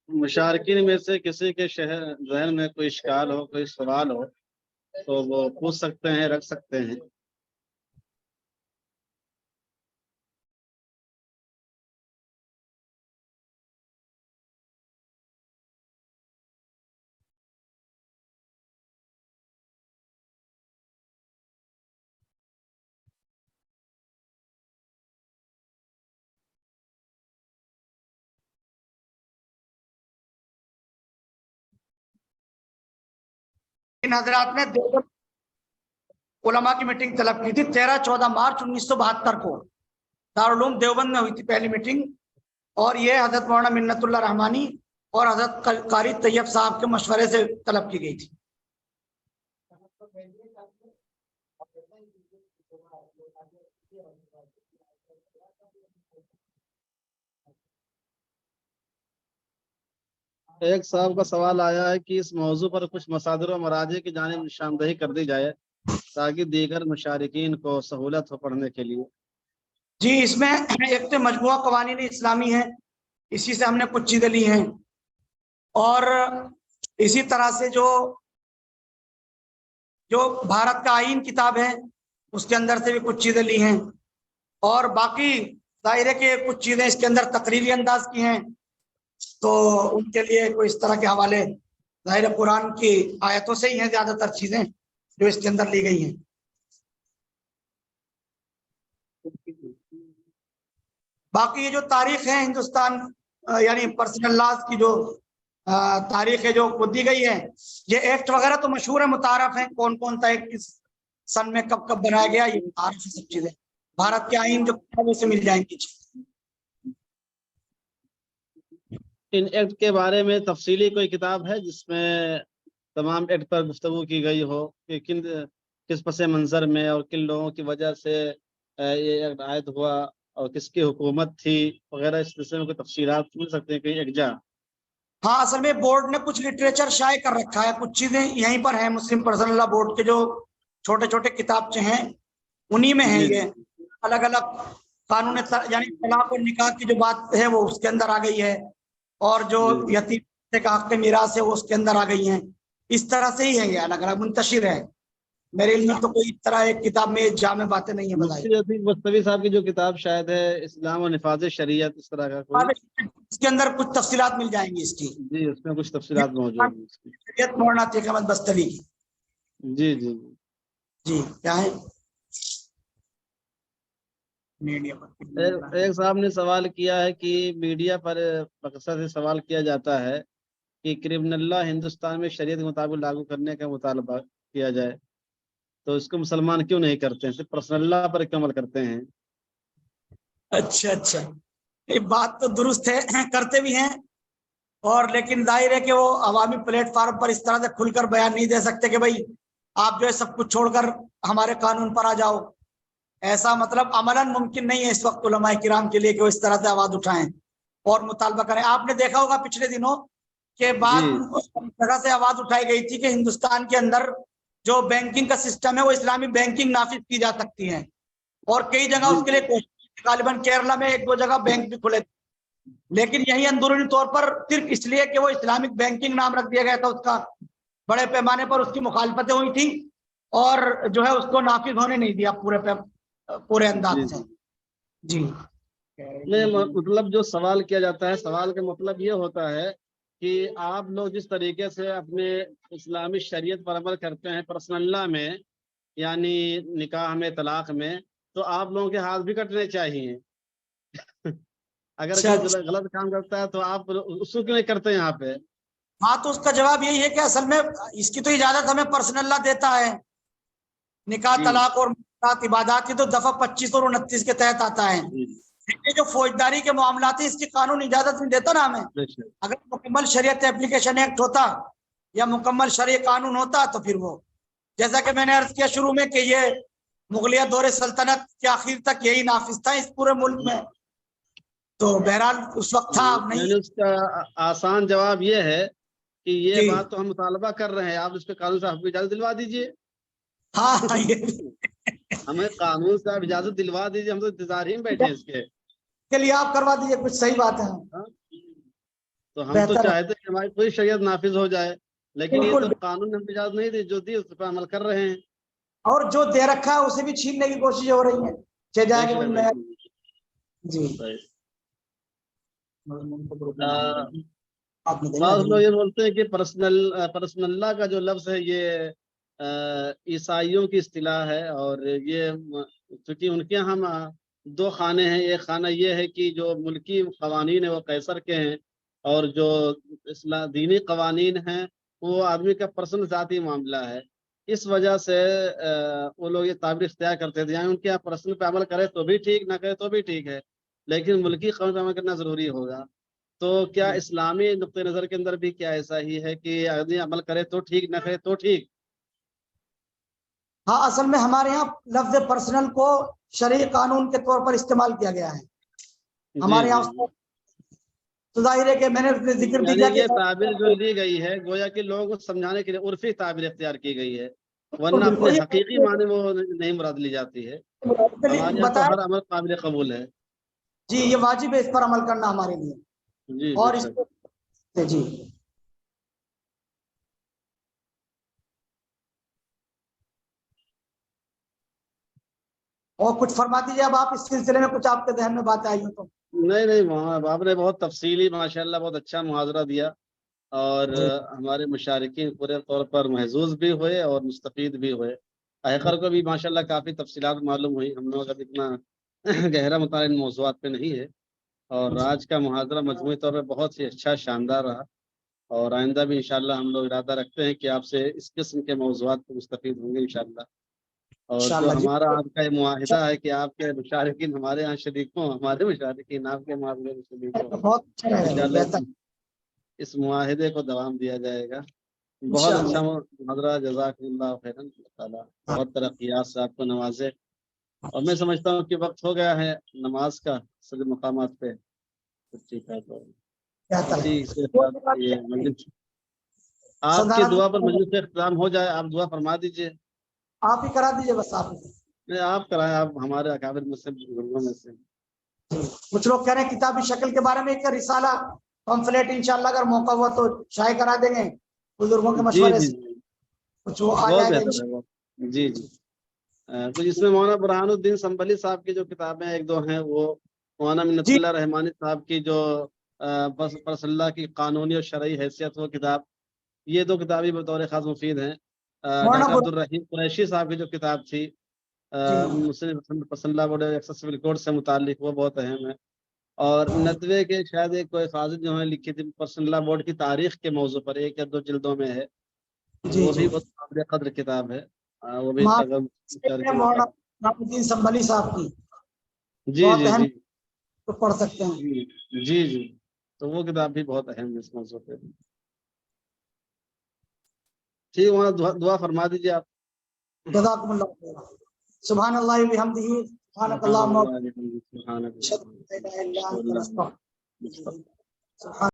मुशारकिन में से किसी के जहन में कोई इश्काल हो, कोई सवाल हो तो वो पूछ सकते हैं, रख सकते हैं। इन हजरात ने देवबंद उलमा की मीटिंग तलब की थी 13-14 मार्च 1972 को, दारुल उलूम देवबंद में हुई थी पहली मीटिंग, और ये हजरत मौलाना मिन्नतुल्लाह रहमानी और हजरत कारी तैयब साहब के मशवरे से तलब की गई थी। एक साहब का सवाल आया है कि इस मौजू पर कुछ मसादिर और मराजे की जानिब निशानदही कर दी जाए ताकि दीगर मुशारिकीन को सहूलत हो पढ़ने के लिए। जी, इसमें एक तो मजमुआ कवानीन इस्लामी है, इसी से हमने कुछ चीजें ली हैं, और इसी तरह से जो जो भारत का आईन किताब है उसके अंदर से भी कुछ चीजें ली हैं, और बाकी जाहिर है कि कुछ चीजें इसके अंदर तकरीरी अंदाज की हैं, तो उनके लिए कोई इस तरह के हवाले जाहिर है कुरान की आयतों से ही हैं ज्यादातर चीजें जो इसके अंदर ली गई हैं। बाकी ये जो तारीख है हिंदुस्तान यानी पर्सनल लॉज की जो तारीख है जो वो दी गई है, ये एक्ट वगैरह तो मशहूर है, मुतारफ है, कौन कौन सा एक्ट किस सन में कब कब बनाया गया, ये मुतारफ है सब चीजें। भारत के आईन जो किताबों से मिल जाएंगी। इन एक्ट के बारे में तफसीली कोई किताब है जिसमें तमाम एक्ट पर गुफ्तगू की गई हो कि किस पसे मंजर में और किन लोगों की वजह से ये एक्ट आयद हुआ और किसकी हुकूमत थी वगैरह, इस विषय में कोई तफसीलात मिल सकते हैं कहीं एकजा? हाँ, असल में बोर्ड ने कुछ लिटरेचर शाये कर रखा है, कुछ चीजें यहीं पर है, मुस्लिम पर्सनल लॉ बोर्ड के जो छोटे छोटे किताबचे हैं उन्हीं में है जी ये। अलग अलग कानून यानी तलाक और निकाह की जो बात है वो उसके अंदर आ गई है, और जो जी यतीम का हक मीरास है वो उसके अंदर आ गई है। इस तरह से ही है, ये अलग अलग मुंतशिर है। मेरे इल्म में तो कोई इस तरह एक किताब में जामे बातें नहीं है बताई। मुफ्ती अतीक मुस्तफी साहब की जो किताब शायद है इस्लाम और निफाज शरीयत, इस तरह का कोई? इसके अंदर कुछ तफसीलात मिल जाएंगी इसकी। जी, उसमें कुछ तफसीलात मौजूद हैं इसकी। मौलाना अतीक अहमद बस्तवी की। जी जी जी, क्या है? एक साहब ने सवाल किया है कि मीडिया पर मकसद से सवाल किया जाता है कि क्रिमिनल लॉ हिंदुस्तान में शरीयत के मुताबिक लागू करने का मुतालबा किया जाए, तो इसको मुसलमान क्यों नहीं करते हैं, सिर्फ पर्सनल लॉ पर क्यों अमल करते हैं? अच्छा अच्छा, ये बात तो दुरुस्त है, करते भी हैं, और लेकिन जाहिर है कि वो अवामी प्लेटफार्म पर इस तरह से खुलकर बयान नहीं दे सकते कि भाई आप जो है सब कुछ छोड़कर हमारे कानून पर आ जाओ। ऐसा मतलब अमलन मुमकिन नहीं है इस वक्त उलमाए किराम के लिए कि वो इस तरह से आवाज उठाएं और मुतालबा करें। आपने देखा होगा पिछले दिनों के बाद जी जगह से आवाज उठाई गई थी कि हिंदुस्तान के अंदर जो बैंकिंग का सिस्टम है वो इस्लामी बैंकिंग नाफिज की जा सकती है, और कई जगह जी उसके लिए कोशिश, गालिबन केरला में एक दो जगह बैंक भी खुले, लेकिन यही अंदरूनी तौर पर सिर्फ इसलिए कि वो इस्लामिक बैंकिंग नाम रख दिया गया था उसका, बड़े पैमाने पर उसकी मुखालफतें हुई थी, और जो है उसको नाफिज होने नहीं दिया पूरे जी अंदाज से। जी, नहीं, मतलब जो सवाल किया जाता है, सवाल का मतलब ये होता है कि आप लोग जिस तरीके से अपने इस्लामी शरीयत पर अमल करते हैं पर्सनल लॉ में, यानी निकाह में, तलाक में, तो आप लोगों के हाथ भी कटने चाहिए। अगर अच्छा कोई अच्छा। गलत काम करता है तो आप उसको क्यों नहीं करते यहाँ पे? हाँ, तो उसका जवाब यही है कि असल में इसकी तो इजाजत हमें पर्सनल लॉ देता है, निकाह जी तलाक और इबादत की तो दफा 25 और 29 के तहत आता है। जी ये जो फौजदारी के मामलात है इसकी कानून इजाजत नहीं देता ना हमें। बेशक। अगर मुकम्मल शरीयत एप्लीकेशन एक्ट होता या मुकम्मल शरीय कानून होता तो फिर वो, जैसा कि मैंने अर्ज किया शुरू में कि ये मुगलिया दौरे सल्तनत के आखिर तक यही नाफिज था इस पूरे मुल्क में, तो बहरहाल उस वक्त था, अब नहीं। यानी उसका आसान जवाब ये है कि ये जी बात तो हम मुतालबा कर रहे हैं, आप इस पे कानून से हमको इजाजत दिलवा दीजिए। हाँ हाँ, ये हमें कानून से आप इजाजत दिलवा दीजिए, हम तो इंतजार ही में बैठे हैं इसके। के लिए आप करवा दीजिए, कुछ सही बात है, हाँ? तो हम तो बेहतर है। चाहते हैं कि हमारी पूरी शरीयत नाफिज हो जाए, लेकिन ये बिल्कुल, तो कानून ने हमको इजाजत नहीं दी, जो दी उस पर अमल कर रहे हैं। और जो दे रखा है उसे भी छीनने की कोशिश हो रही है, चले जाएंगे बेशक कोई नया। बेशक। जी, सही। आपने देखा बाद जी। लोग ये बोलते हैं कि पर्सनल्ला का जो लफ्ज है ये ईसाइयों की इस्तिलाह है, और ये चूंकि उनके यहाँ दो खाने हैं, एक खाना ये है कि जो मुल्की कवानीन है वो कैसर के हैं, और जो दीनी कवानीन हैं वो आदमी का पर्सनल ज़ाती मामला है। इस वजह से वो लोग ये ताबीर इख्तियार करते थे, यानी उनके यहाँ पर्सनल पे अमल करे तो भी ठीक, ना करे तो भी ठीक है, लेकिन मुल्की कानून पे अमल करना ज़रूरी होगा। तो क्या इस्लामी नुक्ते नज़र के अंदर भी क्या ऐसा ही है कि आदमी अमल करे तो ठीक, ना करे तो ठीक? हाँ, असल में हमारे यहाँ लफ्ज पर्सनल को शरई कानून के तौर पर इस्तेमाल किया गया है हमारे जी, यहाँ। जी। तो जाहिर है कि मैंने जिक्र भी यानी किया ये कि ताबीर जो ली गई है गोया कि लोगों को समझाने के लिए उर्फी ताबीर इख्तियार की गई है, वरना अपने बिल्कुल हकीकी माने वो नहीं मुराद ली जाती है। हमारे यहाँ तो बताया हर अमल काबिल कबूल है। जी, ये वाजिब है इस पर अमल करना हमारे लिए। जी और बेशक। इसको जी, और कुछ फरमा दीजिए अब आप, इस सिलसिले में कुछ आपके ध्यान में बातें आई हो तो। नहीं नहीं, वहाँ आपने बहुत तफसीली माशाल्लाह बहुत अच्छा मुहाजरा दिया, और जी हमारे मुशारिकीन पूरे तौर पर महजूज भी हुए और मुस्तफीद भी हुए। हैकर को भी माशाल्लाह काफ़ी तफसीलात मालूम हुई। हम लोग अभी इतना गहरा मुतालिया इन मौज़ूआत पे नहीं है, और आज का मुहाजरा मजमूई तौर पर बहुत ही अच्छा शानदार रहा। और आइंदा भी इंशाल्लाह हम लोग इरादा रखते हैं कि आपसे इस किस्म के मौज़ूआत पे मुस्तफीद होंगे इंशाल्लाह। और जो इंशाल्लाह जी। हमारा आपका ये मुआहिदा है कि आपके मुशारिकीन हमारे यहाँ शरीक हों, हमारे मुशारिकीन आपके मामले में शरीक हों, बहुत अच्छा रहेगा जी, इंशाल्लाह बेहतर। इस मुआहिदे को दवाम दिया जाएगा। बहुत अच्छा इंशाल्लाह। मुहादरा, जज़ाकल्लाहु खैरन, अल्लाह ताला बहुत तरक्कियात से आपको नवाजे। और मैं समझता हूँ कि वक्त हो गया है नमाज का सभी मकामात पे। तो ठीक है, तो बेहतर है। इसी के कोई साथ बात ये नहीं, मजलिस, आपकी सल्तनत दुआ पर मजलिस का इख्तिताम हो जाए, आप दुआ फरमा दीजिए। आप ही करा दीजिए बस आप ही। नहीं, आप कराएं, आप हमारे अकाबिर में से बुजुर्गों में से। कुछ लोग कह रहे हैं किताबी शक्ल के बारे में एक रिसाला पम्फलेट इंशाल्लाह अगर मौका हुआ तो शाये करा देंगे बुजुर्गों के जी मशवरे जी से, जी, कुछ वो आ बहुत जाएगा बेहतर है वो। जी जी। कुछ इसमें मौलाना बुरहानुद्दीन संभली साहब की जो किताबें एक दो हैं, वो मौलाना जी। मिन्नतुल्लाह रहमानी साहब की जो बस रसूलुल्लाह की कानूनी और शरई हैसियत, वो किताब, ये दो किताबें बतौर खास मुफीद हैं। मौलाना डॉक्टर अब्दुल रहीम कुरैशी साहब की जो किताब थी जी मुस्लिम पसंदला बोर्ड एक्सेसिबल कोड से मुतालिक, वो बहुत अहम है। और नदवे के शायद एक कोई फाजिल जो है लिखी थी पसंदला बोर्ड की तारीख के मौजू पर, एक या दो जिल्दों में है, जी वो जी। भी बहुत काबिल कद्र किताब है। वो भी माफ अगर करके वो मौलाना पढ़। नामुद्दीन संभली साहब की जी बहुत जी अहम, जी तो पढ़ सकते हैं। जी जी जी। तो वो किताब भी बहुत अहम है इस मौजू पे। ठीक है, वहाँ दुआ फरमा दीजिए आप। जज़ाकुमुल्लाह खैरा। सुभानअल्लाह व बिहम्दिही, सुभानकल्लाहुम्मा व सुभान अल्लाह, सुभान अशहदु अन ला इलाहा इल्ला अंता अल्लाह। अस्तगफिरुका व अतूबु इलैक। सुभान